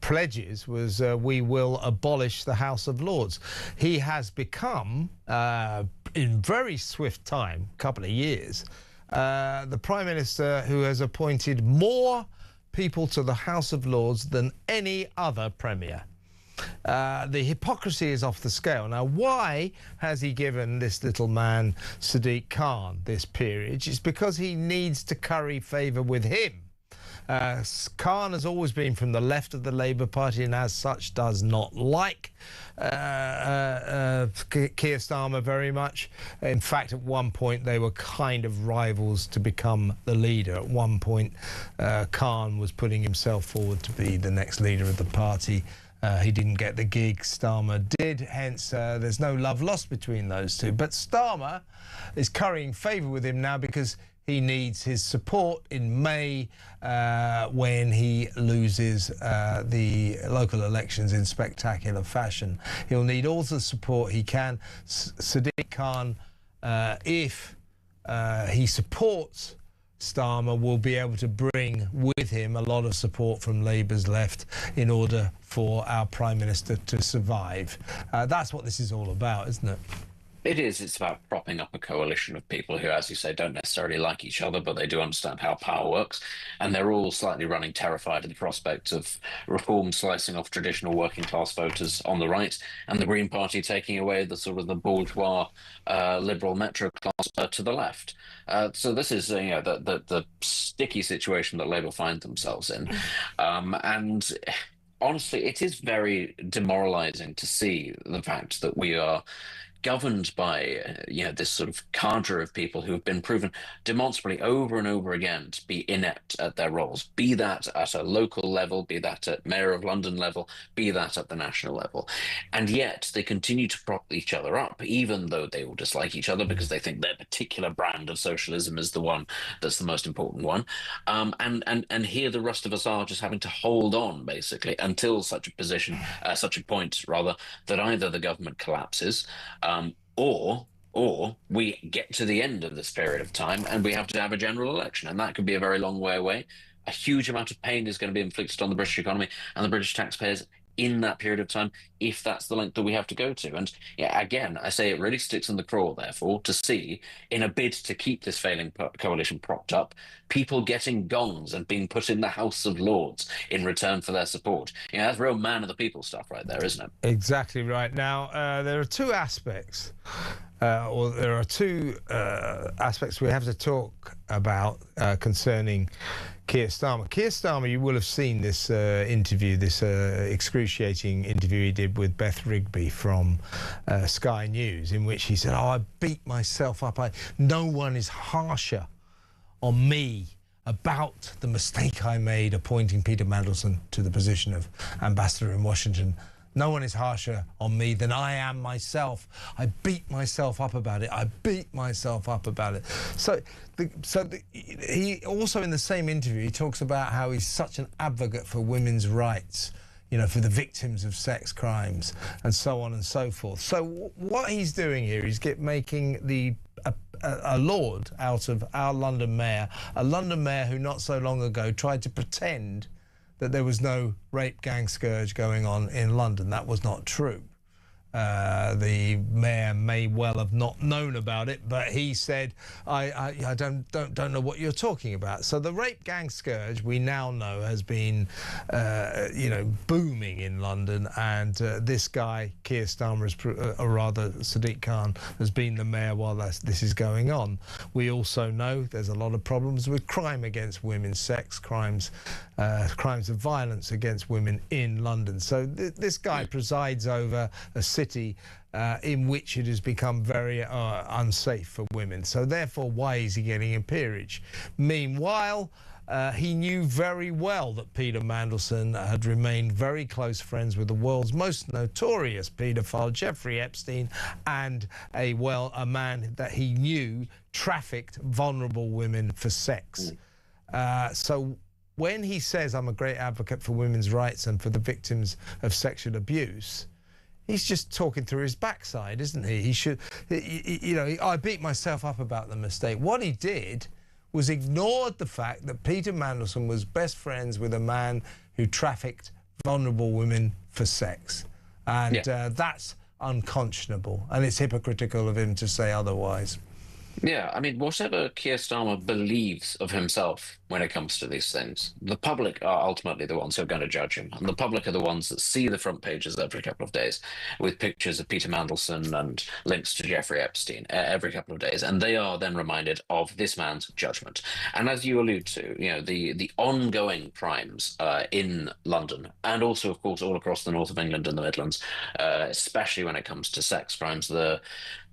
pledges was we will abolish the House of Lords. He has become, in very swift time, a couple of years, the Prime Minister who has appointed more people to the House of Lords than any other Premier. The hypocrisy is off the scale. Now, why has he given this little man, Sadiq Khan, this peerage? It's because he needs to curry favour with him. Khan has always been from the left of the Labour Party and as such does not like Keir Starmer very much. In fact, at one point they were kind of rivals to become the leader. At one point Khan was putting himself forward to be the next leader of the party. He didn't get the gig, Starmer did, hence there's no love lost between those two. But Starmer is currying favour with him now because he needs his support in May when he loses the local elections in spectacular fashion. He'll need all the support he can. Sadiq Khan, if he supports Starmer, will be able to bring with him a lot of support from Labour's left in order for our Prime Minister to survive. That's what this is all about, isn't it? It is. It's about propping up a coalition of people who, as you say, don't necessarily like each other, but they do understand how power works. And they're all slightly running terrified at the prospect of reform slicing off traditional working class voters on the right and the Green Party taking away the sort of the bourgeois liberal metro class to the left. So this is the sticky situation that Labour find themselves in. And honestly, it is very demoralising to see the fact that we are governed by this sort of cadre of people who have been proven demonstrably over and over again to be inept at their roles, be that at a local level, be that at Mayor of London level, be that at the national level. And yet they continue to prop each other up, even though they all dislike each other because they think their particular brand of socialism is the one that's the most important one. And here the rest of us are just having to hold on, basically, until such a point, that either the government collapses, or we get to the end of this period of time and we have to have a general election, and that could be a very long way away. A huge amount of pain is going to be inflicted on the British economy and the British taxpayers in that period of time, if that's the length that we have to go to. And yeah, again, I say it really sticks in the craw, therefore, to see, in a bid to keep this failing coalition propped up, people getting gongs and being put in the House of Lords in return for their support. That's real man of the people stuff right there, isn't it? Exactly right. Now, there are two aspects, we have to talk about concerning Keir Starmer. Keir Starmer, you will have seen this interview, this excruciating interview he did with Beth Rigby from Sky News, in which he said, I beat myself up. No one is harsher on me about the mistake I made appointing Peter Mandelson to the position of ambassador in Washington. No one is harsher on me than I am myself. I beat myself up about it. I beat myself up about it. He also, in the same interview, he talks about how he's such an advocate for women's rights, for the victims of sex crimes and so on and so forth. So what he's doing here is making a lord out of our London mayor, a London mayor who not so long ago tried to pretend that there was no rape gang scourge going on in London. That was not true. The mayor may well have not known about it, but he said, I don't know what you're talking about. So the rape gang scourge, we now know, has been, booming in London. And this guy, Keir Starmer, or rather Sadiq Khan, has been the mayor while this is going on. We also know there's a lot of problems with crime against women, sex crimes, crimes of violence against women in London. So this guy presides over a city in which it has become very unsafe for women. So therefore, why is he getting a peerage? Meanwhile, he knew very well that Peter Mandelson had remained very close friends with the world's most notorious paedophile, Jeffrey Epstein, and a man that he knew trafficked vulnerable women for sex. So when he says, I'm a great advocate for women's rights and for the victims of sexual abuse, he's just talking through his backside, isn't he? He should, I beat myself up about the mistake. What he did was ignored the fact that Peter Mandelson was best friends with a man who trafficked vulnerable women for sex. And that's unconscionable. And it's hypocritical of him to say otherwise. Yeah, I mean, whatever Keir Starmer believes of himself when it comes to these things, the public are ultimately the ones who are going to judge him. And the public are the ones that see the front pages every couple of days with pictures of Peter Mandelson and links to Jeffrey Epstein every couple of days. And they are then reminded of this man's judgment. And as you allude to, the ongoing crimes in London, and also, of course, all across the north of England and the Midlands, especially when it comes to sex crimes, the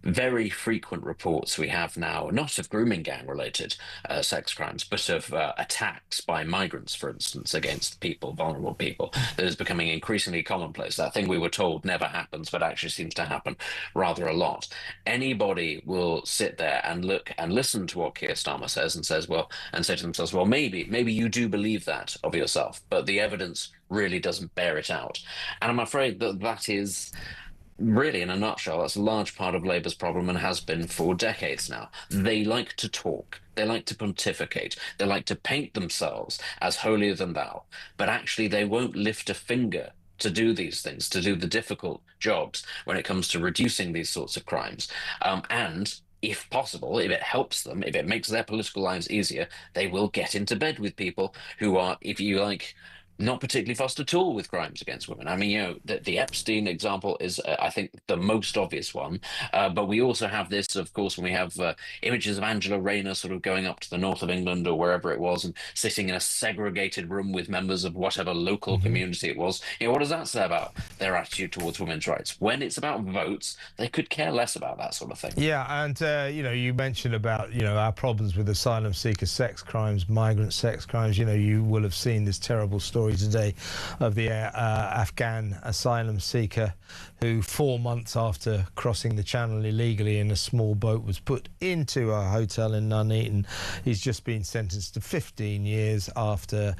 very frequent reports we have now, not of grooming gang related sex crimes, but of attacks by migrants, for instance, against people, vulnerable people, that is becoming increasingly commonplace. That thing we were told never happens, but actually seems to happen rather a lot. Anybody will sit there and look and listen to what Keir Starmer says and says, and say to themselves, well, maybe you do believe that of yourself, but the evidence really doesn't bear it out. And I'm afraid that is really, in a nutshell, that's a large part of Labour's problem and has been for decades now. They like to talk. They like to pontificate. They like to paint themselves as holier than thou. But actually, they won't lift a finger to do these things, to do the difficult jobs when it comes to reducing these sorts of crimes. And if possible, if it helps them, if it makes their political lives easier, they will get into bed with people who are, if you like, not particularly fussed at all with crimes against women. I mean, the Epstein example is, I think, the most obvious one. But we also have this, of course, when we have images of Angela Rayner sort of going up to the north of England or wherever it was and sitting in a segregated room with members of whatever local community it was. What does that say about their attitude towards women's rights? When it's about votes, they could care less about that sort of thing. Yeah, and, you mentioned about, our problems with asylum seeker sex crimes, migrant sex crimes. You will have seen this terrible story today of the Afghan asylum seeker who 4 months after crossing the channel illegally in a small boat was put into a hotel in Nuneaton. He's just been sentenced to 15 years after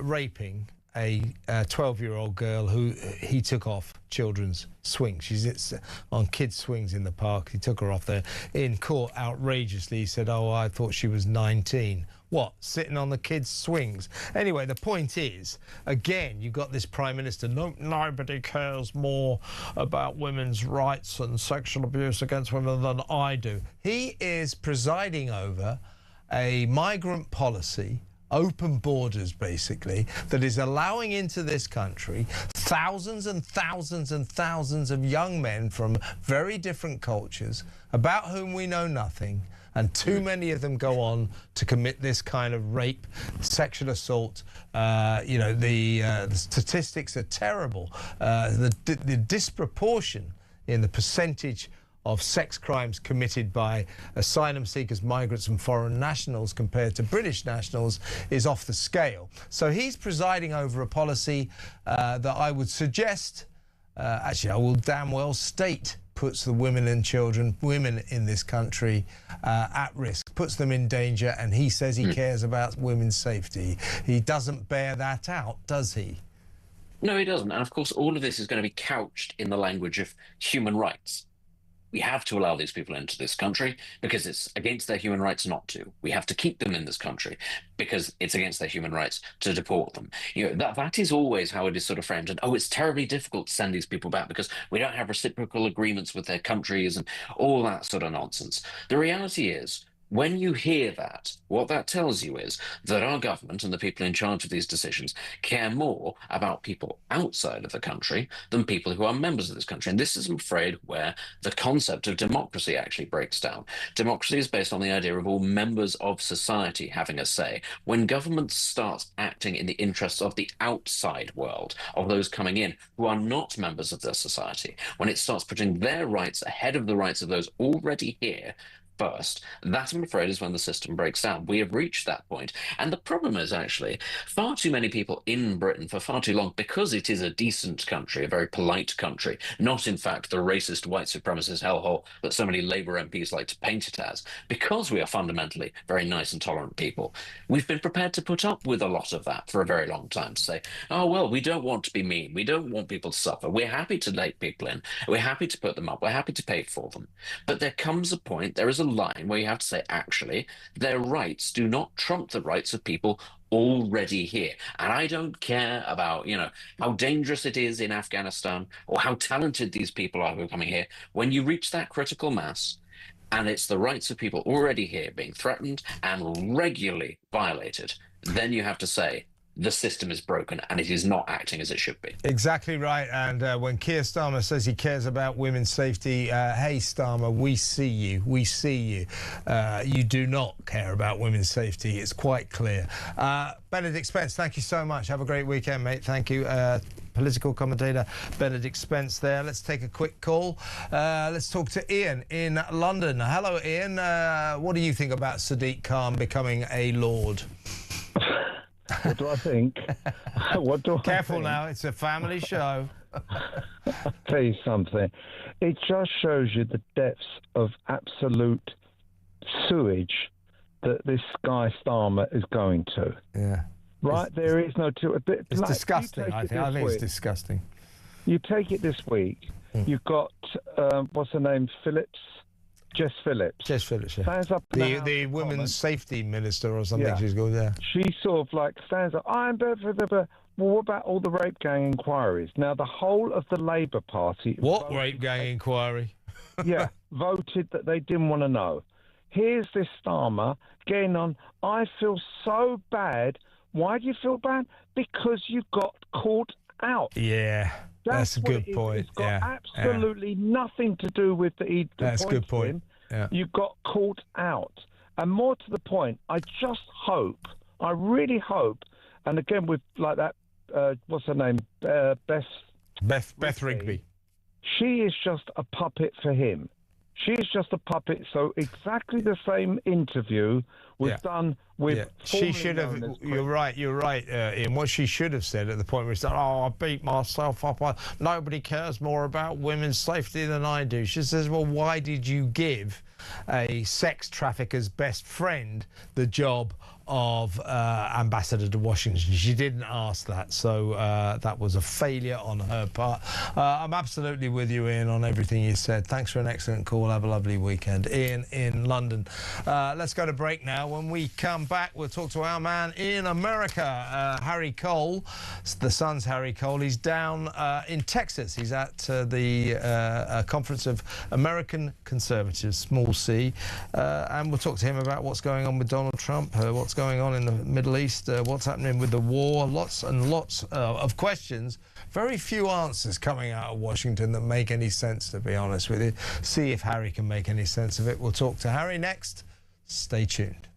raping a 12-year-old girl who he took off children's swings. She's on kids' swings in the park. He took her off there. In court, outrageously, he said, I thought she was 19. What? Sitting on the kids' swings? Anyway, the point is, again, you've got this Prime Minister, nobody cares more about women's rights and sexual abuse against women than I do. He is presiding over a migrant policy, open borders basically, that is allowing into this country thousands and thousands and thousands of young men from very different cultures about whom we know nothing, and too many of them go on to commit this kind of rape, sexual assault. The statistics are terrible. The disproportion in the percentage of sex crimes committed by asylum seekers, migrants and foreign nationals compared to British nationals is off the scale. So he's presiding over a policy that I would suggest, actually I will damn well state, puts the women and children, women in this country at risk, puts them in danger, and he says he cares about women's safety. He doesn't bear that out, does he? No, he doesn't. And of course, all of this is going to be couched in the language of human rights. We have to allow these people into this country because it's against their human rights not to. We have to keep them in this country because it's against their human rights to deport them. That is always how it is sort of framed. And it's terribly difficult to send these people back because we don't have reciprocal agreements with their countries and all that sort of nonsense. The reality is, when you hear that, what that tells you is that our government and the people in charge of these decisions care more about people outside of the country than people who are members of this country. And this is, I'm afraid, where the concept of democracy actually breaks down. Democracy is based on the idea of all members of society having a say. When government starts acting in the interests of the outside world, of those coming in who are not members of their society, when it starts putting their rights ahead of the rights of those already here, first, that, I'm afraid, is when the system breaks down. We have reached that point. And the problem is actually far too many people in Britain for far too long, because it is a decent country, a very polite country, not, in fact, the racist white supremacist hellhole that so many Labour MPs like to paint it as. Because we are fundamentally very nice and tolerant people, we've been prepared to put up with a lot of that for a very long time, to say, oh, well, we don't want to be mean. We don't want people to suffer. We're happy to let people in. We're happy to put them up. We're happy to pay for them. But there comes a point, there is a line where you have to say, actually, their rights do not trump the rights of people already here. And I don't care about, how dangerous it is in Afghanistan or how talented these people are who are coming here. When you reach that critical mass, and it's the rights of people already here being threatened and regularly violated, then you have to say, the system is broken and it is not acting as it should be. Exactly right. And when Keir Starmer says he cares about women's safety, hey, Starmer, we see you. We see you. You do not care about women's safety. It's quite clear. Benedict Spence, thank you so much. Have a great weekend, mate. Thank you. Political commentator Benedict Spence there. Let's take a quick call. Let's talk to Ian in London. Hello, Ian. What do you think about Sadiq Khan becoming a Lord? What do I think? What do I Careful think? now, it's a family show. I'll tell you something. It just shows you the depths of absolute sewage that this guy Starmer is going to. Yeah. Right? There is no... It's disgusting, I think. I think it's disgusting. You take it this week, you've got, what's her name, Jess Phillips. Jess Phillips, yeah. Stands up the women's safety minister or something she's called, yeah. She sort of like stands up, I'm better for the... Well, what about all the rape gang inquiries? Now, the whole of the Labour Party... What rape gang inquiry? voted that they didn't want to know. Here's this Starmer getting on, I feel so bad. Why do you feel bad? Because you got caught out. Yeah. That's a good point. It's got absolutely nothing to do with the That's a good point. Yeah. You got caught out. And more to the point, I just hope, I really hope, and again with like that, what's her name? Beth Rigby. She is just a puppet for him. She is just a puppet. So exactly the same interview was done with... She should have... You're right, Ian. What she should have said at the point where she said, I beat myself up. Nobody cares more about women's safety than I do. She says, well, why did you give a sex trafficker's best friend the job of ambassador to Washington? She didn't ask that, so that was a failure on her part. I'm absolutely with you, Ian, on everything you said. Thanks for an excellent call. Have a lovely weekend. Ian in London. Let's go to break now. When we come back, we'll talk to our man in America, Harry Cole, the Sun's Harry Cole. He's down in Texas. He's at the Conference of American Conservatives, small c, and we'll talk to him about what's going on with Donald Trump, what's going on in the Middle East, what's happening with the war, lots and lots of questions, very few answers coming out of Washington that make any sense, to be honest with you. See if Harry can make any sense of it. We'll talk to Harry next. Stay tuned.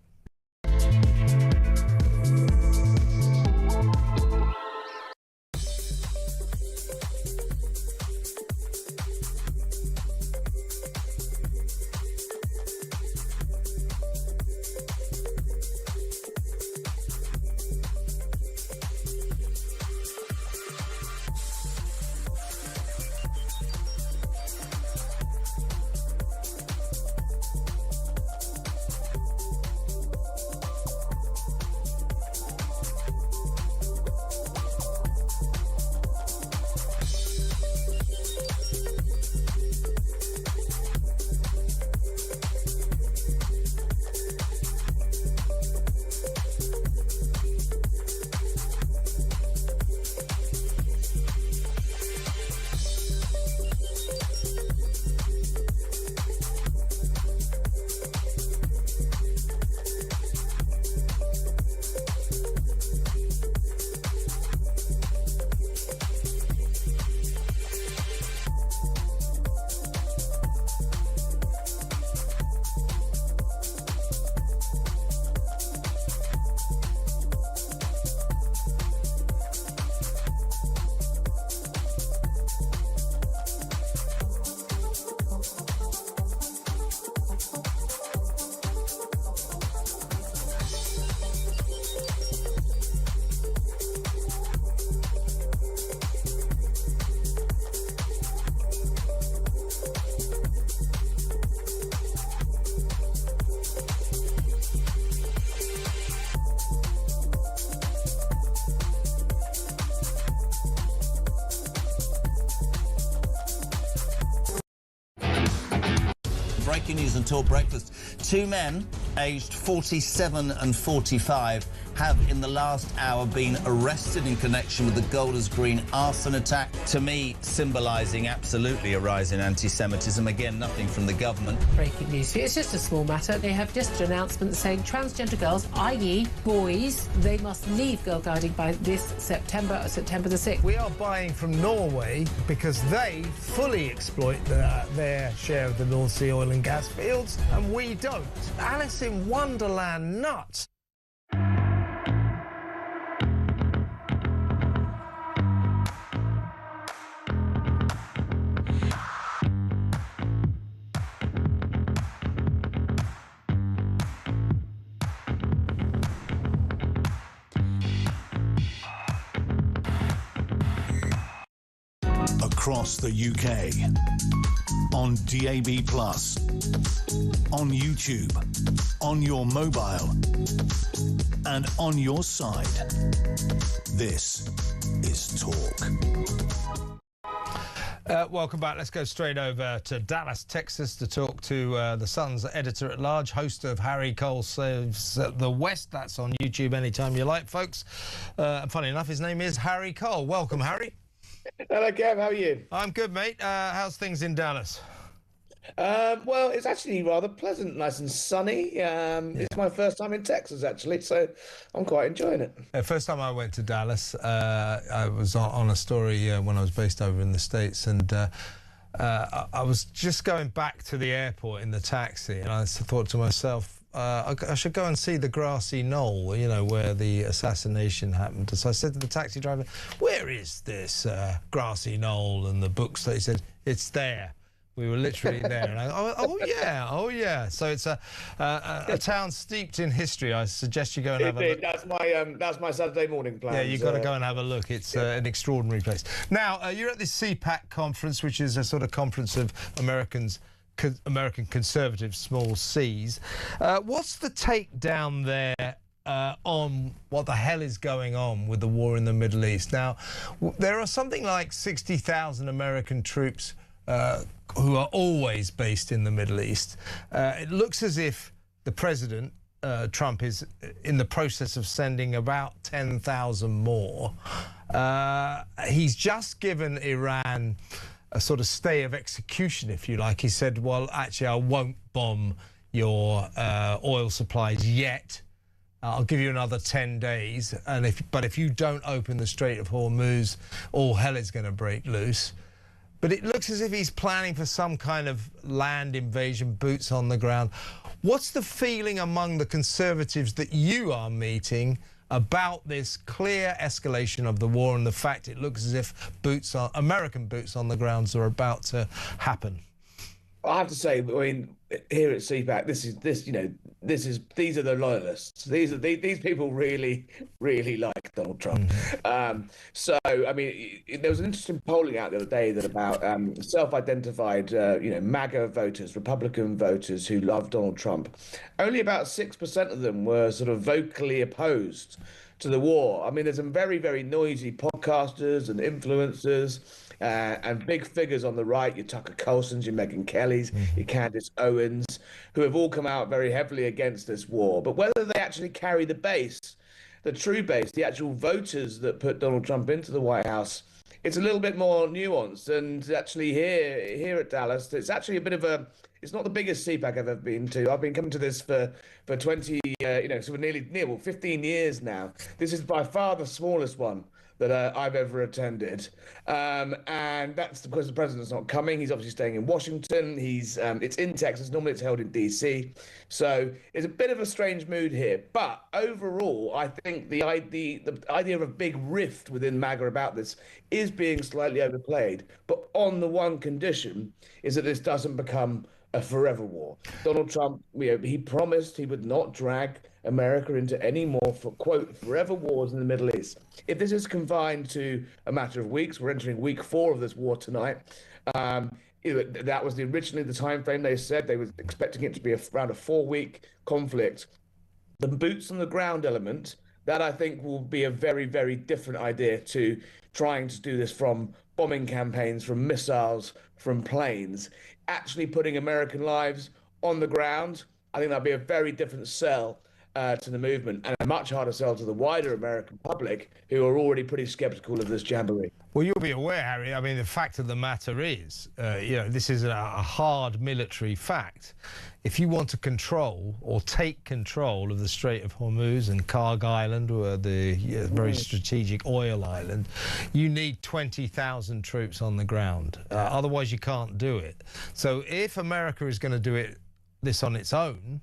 breaking news on Talk Breakfast. Two men aged 47 and 45 have in the last hour been arrested in connection with the Golders Green arson attack, to me symbolising absolutely a rise in anti-Semitism. Again, nothing from the government. Breaking news. It's just a small matter. They have just an announcement saying transgender girls, i.e. boys, they must leave girl guiding by this September the 6th. We are buying from Norway because they fully exploit their share of the North Sea oil and gas fields, and we don't. Alice in Wonderland nuts. Across the UK, on DAB+, on YouTube, on your mobile, and on your side. This is Talk. Welcome back. Let's go straight over to Dallas, Texas, to talk to the Sun's editor-at-large, host of Harry Cole Saves the West. That's on YouTube anytime you like, folks. Funny enough, his name is Harry Cole. Welcome, Harry. Hello, Kev. How are you? I'm good, mate. How's things in Dallas? Well, it's actually rather pleasant, nice and sunny. It's my first time in Texas, actually, so I'm quite enjoying it. First time I went to Dallas, I was on a story when I was based over in the States, and I was just going back to the airport in the taxi, and I thought to myself, I should go and see the grassy knoll, you know, where the assassination happened. So I said to the taxi driver, where is this grassy knoll and the bookstore? He said, it's there. We were literally there. And I go, oh yeah. So it's a town steeped in history. I suggest you go and have a look. That's my Saturday morning plans. Yeah, you've got to go and have a look. It's an extraordinary place. Now, you're at this CPAC conference, which is a sort of conference of American conservatives, small C's. What's the take down there on what the hell is going on with the war in the Middle East? Now, there are something like 60,000 American troops who are always based in the Middle East. It looks as if the president, Trump, is in the process of sending about 10,000 more. He's just given Iran a sort of stay of execution, if you like. He said, well, actually, I won't bomb your oil supplies yet. I'll give you another 10 days. But if you don't open the Strait of Hormuz, all hell is going to break loose. But it looks as if he's planning for some kind of land invasion, boots on the ground. What's the feeling among the Conservatives that you are meeting about this clear escalation of the war and the fact it looks as if American boots on the grounds are about to happen? I have to say, I mean, here at CPAC, these are the loyalists. These people really like Donald Trump. So, I mean, there was an interesting polling out the other day that about self-identified, MAGA voters, Republican voters who love Donald Trump. Only about 6% of them were sort of vocally opposed to the war. I mean, there's some very, very noisy podcasters and influencers and big figures on the right, your Tucker Carlsons, your Megyn Kellys, your Candace Owens, who have all come out very heavily against this war. But whether they actually carry the base, the true base, the actual voters that put Donald Trump into the White House, it's a little bit more nuanced. And actually here at Dallas, it's actually a bit of a, it's not the biggest CPAC I've ever been to. I've been coming to this for 20, sort of nearly 15 years now. This is by far the smallest one that I've ever attended. And that's because the president's not coming. He's obviously staying in Washington. It's in Texas. Normally it's held in DC. So it's a bit of a strange mood here. But overall, I think the idea of a big rift within MAGA about this is being slightly overplayed. But on the one condition is that this doesn't become a forever war. Donald Trump, he promised he would not drag America into any more, quote, forever wars in the Middle East. If this is confined to a matter of weeks, we're entering week 4 of this war tonight. That was originally the time frame they said. They were expecting it to be around a 4-week conflict. The boots on the ground element, that I think will be a very, very different idea to trying to do this from bombing campaigns, from missiles, from planes. Actually putting American lives on the ground, I think that'd be a very different sell to the movement, and a much harder sell to the wider American public, who are already pretty sceptical of this jamboree. Well, you'll be aware, Harry, I mean, the fact of the matter is, this is a hard military fact. If you want to control or take control of the Strait of Hormuz and Karg Island, or the very strategic oil island, you need 20,000 troops on the ground. Otherwise, you can't do it. So if America is going to do this on its own,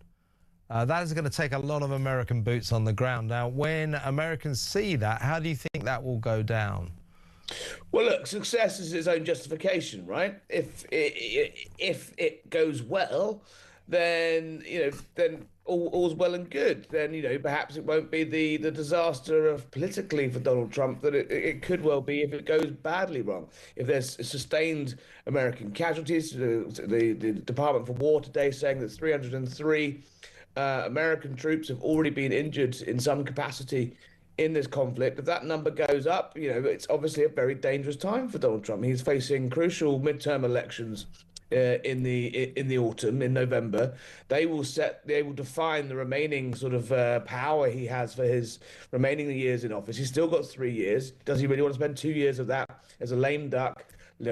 that is going to take a lot of American boots on the ground. Now, when Americans see that, how do you think that will go down? Well, look, success is its own justification, right? If it goes well, then then all's well and good. Then perhaps it won't be the disaster of politically for Donald Trump that it could well be if it goes badly wrong. If there's sustained American casualties, the Department for War today saying that 303 American troops have already been injured in some capacity in this conflict. If that number goes up, it's obviously a very dangerous time for Donald Trump. He's facing crucial midterm elections in the autumn, in November. They will define the remaining sort of power he has for his remaining years in office. He's still got 3 years. Does he really want to spend 2 years of that as a lame duck,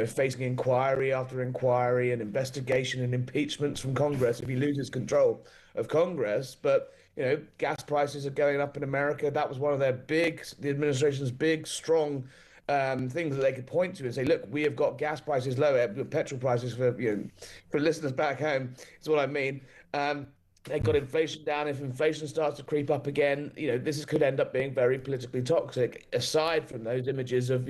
facing inquiry after inquiry and investigation and impeachments from Congress if he loses control of Congress? But gas prices are going up in America. That was one of the administration's big, strong things that they could point to and say, look, we have got gas prices lower, petrol prices for listeners back home is what I mean. They got inflation down. If inflation starts to creep up again, this could end up being very politically toxic, aside from those images of,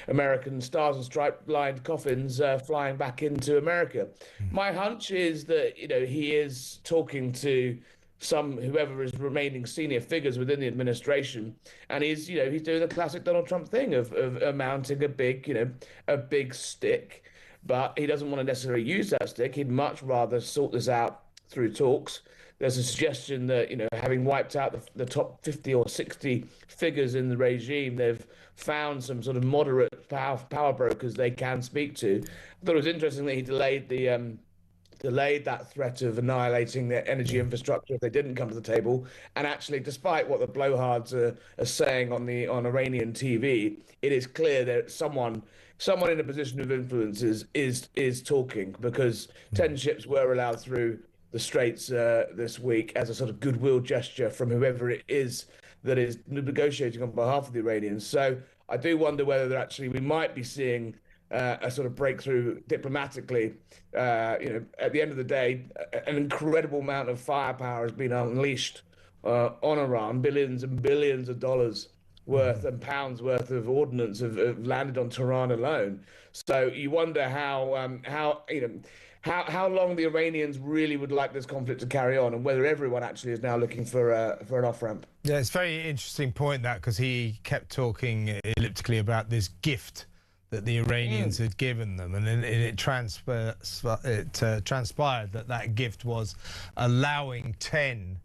American stars and stripe-lined coffins flying back into America. My hunch is that, he is talking to whoever is remaining senior figures within the administration, and he's doing the classic Donald Trump thing of mounting a big stick, but he doesn't want to necessarily use that stick. He'd much rather sort this out through talks. There's a suggestion that having wiped out the top 50 or 60 figures in the regime, they've found some sort of moderate power brokers they can speak to. I thought it was interesting that he delayed that threat of annihilating their energy infrastructure if they didn't come to the table. And actually, despite what the blowhards are saying on Iranian TV, it is clear that someone in a position of influence is talking, because 10 ships were allowed through the Straits this week as a sort of goodwill gesture from whoever it is that is negotiating on behalf of the Iranians. So I do wonder whether we might be seeing a sort of breakthrough diplomatically. At the end of the day, an incredible amount of firepower has been unleashed on Iran. Billions and billions of dollars worth and pounds worth of ordnance have landed on Tehran alone. So you wonder how long the Iranians really would like this conflict to carry on, and whether everyone actually is now looking for an off-ramp. Yeah, it's a very interesting point, that, because he kept talking elliptically about this gift that the Iranians had given them, and then it transpired that gift was allowing 10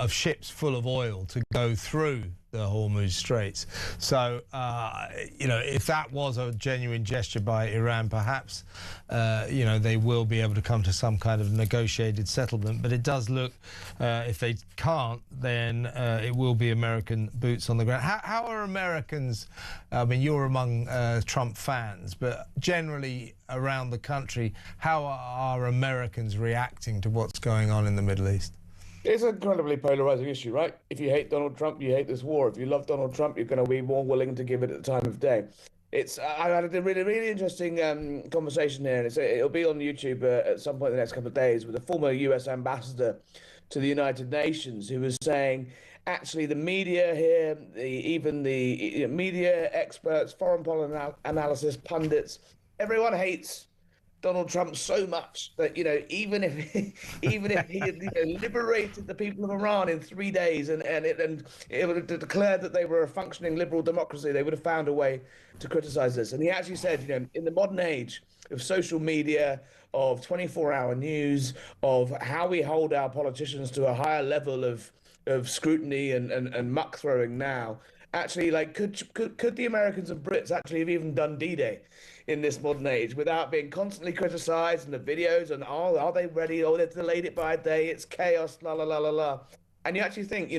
ships full of oil to go through the Hormuz Straits. So, if that was a genuine gesture by Iran, perhaps, they will be able to come to some kind of negotiated settlement. But it does look, if they can't, then it will be American boots on the ground. How are Americans, I mean, you're among Trump fans, but generally around the country, how are Americans reacting to what's going on in the Middle East? It's an incredibly polarizing issue, right? If you hate Donald Trump, you hate this war. If you love Donald Trump, you're going to be more willing to give it at the time of day. I had a really, really interesting conversation here, and it'll be on YouTube at some point in the next couple of days, with a former US ambassador to the United Nations, who was saying, actually, the media here, even the media experts, foreign policy analysis, pundits, everyone hates Donald Trump so much that even if he had liberated the people of Iran in 3 days and it would have declared that they were a functioning liberal democracy, they would have found a way to criticize this. And he actually said, in the modern age of social media, of 24-hour news, of how we hold our politicians to a higher level of scrutiny and muck throwing now, actually, like, could the Americans and Brits actually have even done D-Day in this modern age without being constantly criticised in the videos and, oh, are they ready? Oh, they've delayed it by a day. It's chaos, la, la, la, la, la. And you actually think,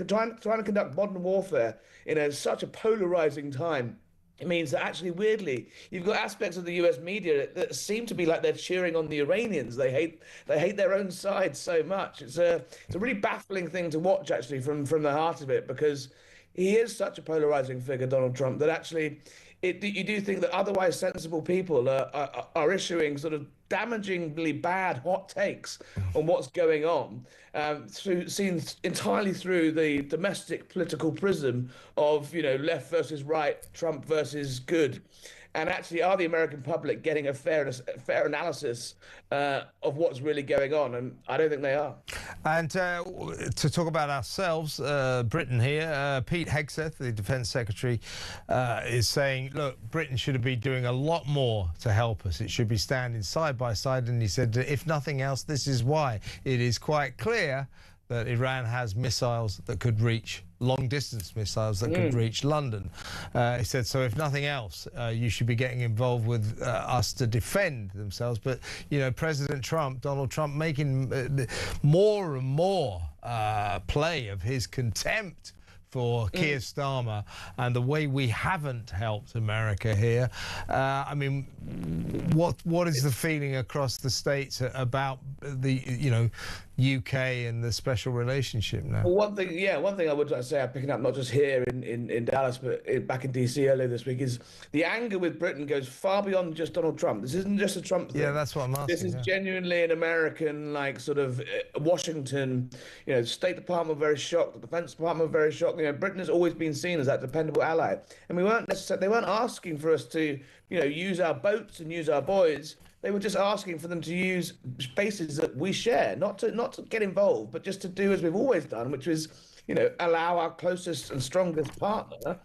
trying to conduct modern warfare in such a polarising time, it means that actually, weirdly, you've got aspects of the US media that seem to be like they're cheering on the Iranians. They hate their own side so much. It's a really baffling thing to watch, actually, from the heart of it, because he is such a polarizing figure, Donald Trump, that actually you do think that otherwise sensible people are issuing sort of damagingly bad hot takes on what's going on, seen entirely through the domestic political prism of left versus right, Trump versus good. And actually, are the American public getting a fair analysis of what's really going on? And I don't think they are. And to talk about ourselves, Britain here, Pete Hegseth, the Defence Secretary, is saying, look, Britain should be doing a lot more to help us. It should be standing side by side. And he said, if nothing else, this is why. It is quite clear that Iran has missiles that could reach long-distance missiles that could reach London. He said, so if nothing else, you should be getting involved with us to defend themselves. But, President Trump, Donald Trump, making more and more play of his contempt for Keir Starmer and the way we haven't helped America here. I mean, what is the feeling across the states about the, UK and the special relationship now? Well, one thing I would like to say, I'm picking up not just here in Dallas, but back in DC earlier this week, is the anger with Britain goes far beyond just Donald Trump. This isn't just a Trump thing. Yeah, that's what I'm asking. This is genuinely an American, like, sort of Washington, State Department very shocked, the Defense Department very shocked. Britain has always been seen as that dependable ally. And they weren't asking for us to, use our boats and use our boys. They were just asking for them to use spaces that we share, not to get involved, but just to do as we've always done, which was, allow our closest and strongest partner,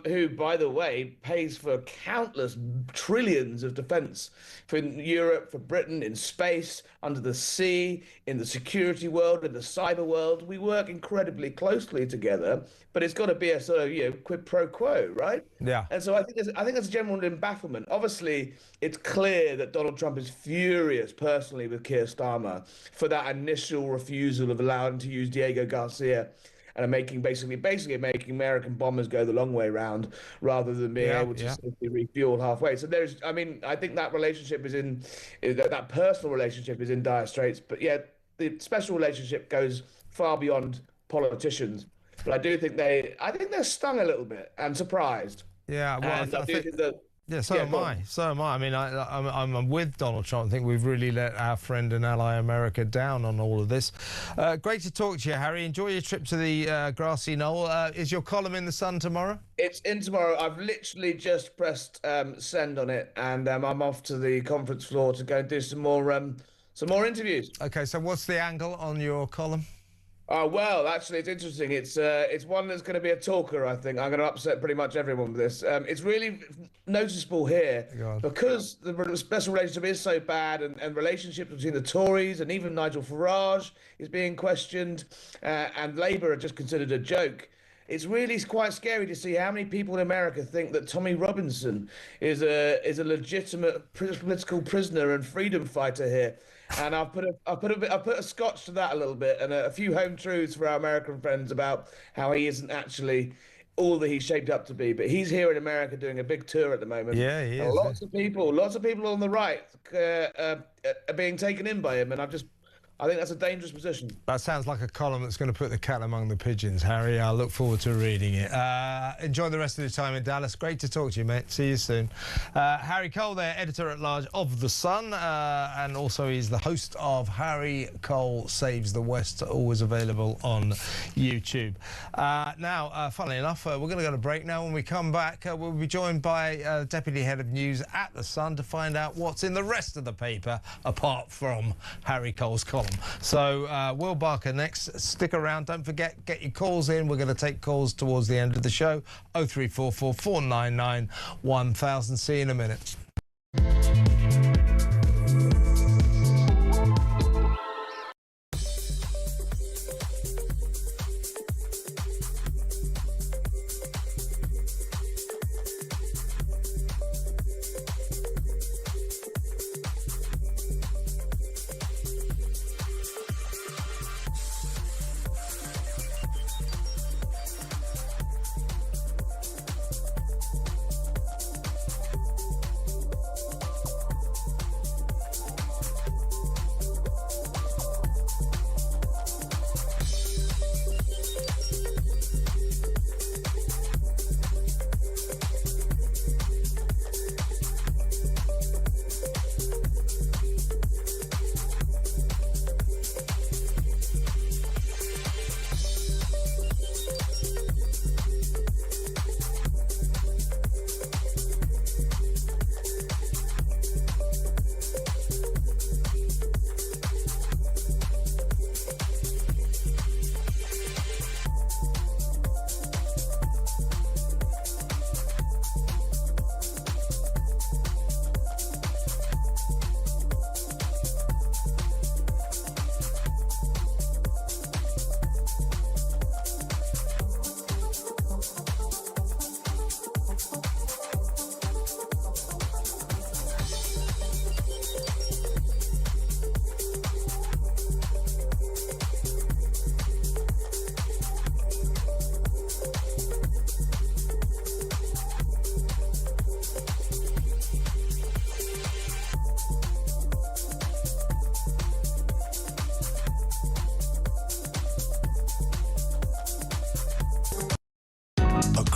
who, by the way, pays for countless trillions of defence for Europe, for Britain, in space, under the sea, in the security world, in the cyber world. We work incredibly closely together, but it's got to be a sort of, quid pro quo, right? Yeah. And so I think there's a general bafflement. Obviously, it's clear that Donald Trump is furious personally with Keir Starmer for that initial refusal of allowing him to use Diego Garcia and basically making American bombers go the long way round rather than being able to simply refuel halfway. So I think that relationship that personal relationship is in dire straits. But the special relationship goes far beyond politicians. But I think they're stung a little bit and surprised. Yeah, well, and I think that. Yeah, so am I. I mean, I'm with Donald Trump. I think we've really let our friend and ally America down on all of this. Great to talk to you, Harry. Enjoy your trip to the grassy knoll. Is your column in The Sun tomorrow? It's in tomorrow. I've literally just pressed send on it, and I'm off to the conference floor to go and do some more interviews. Okay, so what's the angle on your column? Well, actually, it's interesting. It's one that's going to be a talker, I think. I'm going to upset pretty much everyone with this. It's really noticeable here because the special relationship is so bad and relationships between the Tories and even Nigel Farage is being questioned and Labour are just considered a joke. It's really quite scary to see how many people in America think that Tommy Robinson is a legitimate political prisoner and freedom fighter here. And I've put a scotch to that a little bit and a few home truths for our American friends about how he isn't actually all that he's shaped up to be. But he's here in America doing a big tour at the moment. Yeah, he is. Lots of people on the right are being taken in by him, and I think that's a dangerous position. That sounds like a column that's going to put the cat among the pigeons, Harry. I look forward to reading it. Enjoy the rest of the time in Dallas. Great to talk to you, mate. See you soon. Harry Cole there, editor-at-large of The Sun, and also he's the host of Harry Cole Saves the West, always available on YouTube. Now, funnily enough, we're going to go to break now. When we come back, we'll be joined by Deputy Head of News at The Sun to find out what's in the rest of the paper, apart from Harry Cole's column. So Will Barker next. Stick around. Don't forget, get your calls in. We're going to take calls towards the end of the show. 0344 499 1000. See you in a minute.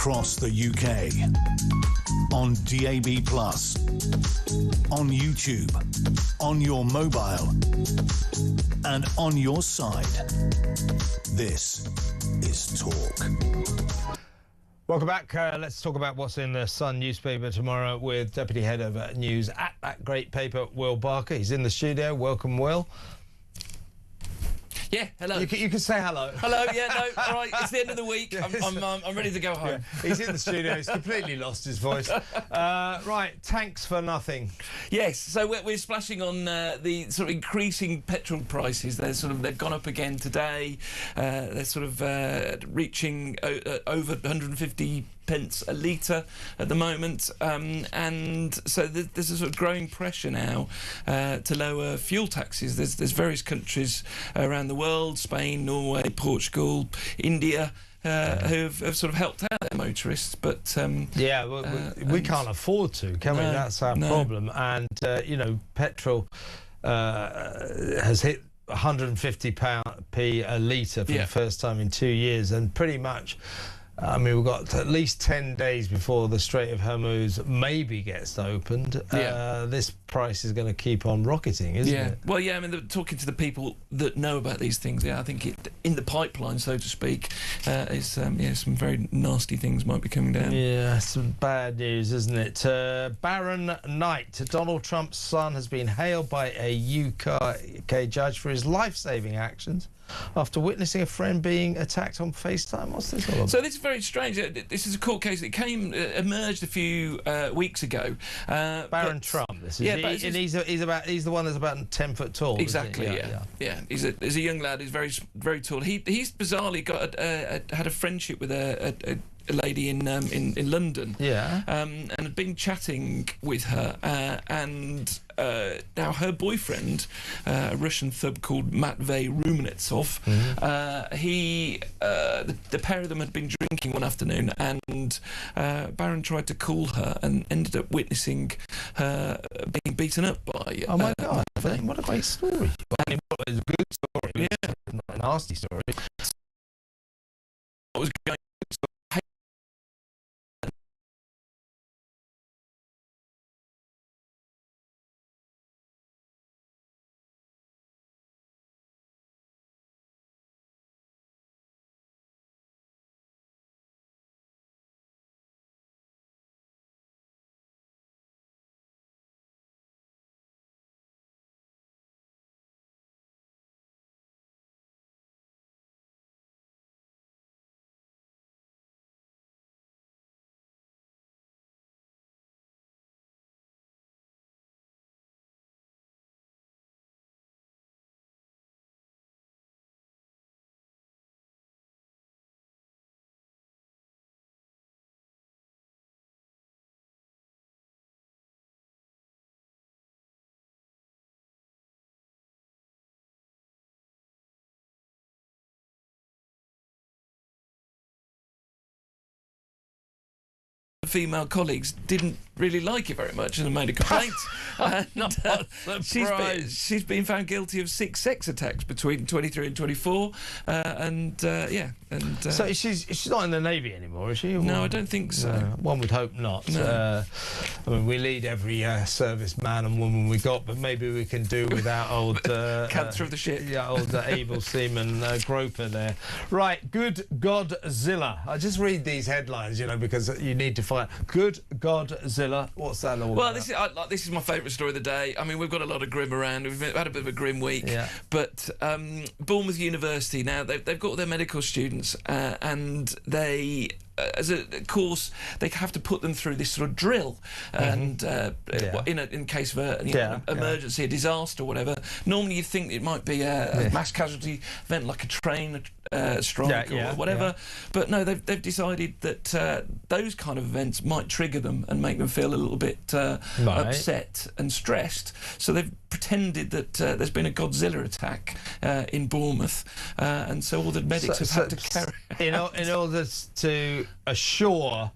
across the UK. On DAB+, on YouTube, on your mobile, and on your side. This is Talk. Welcome back. Let's talk about what's in the Sun newspaper tomorrow with Deputy Head of News at that great paper, Will Barker. He's in the studio. Welcome, Will. Yeah, hello. You can say hello. Hello, yeah, no, all right, it's the end of the week. I'm ready to go home. Yeah. He's in the studio. He's completely lost his voice. Right, tanks for nothing. Yes, so we're splashing on the sort of increasing petrol prices. They've gone up again today. They're sort of reaching over 150 pence a litre at the moment, and so there's a sort of growing pressure now to lower fuel taxes. There's various countries around the world, Spain, Norway, Portugal, India, who have sort of helped out their motorists, but we can't afford to, can we? That's our problem. And you know, petrol has hit 150p a litre for the first time in 2 years, and pretty much, I mean, we've got at least 10 days before the Strait of Hormuz maybe gets opened. This price is going to keep on rocketing, isn't it? Well, yeah, I mean, talking to the people that know about these things, I think in the pipeline, so to speak, is some very nasty things might be coming down. Yeah, some bad news, isn't it? Baron Knight, Donald Trump's son, has been hailed by a UK judge for his life-saving actions after witnessing a friend being attacked on FaceTime. What's this all about? So this is very strange. This is a court case that emerged a few weeks ago. Baron Trump, this is. Yeah, he's the one that's about 10 foot tall. Exactly. Yeah. He's a young lad. He's very tall. He's bizarrely had a friendship with a lady in London. And had been chatting with her, and now her boyfriend, a Russian thug called Matvey Rumenetsov, the pair of them had been drinking one afternoon, and Baron tried to call her and ended up witnessing her being beaten up by. Oh my God! What a great story! I mean, it was a good story. Yeah, not a nasty story. What was going? Female colleagues didn't really like it very much and made a complaint. She's been found guilty of 6 sex attacks between 23 and 24, so she's not in the Navy anymore, is she? No, I don't think so. One would hope not. No. I mean, we lead every service man and woman we got, but maybe we can do without old cancer of the ship. Yeah, old able seaman Groper there. Right, Good Godzilla. I just read these headlines, you know, because you need to find Good Godzilla. What's that all about? Well, this is my favourite story of the day. I mean, we've got a lot of grim around. We've had a bit of a grim week. Yeah. But Bournemouth University now they've got all their medical students and they. As a course, they have to put them through this sort of drill, and in case of an emergency, a disaster, or whatever. Normally, you think it might be a mass casualty event like a train strike or whatever, but no, they've decided that those kind of events might trigger them and make them feel a little bit upset and stressed. So they've pretended that there's been a Godzilla attack in Bournemouth, and so all the medics have had to carry in order to assure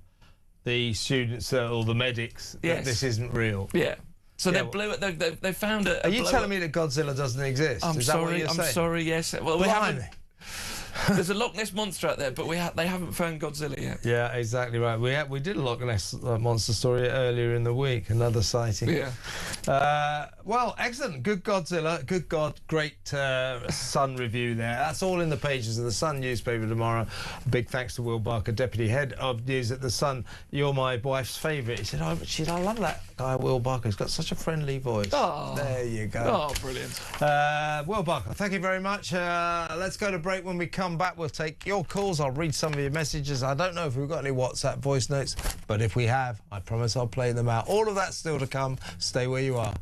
the students or the medics that this isn't real. Yeah. So they blew it. They found a. Are you telling me that Godzilla doesn't exist? I'm sorry. Yes. Well, we haven't. There's a Loch Ness monster out there, but they haven't found Godzilla yet. Yeah, exactly right. We did a Loch Ness monster story earlier in the week, another sighting. Yeah. Well, excellent. Good Godzilla. Good God. Great Sun review there. That's all in the pages of the Sun newspaper tomorrow. Big thanks to Will Barker, Deputy Head of News at the Sun. You're my wife's favourite. He said, I love that guy, Will Barker. He's got such a friendly voice. Oh, there you go. Oh, brilliant. Will Barker, thank you very much. Let's go to break. When we come back, we'll take your calls. I'll read some of your messages. I don't know if we've got any WhatsApp voice notes, but if we have, I promise I'll play them out. All of that's still to come. Stay where you are.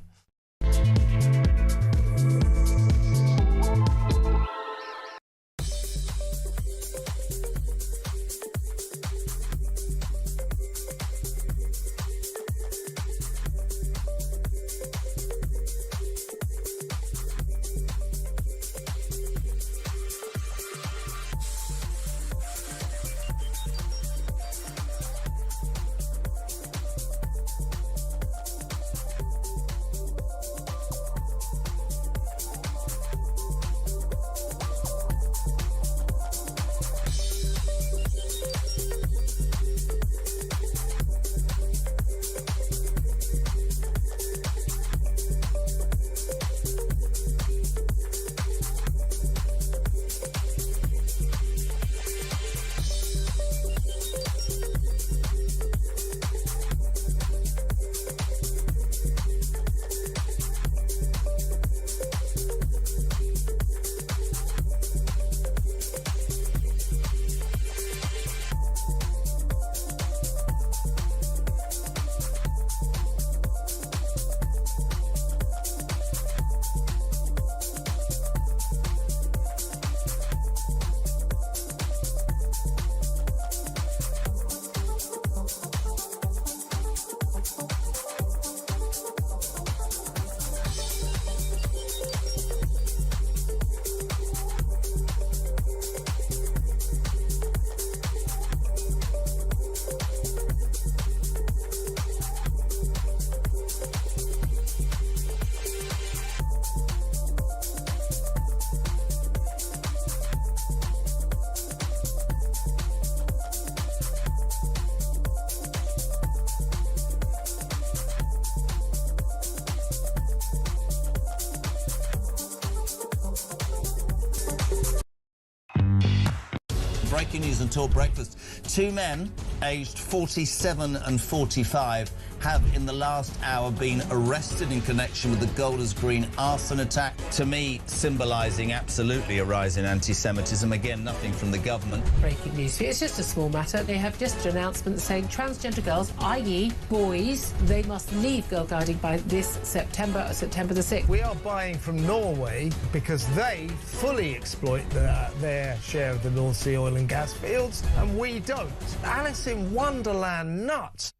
Breaking news on Talk Breakfast. Two men, aged 47 and 45, have in the last hour been arrested in connection with the Golders Green arson attack. To me, symbolising absolutely a rise in anti-Semitism. Again, nothing from the government. Breaking news. It's just a small matter. They have just an announcement saying transgender girls, i.e. boys, they must leave girl guiding by this September the 6th. We are buying from Norway because they fully exploit their share of the North Sea oil and gas fields, and we don't. Alice in Wonderland nuts.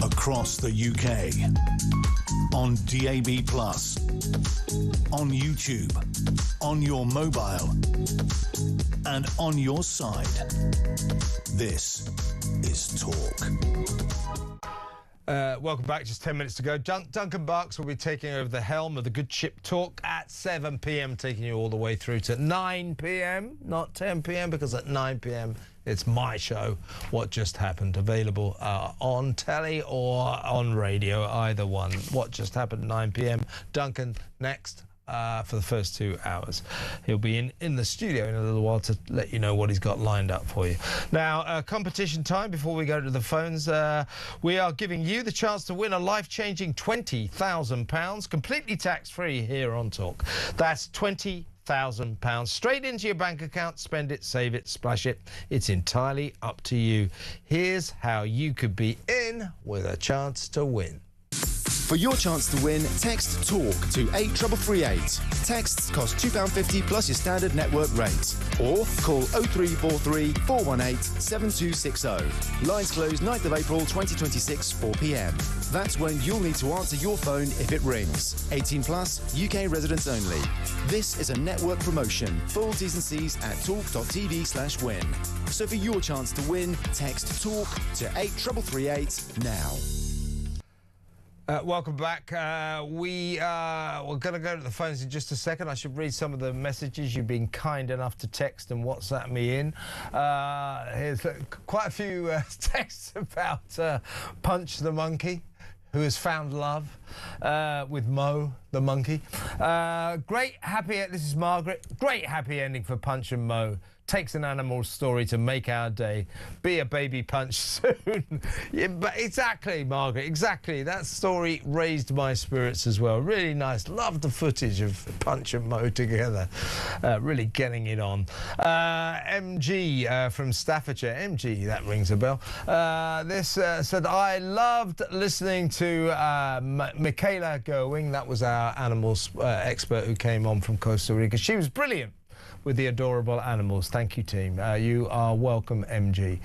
Across the UK, on DAB+, on YouTube, on your mobile, and on your side. This is Talk. Welcome back. Just 10 minutes to go. Duncan Barks will be taking over the helm of the Good Ship Talk at 7 p.m, taking you all the way through to 9 p.m, not 10 p.m, because at 9 p.m, it's my show, What Just Happened, available on telly or on radio, either one. What Just Happened, 9 p.m. Duncan, next. For the first 2 hours. He'll be in the studio in a little while to let you know what he's got lined up for you. Now, competition time before we go to the phones. We are giving you the chance to win a life-changing £20,000, completely tax-free here on Talk. That's £20,000 straight into your bank account. Spend it, save it, splash it. It's entirely up to you. Here's how you could be in with a chance to win. For your chance to win, text TALK to 83338. Texts cost £2.50 plus your standard network rate. Or call 0343 418 7260. Lines close 9th of April 2026, 4 p.m. That's when you'll need to answer your phone if it rings. 18 plus, UK residents only. This is a network promotion. Full T's and C's at talk.tv/win. So for your chance to win, text TALK to 83338 now. Welcome back. We're going to go to the phones in just a second. I should read some of the messages you've been kind enough to text and WhatsApp me in. Here's quite a few texts about Punch the Monkey, who has found love with Mo the monkey. This is Margaret. Great happy ending for Punch and Mo. Takes an animal story to make our day. Be a baby Punch soon. Yeah, but exactly, Margaret, exactly. That story raised my spirits as well. Really nice. Love the footage of Punch and Mo together. Really getting it on. MG from Staffordshire. MG, that rings a bell. This said, I loved listening to Michaela Gerwing. That was our animals expert who came on from Costa Rica. She was brilliant with the adorable animals. Thank you, team. You are welcome, MG.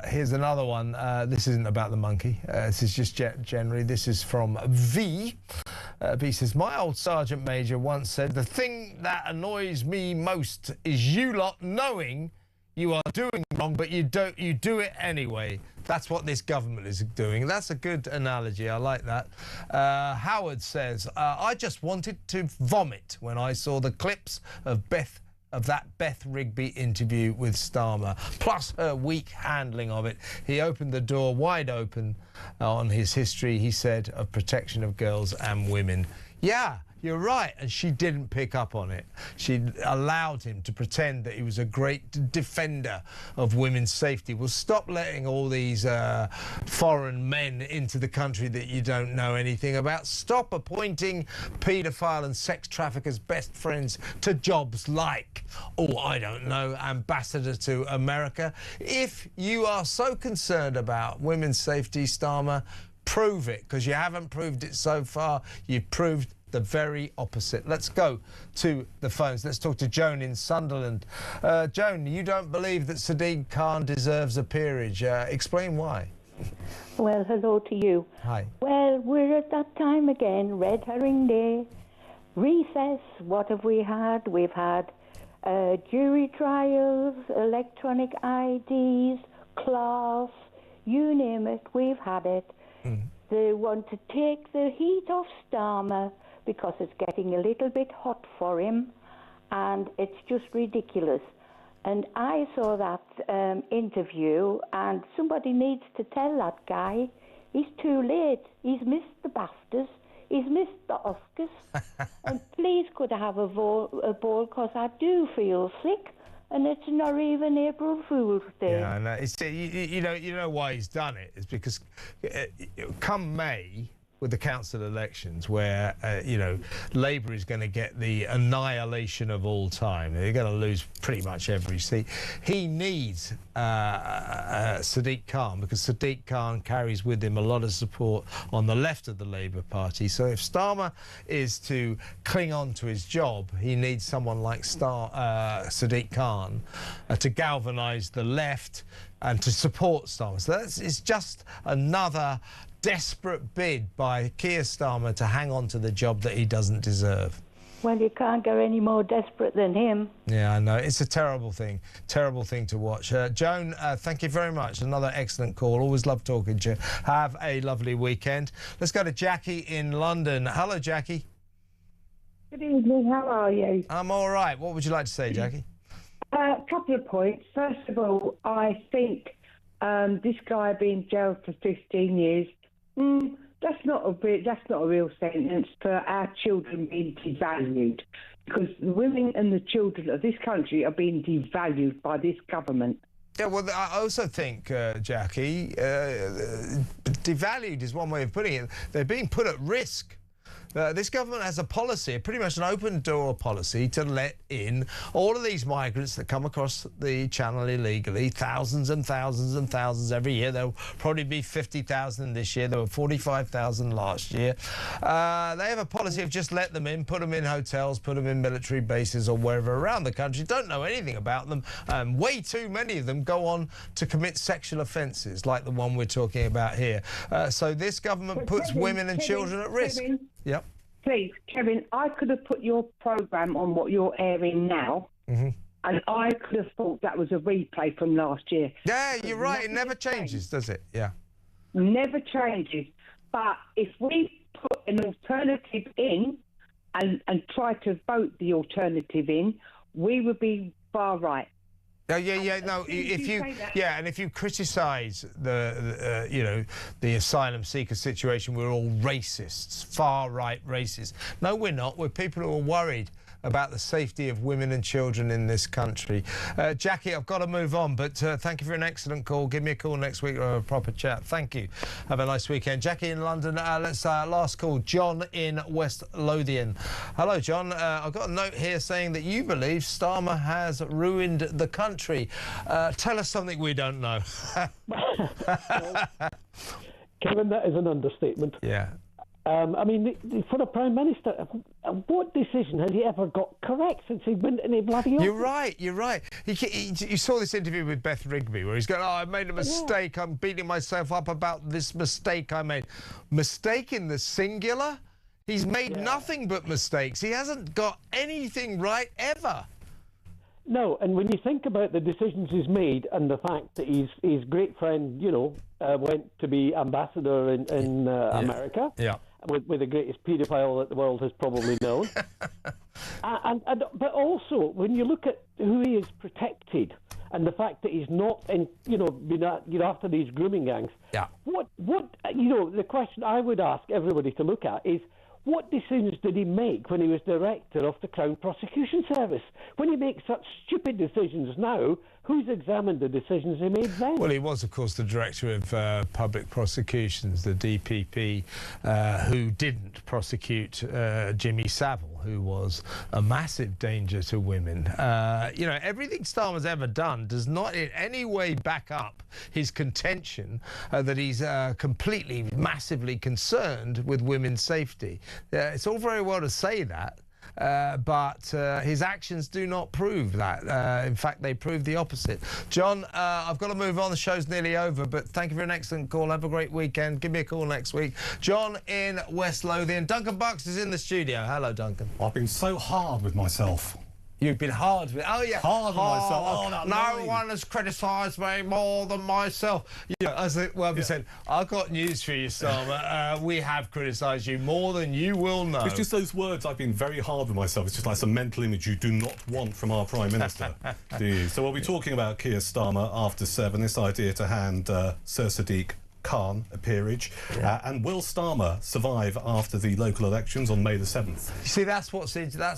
Here's another one. This isn't about the monkey. This is just generally. This is from V. V says, my old sergeant major once said, the thing that annoys me most is you lot knowing you are doing wrong, but you do it anyway. That's what this government is doing. That's a good analogy. I like that. Howard says, I just wanted to vomit when I saw the clips of that Beth Rigby interview with Starmer, plus her weak handling of it. He opened the door wide open on his history, he said, of protection of girls and women. Yeah. You're right, and she didn't pick up on it. She allowed him to pretend that he was a great defender of women's safety. Well, stop letting all these foreign men into the country that you don't know anything about. Stop appointing paedophile and sex traffickers' best friends to jobs like, I don't know, ambassador to America. If you are so concerned about women's safety, Starmer, prove it, because you haven't proved it so far. You've proved the very opposite. Let's go to the phones. Let's talk to Joan in Sunderland. Joan, you don't believe that Sadiq Khan deserves a peerage. Explain why. Well, hello to you. Hi. Well, we're at that time again, Red Herring Day. Recess, what have we had? We've had jury trials, electronic IDs, class, you name it, we've had it. They want to take the heat off Starmer because it's getting a little bit hot for him, and it's just ridiculous. And I saw that interview, and somebody needs to tell that guy he's too late. He's missed the BAFTAs, he's missed the Oscars, and please could I have a ball, because I do feel sick. And it's not even April Fool's Day. Yeah, I know. It's, you know why he's done it? It's because come May, with the council elections, where, Labour is going to get the annihilation of all time. They're going to lose pretty much every seat. He needs Sadiq Khan, because Sadiq Khan carries with him a lot of support on the left of the Labour Party. So if Starmer is to cling on to his job, he needs someone like Sadiq Khan to galvanise the left and to support Starmer. So it's just another desperate bid by Keir Starmer to hang on to the job that he doesn't deserve. Well, you can't go any more desperate than him. Yeah, I know. It's a terrible thing to watch. Joan, thank you very much. Another excellent call. Always love talking to you. Have a lovely weekend. Let's go to Jackie in London. Hello, Jackie. Good evening. How are you? I'm all right. What would you like to say, Jackie? A couple of points. First of all, I think this guy being jailed for 15 years, that's not a real sentence for our children being devalued, because the women and the children of this country are being devalued by this government. Yeah, well, I also think, Jackie, devalued is one way of putting it. They're being put at risk. This government has a policy, pretty much an open door policy, to let in all of these migrants that come across the channel illegally, thousands and thousands and thousands every year. There'll probably be 50,000 this year. There were 45,000 last year. They have a policy of just let them in, put them in hotels, put them in military bases or wherever around the country. Don't know anything about them. Way too many of them go on to commit sexual offences like the one we're talking about here. So this government puts women and children at risk. Yep. Please, Kevin, I could have put your programme on what you're airing now, and I could have thought that was a replay from last year. Yeah, you're right. It never changes, does it? Yeah. Never changes. But if we put an alternative in and try to vote the alternative in, we would be far right. No, no. And if you criticise the asylum seeker situation, we're all racists, far right racists. No, we're not. We're people who are worried about the safety of women and children in this country. Jackie, I've got to move on, but thank you for an excellent call. Give me a call next week or a proper chat. Thank you. Have a nice weekend. Jackie in London. Let's last call. John in West Lothian. Hello, John. I've got a note here saying that you believe Starmer has ruined the country. Tell us something we don't know. Kevin, that is an understatement. Yeah. I mean, for a Prime Minister, what decision has he ever got correct since he went in a bloody office? You're right. You saw this interview with Beth Rigby where he's going, I made a mistake. Yeah. I'm beating myself up about this mistake I made. Mistake in the singular? He's made nothing but mistakes. He hasn't got anything right ever. No, and when you think about the decisions he's made and the fact that his great friend, went to be ambassador in America. Yeah. With the greatest paedophile that the world has probably known. But also, when you look at who he has protected and the fact that he's not been after these grooming gangs. Yeah. The question I would ask everybody to look at is, what decisions did he make when he was director of the Crown Prosecution Service? When he makes such stupid decisions now, who's examined the decisions he made then? Well, he was, of course, the director of public prosecutions, the DPP, who didn't prosecute Jimmy Savile, who was a massive danger to women. Everything Starmer's ever done does not in any way back up his contention that he's completely, massively concerned with women's safety. It's all very well to say that, but his actions do not prove that. In fact, they prove the opposite. John, I've got to move on. The show's nearly over, but thank you for an excellent call. Have a great weekend. Give me a call next week. John in West Lothian. Duncan Bucks is in the studio. Hello, Duncan. I've been so hard with myself. You've been hard with... Oh, yeah. Hard with myself. No one has criticised me more than myself. As we said, I've got news for you, Starmer. We have criticised you more than you will know. It's just those words, I've been very hard with myself. It's just like some mental image you do not want from our Prime Minister, do you? So we'll be talking about Keir Starmer after 7, this idea to hand Sir Sadiq Khan a peerage, and will Starmer survive after the local elections on May the 7th? You see, that's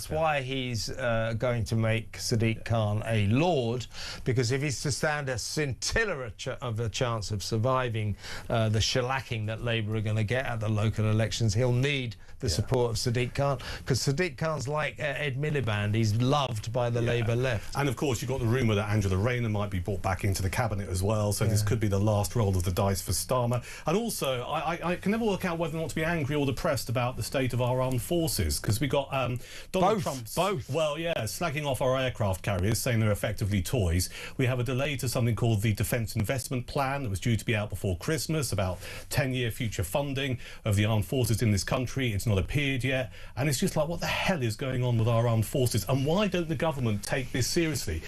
why he's going to make Sadiq Khan a lord, because if he's to stand a scintilla of a chance of surviving the shellacking that Labour are going to get at the local elections, he'll need the support of Sadiq Khan, because Sadiq Khan's like Ed Miliband. He's loved by the Labour left. And of course you've got the rumour that Angela Rayner might be brought back into the cabinet as well, so this could be the last roll of the dice for Starmer. And also I can never work out whether or not to be angry or depressed about the state of our armed forces, because we got Donald Trump's slagging off our aircraft carriers, saying they're effectively toys. We have a delay to something called the Defence Investment Plan that was due to be out before Christmas, about 10-year future funding of the armed forces in this country. It's not appeared yet, and it's just like, what the hell is going on with our armed forces, and why don't the government take this seriously?